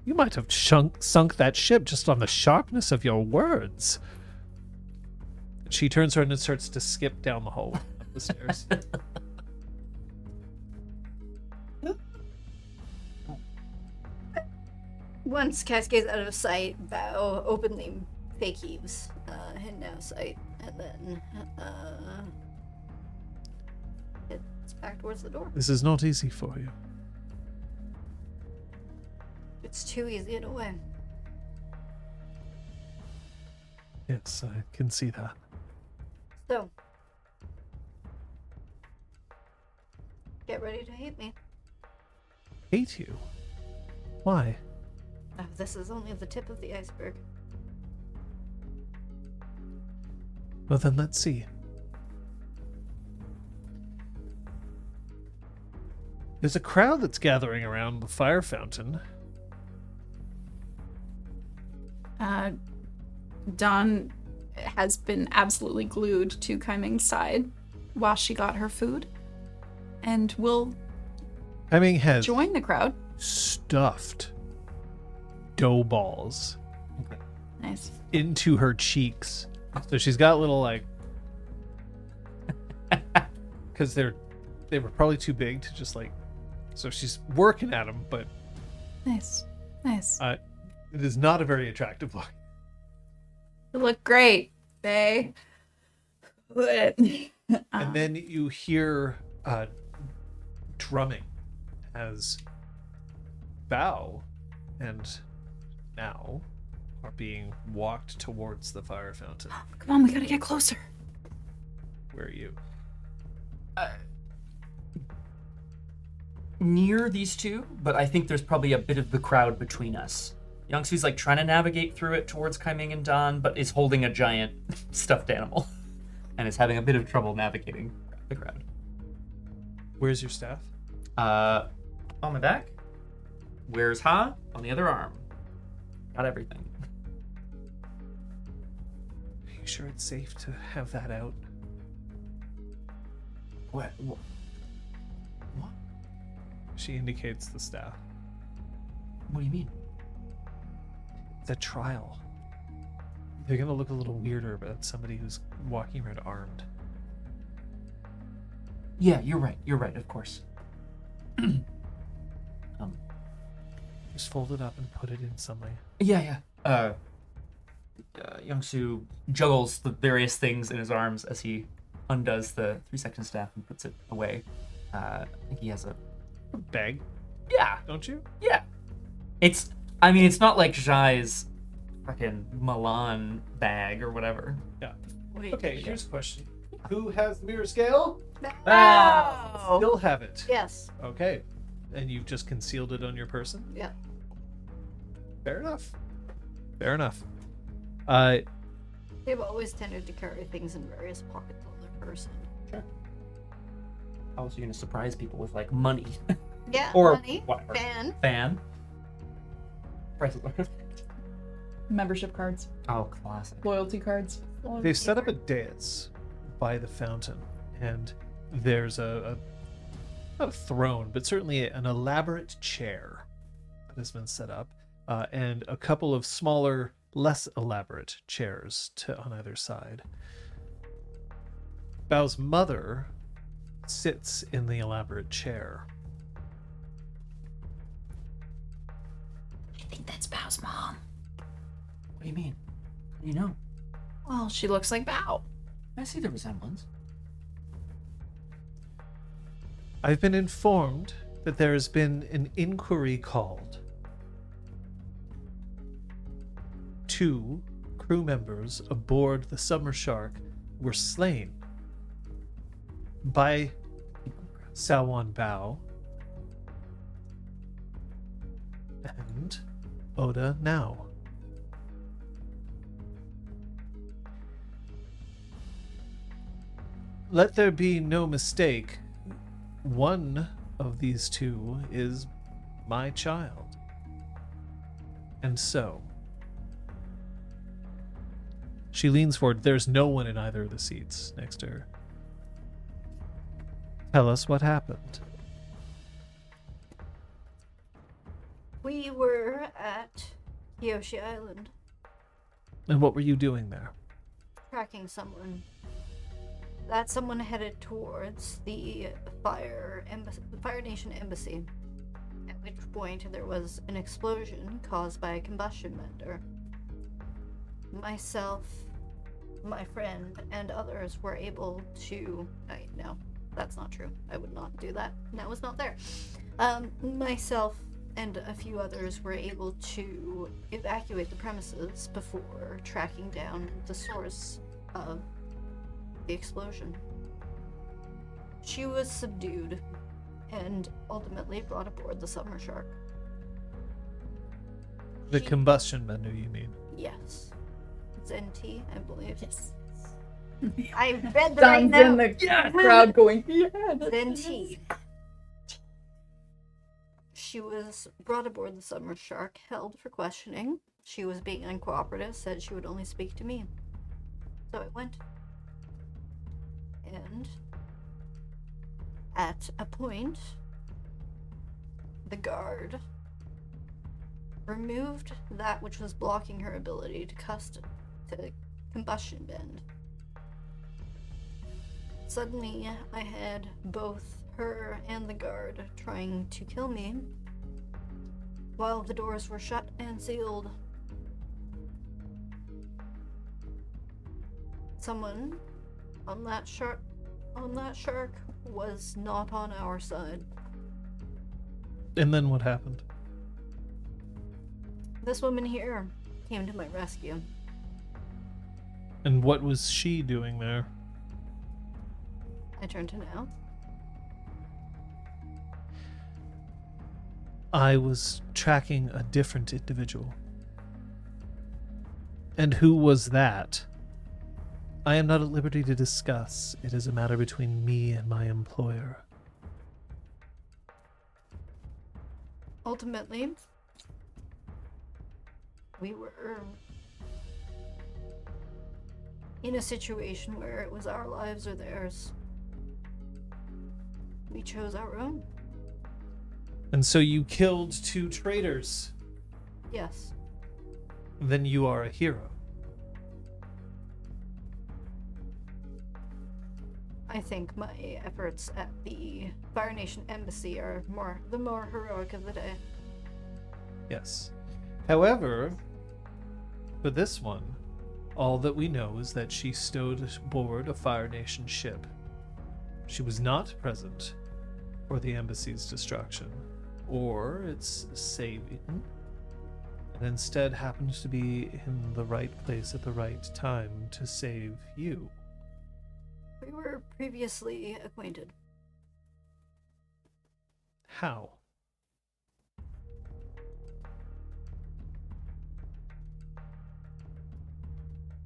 You might have sunk that ship just on the sharpness of your words. She turns around and starts to skip down the hallway up the stairs. Once Cascade's out of sight, Bow openly fake heaves in now sight, and then it's back towards the door. This is not easy for you. It's too easy in a way. Yes, I can see that. So, get ready to hate me. Hate you? Why? Oh, this is only the tip of the iceberg. Well, then let's see. There's a crowd that's gathering around the fire fountain. Dawn has been absolutely glued to Kaiming's side while she got her food, and will Hemming has join the crowd. stuffed dough balls Nice. into her cheeks. So she's got little like, because they were probably too big to just like, so she's working at them, but Nice. Nice. it is not a very attractive look. You look great, Faye. And then you hear drumming as Bao and Now are being walked towards the fire fountain. Come on, we gotta get closer. Where are you? Near these two, but I think there's probably a bit of the crowd between us. Youngsu's like trying to navigate through it towards Kaiming and Don, but is holding a giant stuffed animal and is having a bit of trouble navigating the crowd. Where's your staff? On my back. Where's Ha? On the other arm. Got everything. Are you sure it's safe to have that out? What? She indicates the staff. What do you mean? It's a trial. They're gonna look a little weirder about somebody who's walking around armed. Yeah, you're right. You're right, of course. Just fold it up and put it in somewhere. Yeah. Youngsu juggles the various things in his arms as he undoes the 3-section staff and puts it away. I think he has a... Bag, Yeah, don't you? yeah. It's not like Jai's fucking Milan bag or whatever. Yeah. Wait. Okay, here's a question. Who has the mirror scale? Oh. Still have it. Yes. Okay. And you've just concealed it on your person? Yeah. Fair enough. Fair enough. They've always tended to carry things in various pockets on their person. Sure. How else are you gonna surprise people with like money? Yeah. Or money. whatever. Fan. Prices. Membership cards, Oh, classic. loyalty cards. They've set up a dais by the fountain, and there's not a throne, but certainly an elaborate chair that has been set up, and a couple of smaller, less elaborate chairs on either side. Bao's mother sits in the elaborate chair. I think that's Bao's mom. What do you mean? How do you know? Well, she looks like Bao. I see the resemblance. I've been informed that there has been an inquiry called. 2 crew members aboard the Summer Shark were slain by Sawan Bao and Oda Now. Let there be no mistake, one of these 2 is my child. And so, she leans forward. There's no one in either of the seats next to her. Tell us what happened. We were at Kyoshi Island And what were you doing there? tracking someone. That someone headed towards the Fire Nation embassy. At which point there was an explosion caused by a combustion vendor. Myself, my friend, and others were able to. No, that's not true. I would not do that. That was not there. Myself and a few others were able to evacuate the premises before tracking down the source of the explosion. She was subdued and ultimately brought aboard the Summer Shark. The She- combustion vendor, you mean? Yes. It's NT, I believe. Yes. I read the right Don's in now. the crowd going, yeah. It's NT. She was brought aboard the Summer Shark, held for questioning. She was being uncooperative, said she would only speak to me. So I went. And at a point, the guard removed that which was blocking her ability to combustion bend. Suddenly, I had both her and the guard trying to kill me while the doors were shut and sealed. Someone on that shark was not on our side. And then what happened? This woman here came to my rescue. And what was she doing there? I turned to now. I was tracking a different individual. And who was that? I am not at liberty to discuss. It is a matter between me and my employer. Ultimately, we were in a situation where it was our lives or theirs. We chose our own. And so you killed 2 traitors. Yes. Then you are a hero. I think my efforts at the Fire Nation embassy are the more heroic of the day. Yes. However, for this one, all that we know is that she stowed aboard a Fire Nation ship. She was not present for the embassy's destruction or its saving, and instead happened to be in the right place at the right time to save you. We were previously acquainted. How?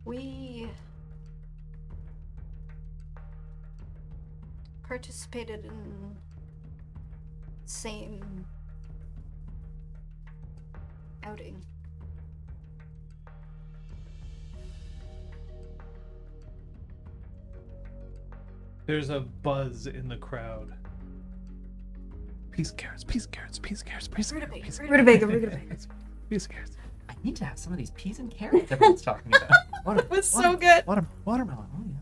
We participated in same outing. There's a buzz in the crowd. Peas and carrots, peas and carrots, peas and carrots, peas and carrots, Rutabaga. peas and carrots. I need to have some of these peas and carrots everyone's talking about. It was so good. Watermelon. Oh, yeah.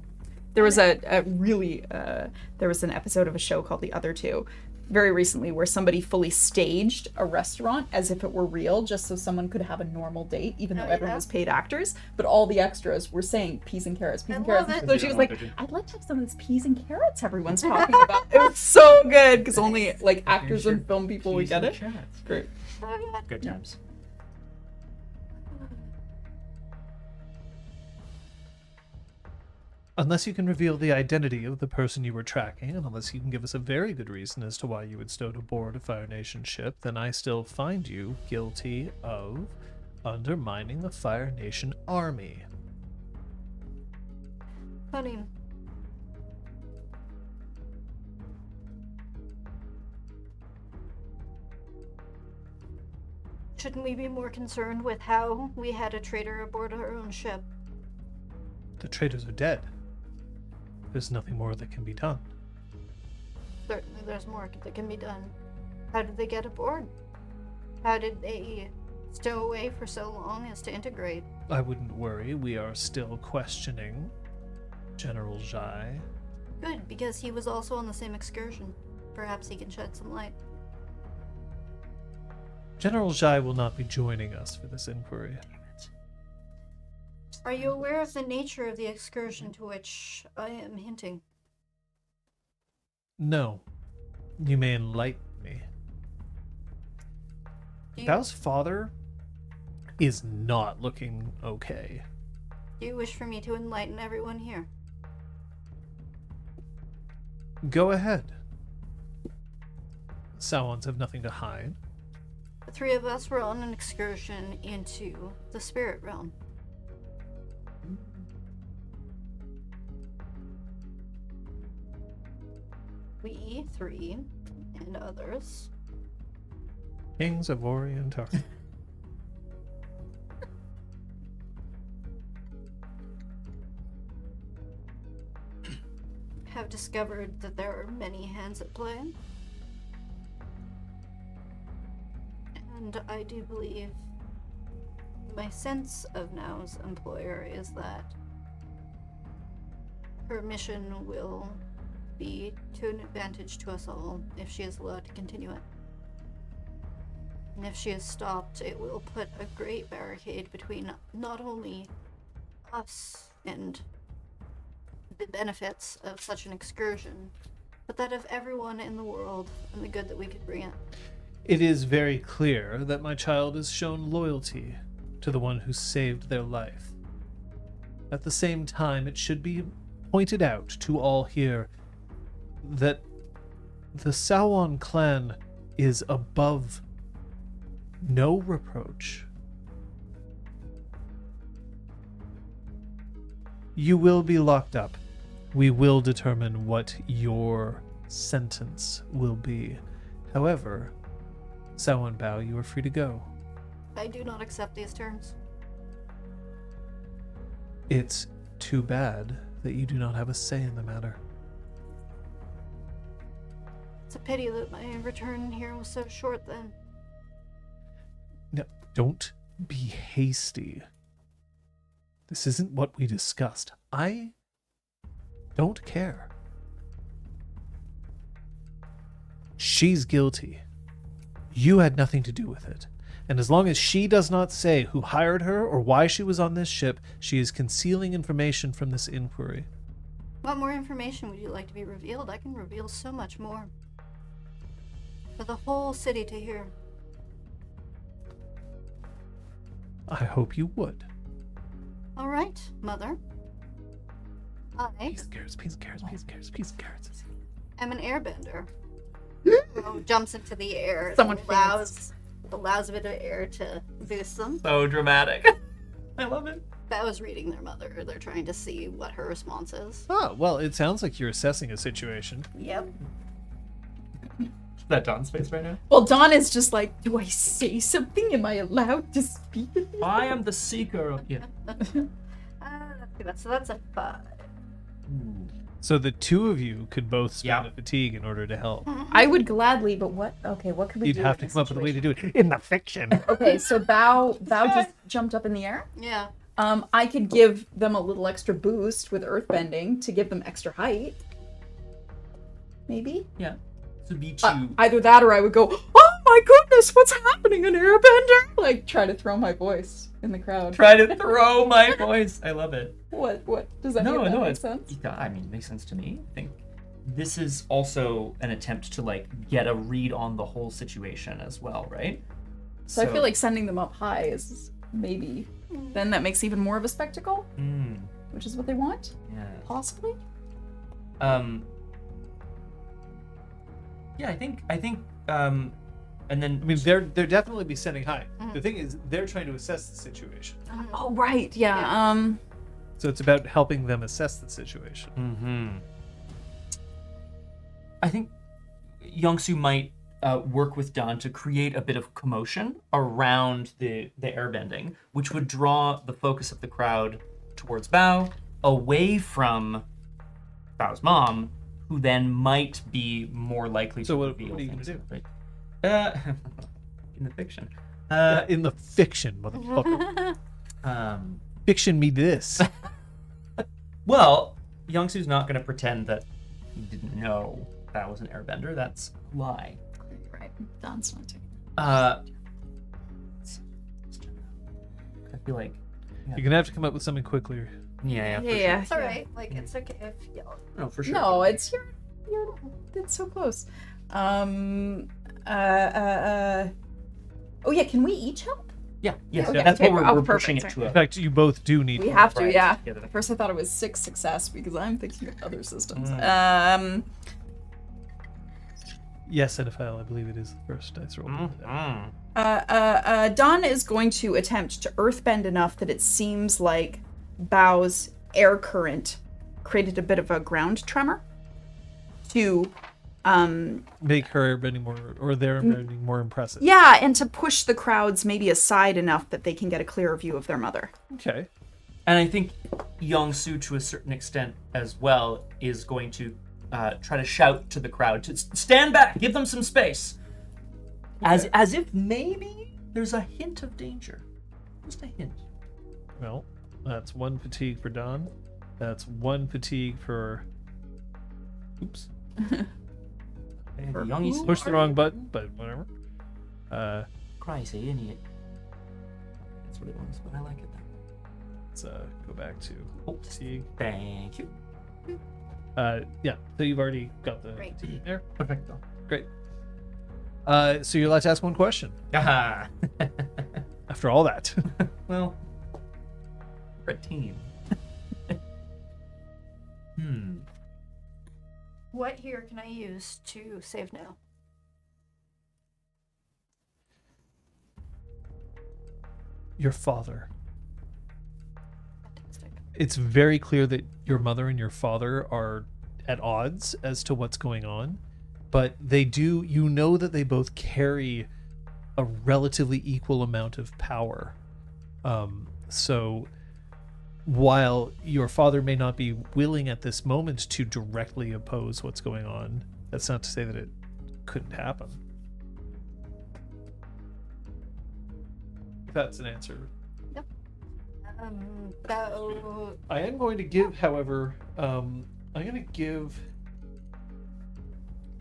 There was there was an episode of a show called The Other Two very recently where somebody fully staged a restaurant as if it were real just so someone could have a normal date even though Oh, everyone yeah? was paid actors, but all the extras were saying peas and carrots, peas I and carrots. love it. So she was like, Did you? I'd like to have some of this peas and carrots everyone's talking about. It was so good because only like actors and film people would Peas get and it. carrots. Great. Good times. Unless you can reveal the identity of the person you were tracking, and unless you can give us a very good reason as to why you had stowed aboard a Fire Nation ship, then I still find you guilty of undermining the Fire Nation army. Funny. Shouldn't we be more concerned with how we had a traitor aboard our own ship? The traitors are dead. There's nothing more that can be done. Certainly there's more that can be done. How did they get aboard? How did they stow away for so long as to integrate? I wouldn't worry. We are still questioning General Zhai. Good, because he was also on the same excursion. Perhaps he can shed some light. General Zhai will not be joining us for this inquiry. Are you aware of the nature of the excursion to which I am hinting? No. You may enlighten me. Do you, Bao's father is not looking okay. do you wish for me to enlighten everyone here? Go ahead. Sauons have nothing to hide. The three of us were on an excursion into the spirit realm. We three and others Kings of Orient are. have discovered that there are many hands at play. And I do believe my sense of Now's employer is that her mission will be to an advantage to us all if she is allowed to continue it. And if she is stopped, it will put a great barricade between not only us and the benefits of such an excursion, but that of everyone in the world and the good that we could bring it. It is very clear that my child has shown loyalty to the one who saved their life. At the same time, it should be pointed out to all here that the Sauon clan is above no reproach. You will be locked up. We will determine what your sentence will be. However, Sauon Bao, you are free to go. I do not accept these terms. It's too bad that you do not have a say in the matter. It's a pity that my return here was so short then. No, don't be hasty. This isn't what we discussed. I don't care. She's guilty. You had nothing to do with it. And as long as she does not say who hired her or why she was on this ship, she is concealing information from this inquiry. What more information would you like to be revealed? I can reveal so much more. For the whole city to hear. I hope you would. All right, Mother. I Piece of carrots, piece of carrots, piece of carrots, piece of carrots. am an airbender. Who jumps into the air. Someone allows a bit of air to boost them. So dramatic. I love it. That was reading their mother. They're trying to see what her response is. Oh, well, it sounds like you're assessing a situation. Yep. Is that Dawn's face right now? Well, Dawn is just like, do I say something? Am I allowed to speak? I am the seeker of you. So that's a 5. So the two of you could both spend Yeah. a fatigue in order to help. I would gladly, but what? Okay, what could we You'd do? have to come up with a way to do it in the fiction. Okay, so Bao just jumped up in the air. Yeah. I could give them a little extra boost with earthbending to give them extra height. Maybe? Yeah. To be too. Either that or I would go, oh my goodness, what's happening, an airbender? Like, try to throw my voice in the crowd. Try to throw my voice. I love it. What? Does that make sense? Yeah, I mean, makes sense to me. I think this is also an attempt to like get a read on the whole situation as well, right? So I feel like sending them up high is maybe, then that makes even more of a spectacle, which is what they want, Yeah. possibly. Yeah, I think, and then I mean, they're definitely be sending high. The thing is, they're trying to assess the situation. Oh, right, yeah. So it's about helping them assess the situation. I think Youngsu might work with Dawn to create a bit of commotion around the airbending, which would draw the focus of the crowd towards Bao, away from Bao's mom, who then might be more likely So to what reveal are you gonna things. do? Right? in the fiction. In the fiction, motherfucker. Um, Fiction me this. well, Youngsu's not going to pretend that he didn't know that was an airbender. That's a lie. Right. Don's not taking I feel like... You're gonna have to come up with something quickly. Yeah, for Yeah. It's alright. Like, it's okay if you Sure. No, for sure. No, it's you're it's so close. Oh yeah, can we each help? Yeah, yes, Okay, that's okay, what oh, we're perfect, pushing it sorry. to. In fact, you both do need. We have to, Right, yeah. together. At first I thought it was 6 success because I'm thinking of other systems. Yes, Ediphile, I believe it is the first dice roll. Don is going to attempt to earthbend enough that it seems like Bao's air current created a bit of a ground tremor to Make her bending more, or their bending more impressive. yeah, and to push the crowds maybe aside enough that they can get a clearer view of their mother. Okay. And I think Youngsu, to a certain extent as well, is going to try to shout to the crowd to stand back, give them some space, as if maybe there's a hint of danger, just a hint. Well, that's 1 fatigue for Don. That's 1 fatigue for. Oops. And Youngsu Push the wrong button, but whatever. crazy idiot. That's what it was, but I like it. Let's go back to Oh, fatigue. thank you. Yeah. So you've already got the Great. fatigue there. Perfecto. Great. So you're allowed to ask 1 question Aha. after all that. Well, we're a team. What here can I use to save now? Your father. Fantastic. It's very clear that your mother and your father are at odds as to what's going on, but they do, you know that they both carry a relatively equal amount of power. So while your father may not be willing at this moment to directly oppose what's going on, that's not to say that it couldn't happen. If that's an answer. Bao. I am going to give, however, I'm going to give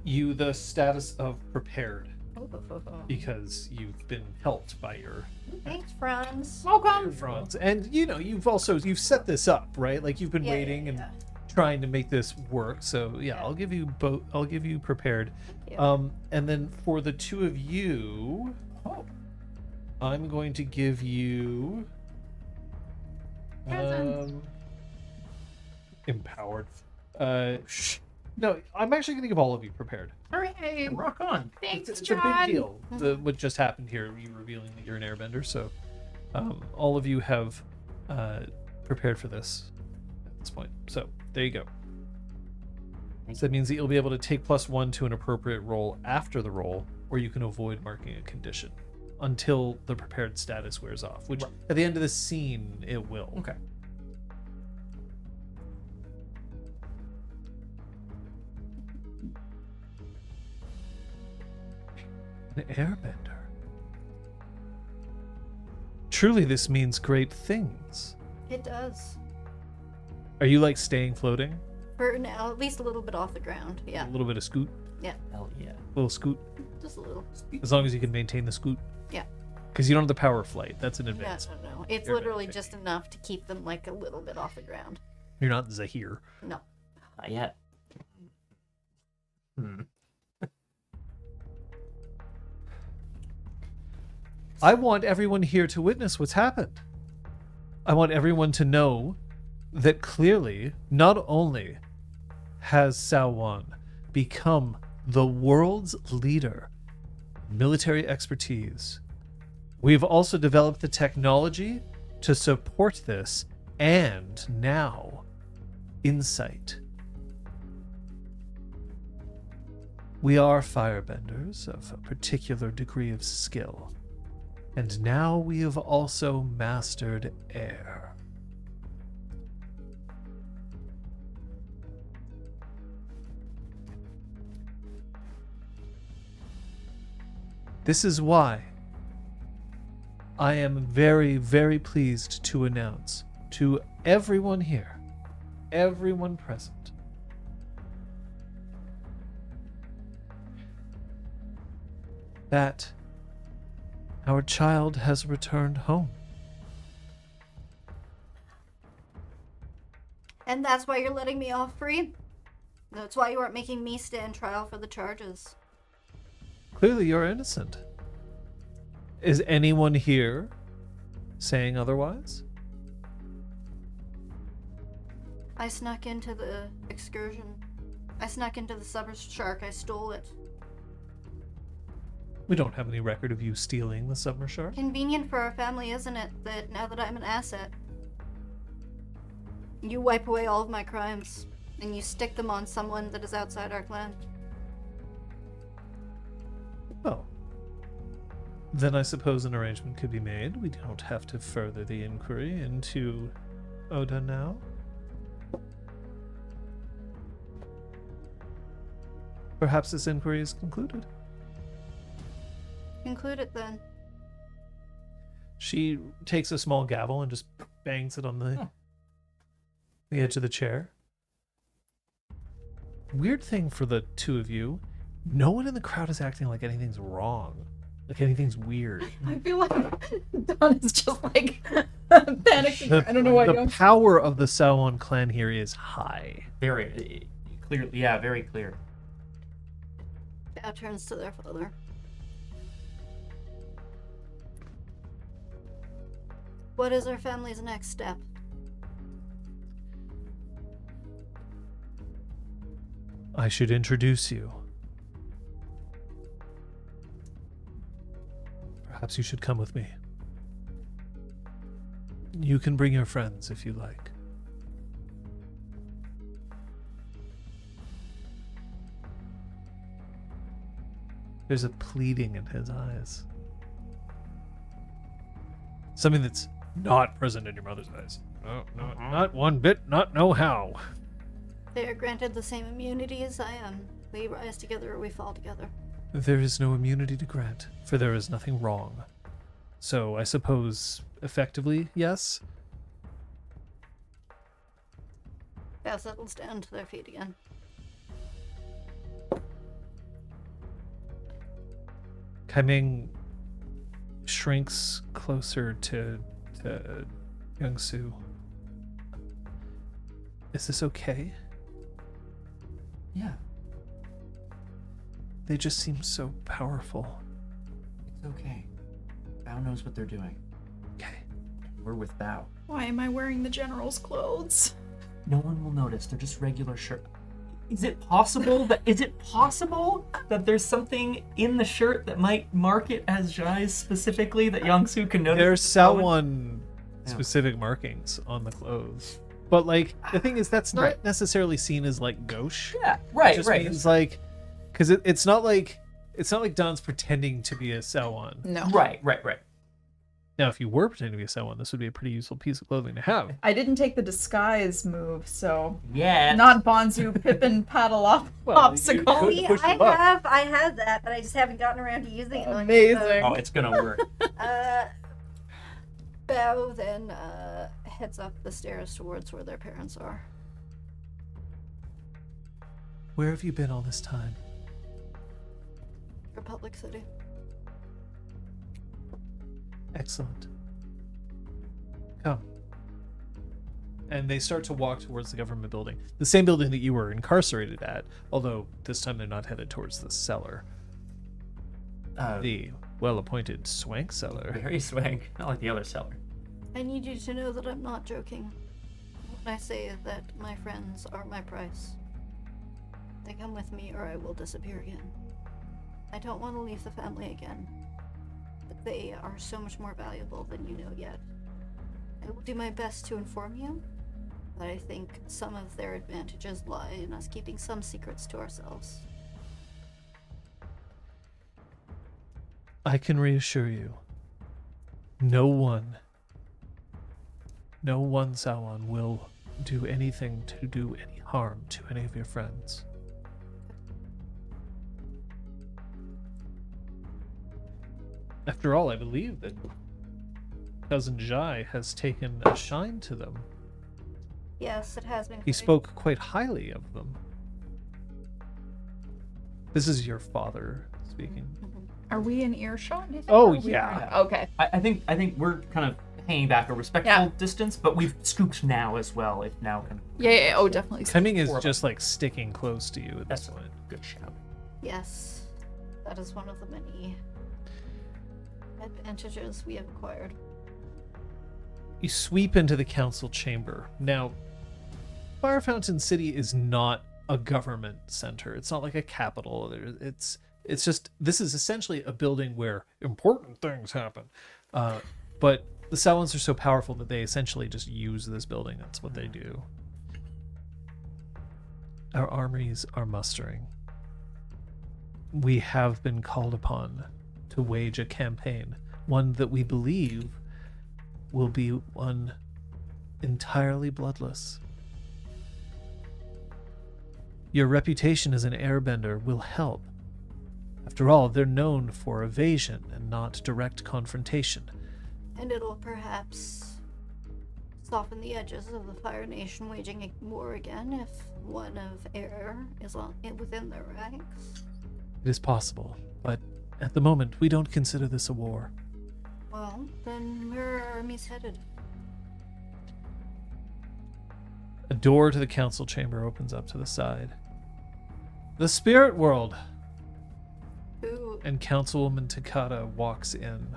you the status of prepared because you've been helped by your Thanks, Franz. friends, and you've set this up, right? Like you've been waiting and trying to make this work. So yeah, I'll give you both. I'll give you prepared. And then for the two of you, I'm going to give you empowered. No, I'm actually going to give all of you prepared. Hooray! Rock on. Thanks, It's a John. big deal. What just happened here, you revealing that you're an airbender. So all of you have prepared for this at this point. So there you go. So that means that you'll be able to take +1 to an appropriate roll after the roll, or you can avoid marking a condition until the prepared status wears off, which at the end of the scene, it will. Okay. An airbender. Truly, this means great things. It does. Are you like staying floating? For now, at least a little bit off the ground. Yeah. A little bit of scoot? Hell yeah. A little scoot? Just a little. As long as you can maintain the scoot? Yeah. Because you don't have the power of flight. That's an No, advance. no. It's You're literally good. just enough to keep them like a little bit off the ground. You're not Zahir. No. Not yet. I want everyone here to witness what's happened. I want everyone to know that clearly, not only has Sawan become the world's leader in military expertise, we've also developed the technology to support this, and now insight. We are firebenders of a particular degree of skill. And now we have also mastered air. This is why I am very, very pleased to announce to everyone here, everyone present, that our child has returned home. And that's why you're letting me off free? That's why you aren't making me stand trial for the charges. Clearly, you're innocent. Is anyone here saying otherwise? I snuck into the excursion. I snuck into the summer shark. I stole it. We don't have any record of you stealing the summer shark. Convenient for our family, isn't it? That now that I'm an asset, you wipe away all of my crimes, and you stick them on someone that is outside our clan. Oh. Then I suppose an arrangement could be made. We don't have to further the inquiry into Oda now. Perhaps this inquiry is concluded. Conclude it then. She takes a small gavel and just bangs it on the edge of the chair. Weird thing for the two of you, no one in the crowd is acting like anything's wrong. Like anything's weird. I feel like Don is just like panicking. I don't know why. The power of the Sauron clan here is high. Very clear. Yeah, very clear. Bao turns to their father. What is our family's next step? I should introduce you. Perhaps you should come with me. You can bring your friends if you like. There's a pleading in his eyes. Something that's not present in your mother's eyes. No, not one bit, not no how. They are granted the same immunity as I am. We rise together or we fall together. There is no immunity to grant, for there is nothing wrong. So I suppose, effectively, yes? Bao settles down to their feet again. Kaiming shrinks closer to Young Su. Is this okay? Yeah, They just seem so powerful. it's okay. Bao knows what they're doing. Okay. We're with Bao. Why am I wearing the general's clothes? No one will notice. They're just regular shirt. Is it possible that there's something in the shirt that might mark it as Jai's specifically that Youngsu can notice? There's Sauron specific markings on the clothes. But like the thing is that's not necessarily seen as like gauche. Yeah, right, It just right. means like because it's not like Don's pretending to be a Sauron. No. Right. Now, if you were pretending to be a Sauron, this would be a pretty useful piece of clothing to have. I didn't take the disguise move, so Yeah. not Bonzu, Pippin, paddle off, popsicle. See, I have that, but I just haven't gotten around to using it. Amazing. Oh, it's gonna work. Bao then heads up the stairs towards where their parents are. Where have you been all this time? Republic City. Excellent. Come. And they start to walk towards the government building. The same building that you were incarcerated at, although this time they're not headed towards the cellar. The well-appointed swank cellar. Very swank. Not like the other seller. I need you to know that I'm not joking when I say that my friends are my price. They come with me or I will disappear again. I don't want to leave the family again, but they are so much more valuable than you know yet. I will do my best to inform you, but I think some of their advantages lie in us keeping some secrets to ourselves. I can reassure you, no one Sauron will do anything to do any harm to any of your friends. After all, I believe that cousin Jai has taken a shine to them. Yes, it has been. He quite- spoke quite highly of them. This is your father speaking. Are we in earshot? do you think, Oh, or are we yeah. not? Okay. I think we're kind of hanging back a respectful Yeah. distance, but we've scooped now as well. If now can. Yeah. Oh, definitely. Coming is Four of just like sticking close to you at That's this a point. good shout. Yes, that is one of the many advantages we have acquired. You sweep into the council chamber. Now, Fire Fountain City is not a government center. It's not like a capital. It's just, this is essentially a building where important things happen. But the Salons are so powerful that they essentially just use this building. That's what they do. Our armies are mustering. We have been called upon to wage a campaign, one that we believe will be one entirely bloodless. Your reputation as an airbender will help. After all, they're known for evasion and not direct confrontation. And it'll perhaps soften the edges of the Fire Nation waging a war again if one of air is within their ranks. It is possible, but at the moment, we don't consider this a war. Well, then where are our armies headed? A door to the council chamber opens up to the side. The spirit world! Who? And Councilwoman Takata walks in.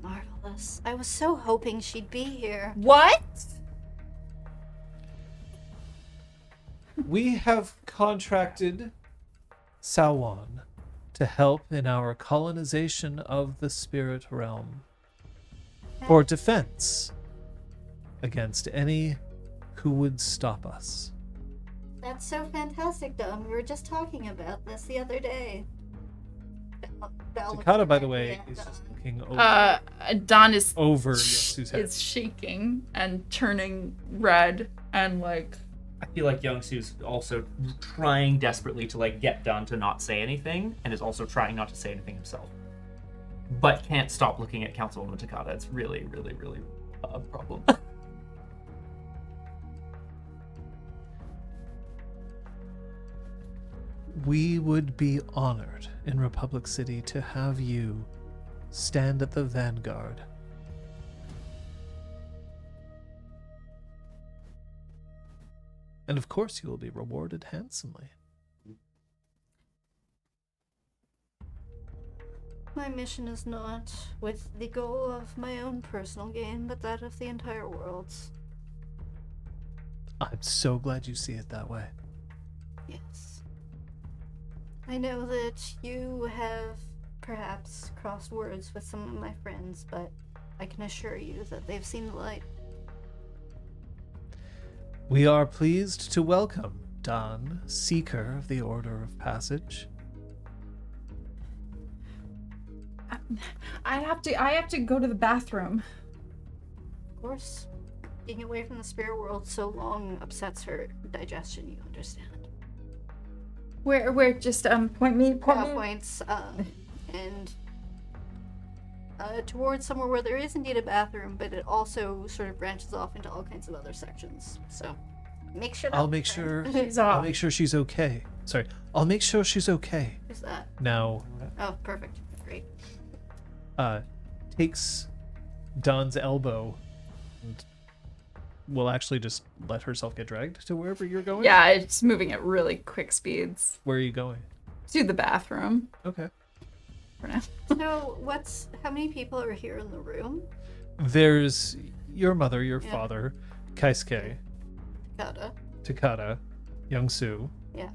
Marvelous. I was so hoping she'd be here. What? We have contracted Salwan to help in our colonization of the spirit realm for defense against any who would stop us. That's so fantastic, Dom. We were just talking about this the other day. Takata, by the way, is just looking over, Don is over Yosu's head. is shaking and turning red and like. I feel like Youngsu's also trying desperately to like get Don to not say anything, and is also trying not to say anything himself, but can't stop looking at Councilwoman Takata. It's really, really, really a problem. We would be honored in Republic City to have you stand at the vanguard. And of course, you will be rewarded handsomely. My mission is not with the goal of my own personal gain, but that of the entire world's. I'm so glad you see it that way. Yes. I know that you have perhaps crossed words with some of my friends, but I can assure you that they've seen the light. We are pleased to welcome Don, Seeker of the Order of Passage. I have to go to the bathroom. Of course, being away from the spirit world so long upsets her digestion, you understand. Where just point me. Points, and towards somewhere where there is indeed a bathroom, but it also sort of branches off into all kinds of other sections. So make sure. I'll make sure. She's I'll off. make sure she's okay. Sorry, I'll make sure she's okay. Who's that? Now, Oh, perfect. Great. takes Don's elbow and will actually just let herself get dragged to wherever you're going. Yeah, it's moving at really quick speeds. Where are you going? To the bathroom Okay. for now. So, how many people are here in the room? There's your mother, your Yeah. father, Kaisuke, Gotta. Takata, Youngsu, Yeah.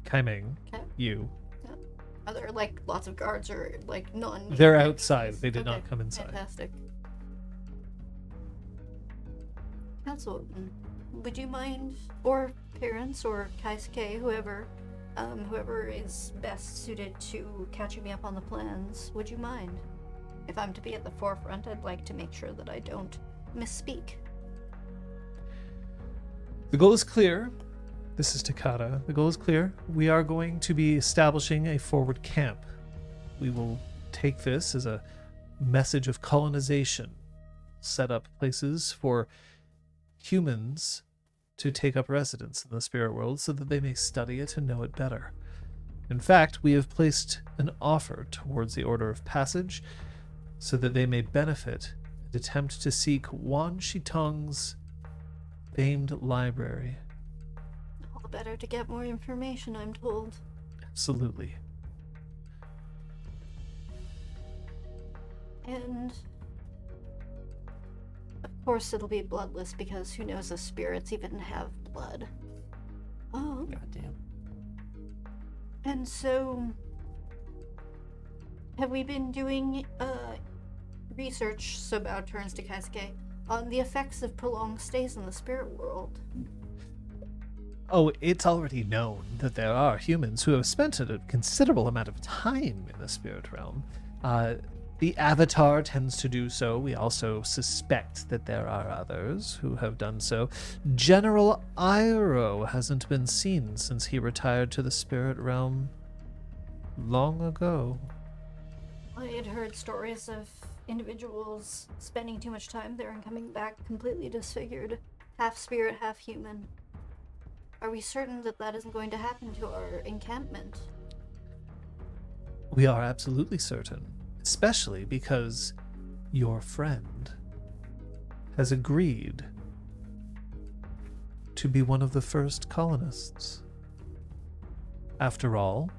Kaiming, Okay. you. Are there like lots of guards or like non? They're outside. They did not come inside. Fantastic. Councilwoman, would you mind, or parents, or Kaisuke, whoever is best suited to catching me up on the plans, would you mind? If I'm to be at the forefront, I'd like to make sure that I don't misspeak. The goal is clear. This is Takata. The goal is clear. We are going to be establishing a forward camp. We will take this as a message of colonization, set up places for humans to take up residence in the spirit world so that they may study it and know it better. In fact, we have placed an offer towards the Order of Passage so that they may benefit and attempt to seek Wan Shitong's famed library. All the better to get more information, I'm told. Absolutely. And of course it'll be bloodless because who knows if spirits even have blood. Oh. Goddamn. And so have we been doing research, so Bao turns to Kaisuke, on the effects of prolonged stays in the spirit world? Oh, it's already known that there are humans who have spent a considerable amount of time in the spirit realm. The Avatar tends to do so. We also suspect that there are others who have done so. General Iroh hasn't been seen since he retired to the spirit realm long ago. I had heard stories of individuals spending too much time there and coming back completely disfigured, half spirit, half human. Are we certain that that isn't going to happen to our encampment? We are absolutely certain, especially because your friend has agreed to be one of the first colonists. After all,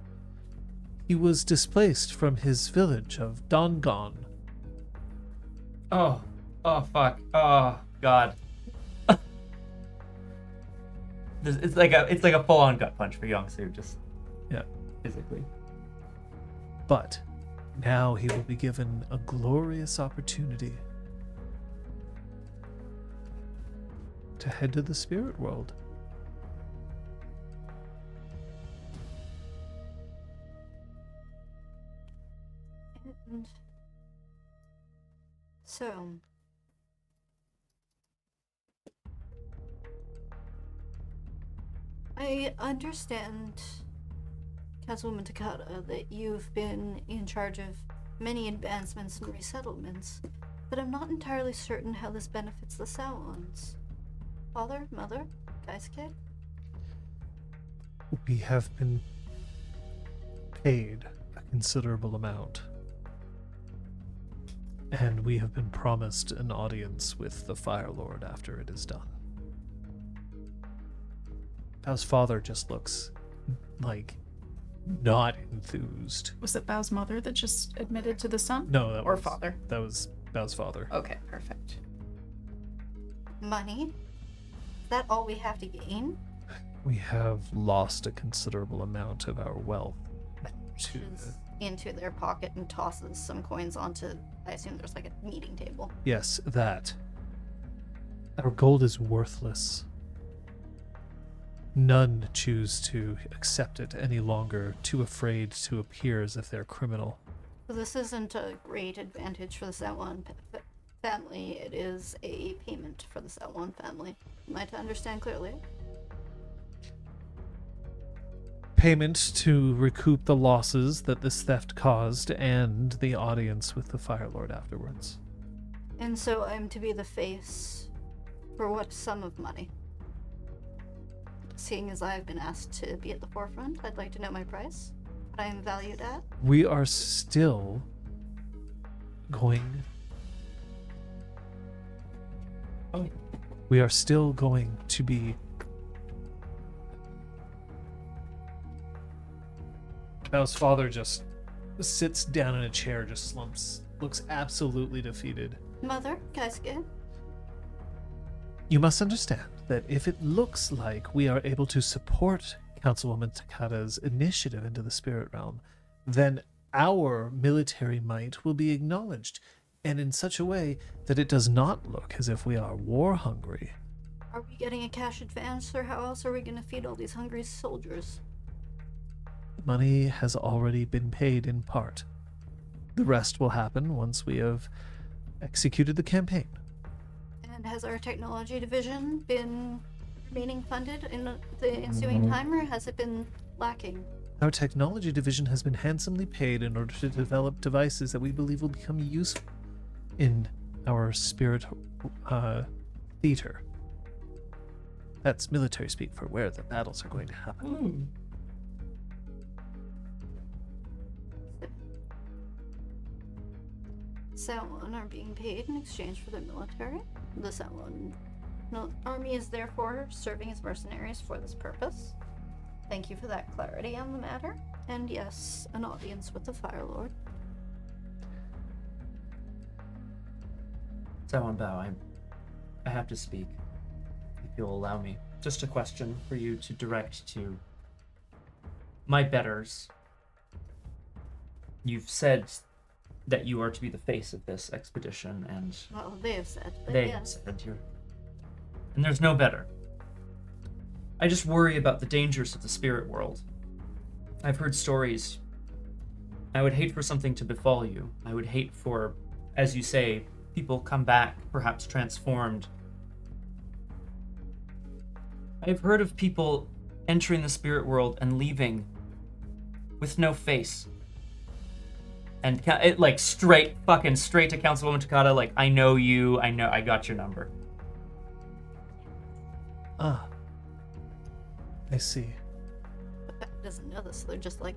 he was displaced from his village of Dongon. Oh fuck. Oh god. It's like a full-on gut punch for Young-Soo, just Yeah. physically. But now he will be given a glorious opportunity to head to the spirit world. And so, I understand, Councilwoman Takata, that you've been in charge of many advancements and resettlements, but I'm not entirely certain how this benefits the Sauons. Father, mother, Daisuke? We have been paid a considerable amount. And we have been promised an audience with the Fire Lord after it is done. Bao's father just looks like not enthused. Was it Bao's mother that just admitted to the son? No, that Or was father? That was Bao's father. Okay, perfect. Money? Is that all we have to gain? We have lost a considerable amount of our wealth to Reaches into their pocket and tosses some coins onto, I assume there's like a meeting table. Yes, that. Our gold is worthless. None choose to accept it any longer, too afraid to appear as if they're criminal. So this isn't a great advantage for the Sauon family, it is a payment for the Sauon family. Am I to understand clearly? Payment to recoup the losses that this theft caused and the audience with the Fire Lord afterwards. And so I'm to be the face for what sum of money? Seeing as I've been asked to be at the forefront, I'd like to know my price. What I am valued at. We are still going... Oh. We are still going to be... Bao's father just sits down in a chair, just slumps, looks absolutely defeated. Mother, Kaisuke? You must understand that if it looks like we are able to support Councilwoman Takata's initiative into the spirit realm, then our military might will be acknowledged, and in such a way that it does not look as if we are war hungry. Are we getting a cash advance, or how else are we going to feed all these hungry soldiers? Money has already been paid in part. The rest will happen once we have executed the campaign. And has our technology division been remaining funded in the ensuing time, or has it been lacking? Our technology division has been handsomely paid in order to develop devices that we believe will become useful in our spirit theater. That's military speak for where the battles are going to happen. Salon are being paid in exchange for their military. The Salon army is therefore serving as mercenaries for this purpose. Thank you for that clarity on the matter. And yes, an audience with the Fire Lord. Salon Bao, I have to speak, if you'll allow me. Just a question for you to direct to my betters. You've said that you are to be the face of this expedition, and Well, they have said, but they yes. said you're... And there's no better. I just worry about the dangers of the spirit world. I've heard stories. I would hate for something to befall you. I would hate for, as you say, people come back, perhaps transformed. I've heard of people entering the spirit world and leaving with no face. And like straight to Councilwoman Takata, like, I know you, I got your number. Ah. I see. But Beck doesn't know this, so they're just like,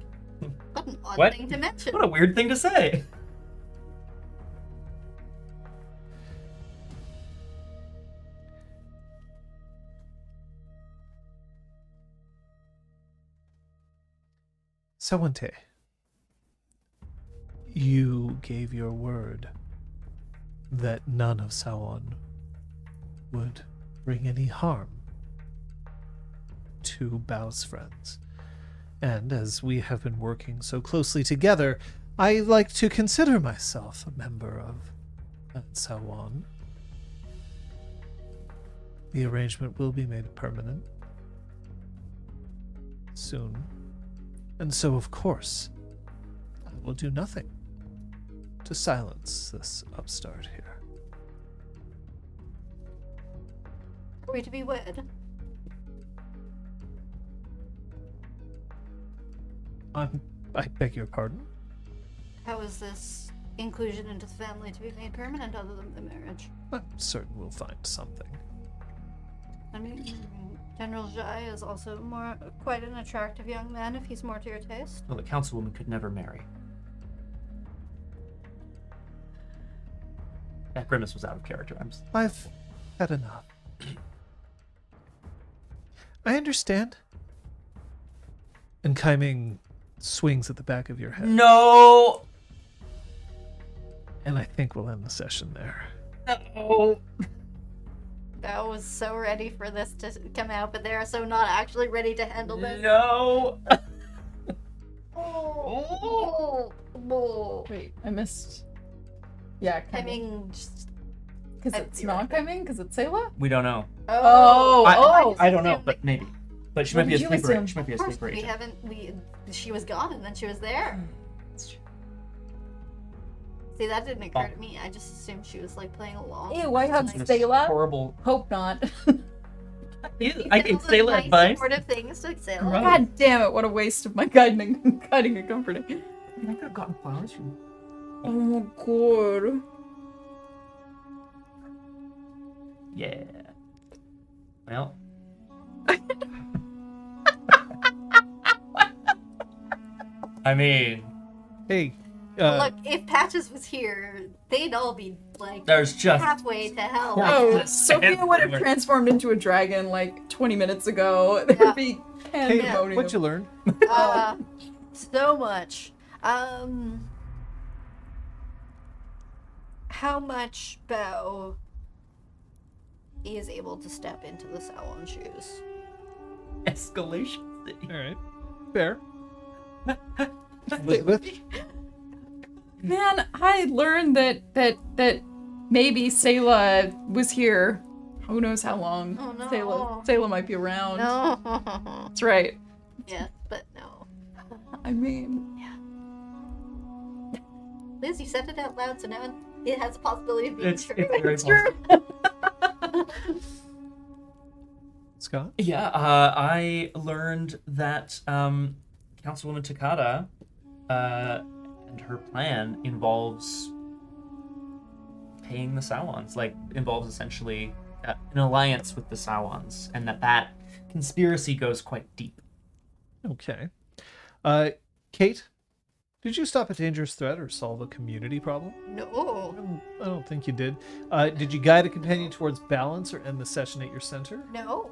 what an odd What? thing to mention. What a weird thing to say. Sawante, you gave your word that none of Sawan would bring any harm to Bao's friends. And as we have been working so closely together, I like to consider myself a member of Sawan. The arrangement will be made permanent soon. And so, of course, I will do nothing to silence this upstart here. Are we to be wed? I beg your pardon? How is this inclusion into the family to be made permanent other than the marriage? I'm certain we'll find something. I mean, General Jai is also quite an attractive young man if he's more to your taste. Well, the councilwoman could never marry. That grimace was out of character. I've had enough. I understand. And Kaiming swings at the back of your head. No! And I think we'll end the session there. No! I was so ready for this to come out, but they're so not actually ready to handle this. No! Oh. Wait, I missed. Yeah, I mean, just... because I'd it's be not right back. coming. Because it's Sayla. We don't know. Oh. I don't know, but maybe. But she What might be a did you sleeper. assume? She might be a Of course, sleeper we agent. haven't. She was gone, and then she was there. See, that didn't occur to me. I just assumed she was like playing along. Ew, I have This Sayla. horrible. Hope not. I gave Sayla nice, advice. supportive things to Sayla. Gross. God damn it! What a waste of my guiding and comforting. I could have gotten flowers from. Oh my god. Yeah. Well. I mean, Hey, Look, if Patches was here, they'd all be like there's just halfway to hell. Oh, Corpses Sophia would have everywhere. transformed into a dragon like 20 minutes ago. There'd be hey, pandemonium. what'd you learn? So much. How much Bao is able to step into the Salon shoes? escalation. All right, fair. Elizabeth? Man, I learned that maybe Sayla was here. Who knows how long? Oh, no. Sayla might be around. No. That's right. Yes, but no. I mean, Liz, you said it out loud, so now it has a possibility of being It's true. very it's true. Scott? Yeah, I learned that Councilwoman Takata and her plan involves paying the Sauons, like involves essentially an alliance with the Sauons, and that conspiracy goes quite deep. Okay. Kate, did you stop a dangerous threat or solve a community problem? No. I don't think you did. Did you guide a companion towards balance or end the session at your center? No.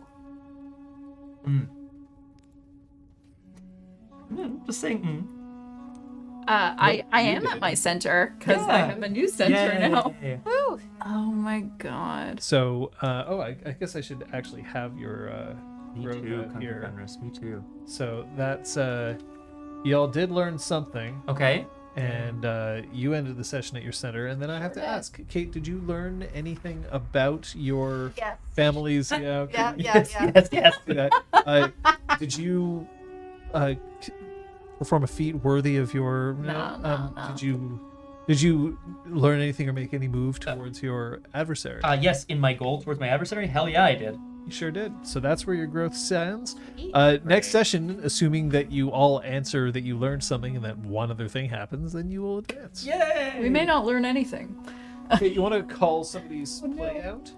Just saying. I am at my center because I Yeah. have a new center now. Yay. Woo. Oh my god. So, I guess I should actually have your Me Rhoda too, here. Fenris, me too. So that's y'all did learn something, Okay. and you ended the session at your center. And then I have to ask, Kate, did you learn anything about your Yes. family's? Yeah. Okay. Yeah. Yes. Did you perform a feat worthy of your? No. Did you learn anything or make any move towards your adversary? Yes, in my goal towards my adversary, hell yeah, I did. You sure did. So that's where your growth stands. Right. Next session, assuming that you all answer that you learned something and that one other thing happens, then you will advance. Yay! We may not learn anything. Okay, you want to call somebody's play out?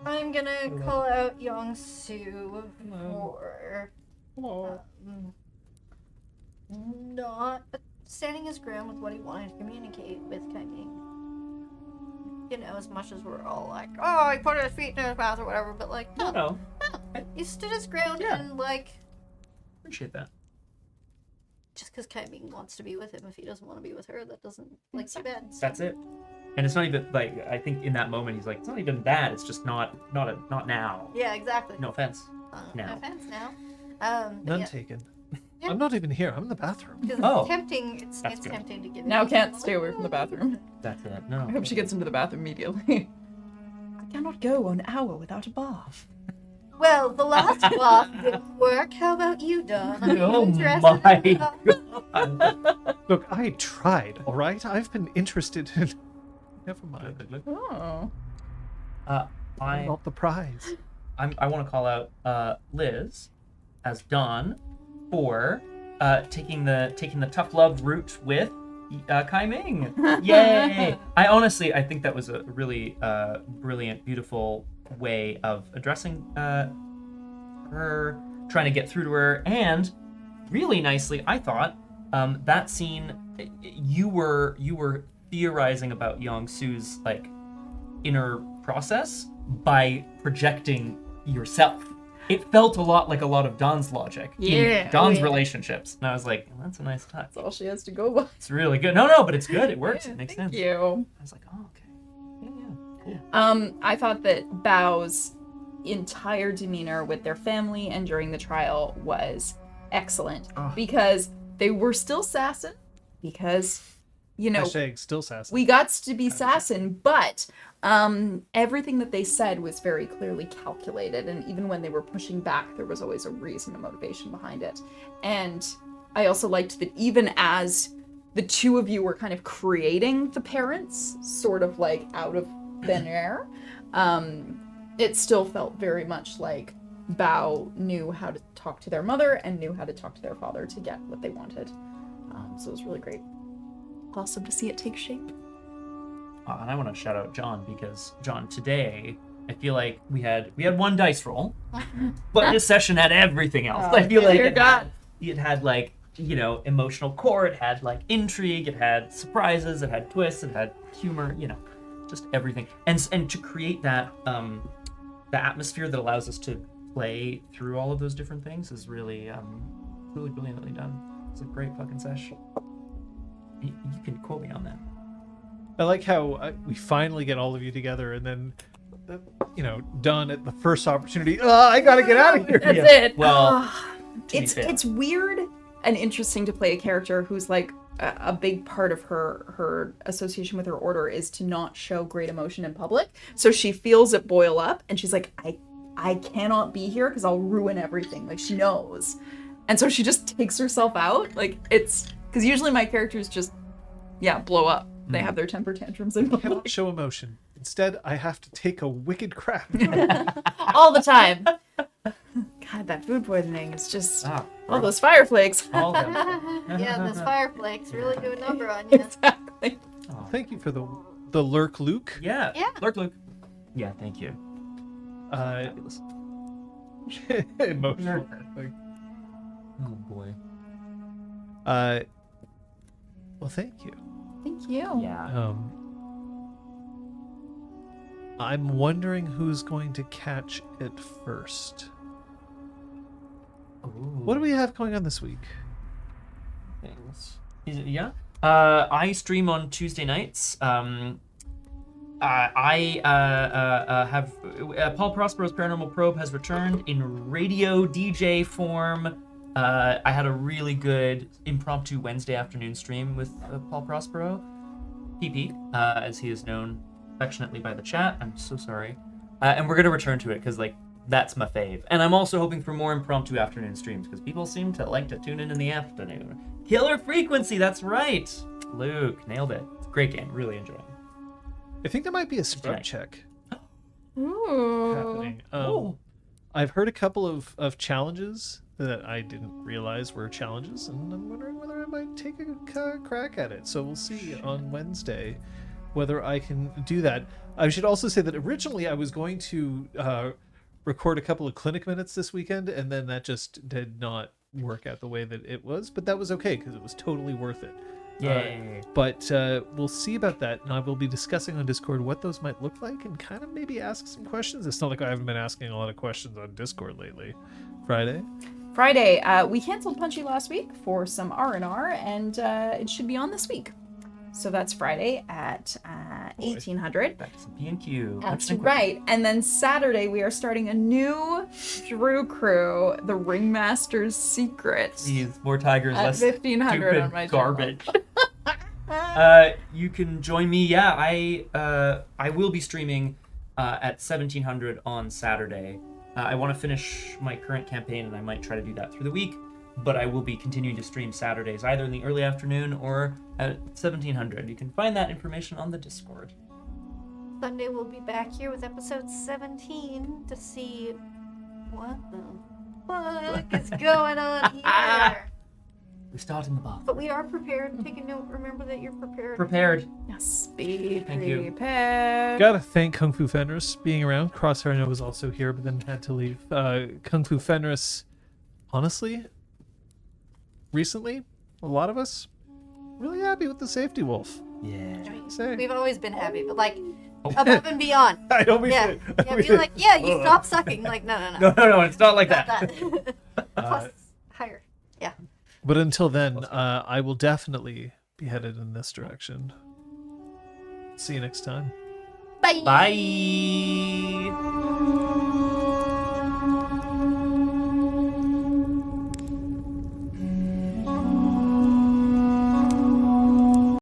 I'm gonna call out Young-Soo for not standing his ground with what he wanted to communicate with Kaiming. You know, as much as we're all like, oh, he put his feet in his mouth or whatever, but like, no, he stood his ground Yeah. and like, Appreciate that. just because Kaiming wants to be with him, if he doesn't want to be with her, that doesn't like too bad. That's it. And it's not even like, I think in that moment he's like, it's not even that. It's just not now. Yeah, exactly. No offense. No now. offense now. But None yeah, taken. Yeah. I'm not even here. I'm in the bathroom. 'cause Oh. it's tempting. It's That's good. tempting to give. Now it can't stay away from the bathroom. That's it. No. I hope she gets into the bathroom immediately. I cannot go an hour without a bath. Well, the last bath didn't work. How about you, Don? Are you Oh interested my in the- Look, I tried, all right? I've been interested in... Never mind. Oh. I Not the prize. I want to call out Liz as Dawn for taking the tough love route with Kai Ming. Yay! I think that was a really brilliant, beautiful way of addressing her, trying to get through to her, and really nicely, I thought that scene. You were theorizing young Young-Soo's like inner process by projecting yourself. It felt a lot like a lot of Dawn's logic Yeah, in Dawn's yeah. relationships, and I was like, that's a nice touch. That's all she has to go by. It's really good. No, but it's good. It works. Yeah, It makes thank sense. you. I was like, oh, okay. Yeah, cool. I thought that Bao's entire demeanor with their family and during the trial was excellent Oh. because they were still sassing because, you know, Hashtag still sassy. we got to be sassing, but everything that they said was very clearly calculated, and even when they were pushing back, there was always a reason, a motivation behind it. And I also liked that even as the two of you were kind of creating the parents, sort of like out of thin air, it still felt very much like Bao knew how to talk to their mother and knew how to talk to their father to get what they wanted. So it was really great. Awesome to see it take shape. And I want to shout out John because John, today I feel like we had one dice roll, but this session had everything else. Oh, I feel like dear it had like, you know, emotional core, it had like intrigue, it had surprises, it had twists, it had humor, you know, just everything. And to create that the atmosphere that allows us to play through all of those different things is really really brilliantly done. It's a great fucking session. You can quote me on that. I like how we finally get all of you together, and then, done at the first opportunity. I gotta get out of here. That's Yeah. it. Well, to be it's fair. it's weird and interesting to play a character who's like a big part of her association with her order is to not show great emotion in public. So she feels it boil up, and she's like, I cannot be here because I'll ruin everything. Like she knows, and so she just takes herself out. Like it's because usually my characters just blow up. They have their temper tantrums in I cannot public show emotion. Instead, I have to take a wicked crap. all the time. God, that food poisoning is just all those fire flakes. all that. Yeah, those fire flakes really do a number on you. Exactly. thank you for the lurk, Luke. Yeah. Yeah. Luke. Yeah, thank you. Fabulous. Emotional. Oh boy. Well, thank you. Thank you. Yeah. I'm wondering who's going to catch it first. What do we have going on this week? Things. Yeah. I stream on Tuesday nights. I have Paul Prospero's Paranormal Probe has returned in radio DJ form. I had a really good impromptu Wednesday afternoon stream with Paul Prospero, PP, as he is known affectionately by the chat. I'm so sorry. And we're gonna return to it because that's my fave. And I'm also hoping for more impromptu afternoon streams because people seem to like to tune in the afternoon. Killer Frequency, that's right. Luke, nailed it. It's a great game, really enjoying it. I think there might be a scrub Okay. check Ooh. happening. Oh. I've heard a couple of challenges that I didn't realize were challenges, and I'm wondering whether I might take a crack at it. So we'll see on Wednesday whether I can do that. I should also say that originally I was going to record a couple of clinic minutes this weekend, and then that just did not work out the way that it was, but that was okay because it was totally worth it. Yay. But we'll see about that, and I will be discussing on Discord what those might look like and kind of maybe ask some questions. It's not like I haven't been asking a lot of questions on Discord lately. Friday? Friday, we canceled Punchy last week for some R&R, and it should be on this week. So that's Friday at 1800. Back to B&Q. That's right. And then Saturday, we are starting a new Drew crew, the Ringmaster's Secret. Please, more tigers, At less 1500 stupid on my garbage. You can join me. Yeah, I will be streaming at 1700 on Saturday. I want to finish my current campaign, and I might try to do that through the week. But I will be continuing to stream Saturdays, either in the early afternoon or at 1700. You can find that information on the Discord. Sunday we'll be back here with episode 17 to see what the fuck is going on here. We start in the bath. But we are prepared. Take a note. Remember that you're prepared. Prepared. Yes, be Thank you. prepared. Gotta thank Kung Fu Fenris being around. Crosshair I know was also here, but then had to leave. Kung Fu Fenris, honestly, recently, a lot of us really happy with the safety wolf. Yeah. Say. We've always been happy, but like above and beyond. I don't mean Yeah, to- yeah. Be like, yeah, you stop sucking. Like, no. No, it's not like Not that. that. Plus, higher. Yeah. But until then, I will definitely be headed in this direction. See you next time. Bye. Bye.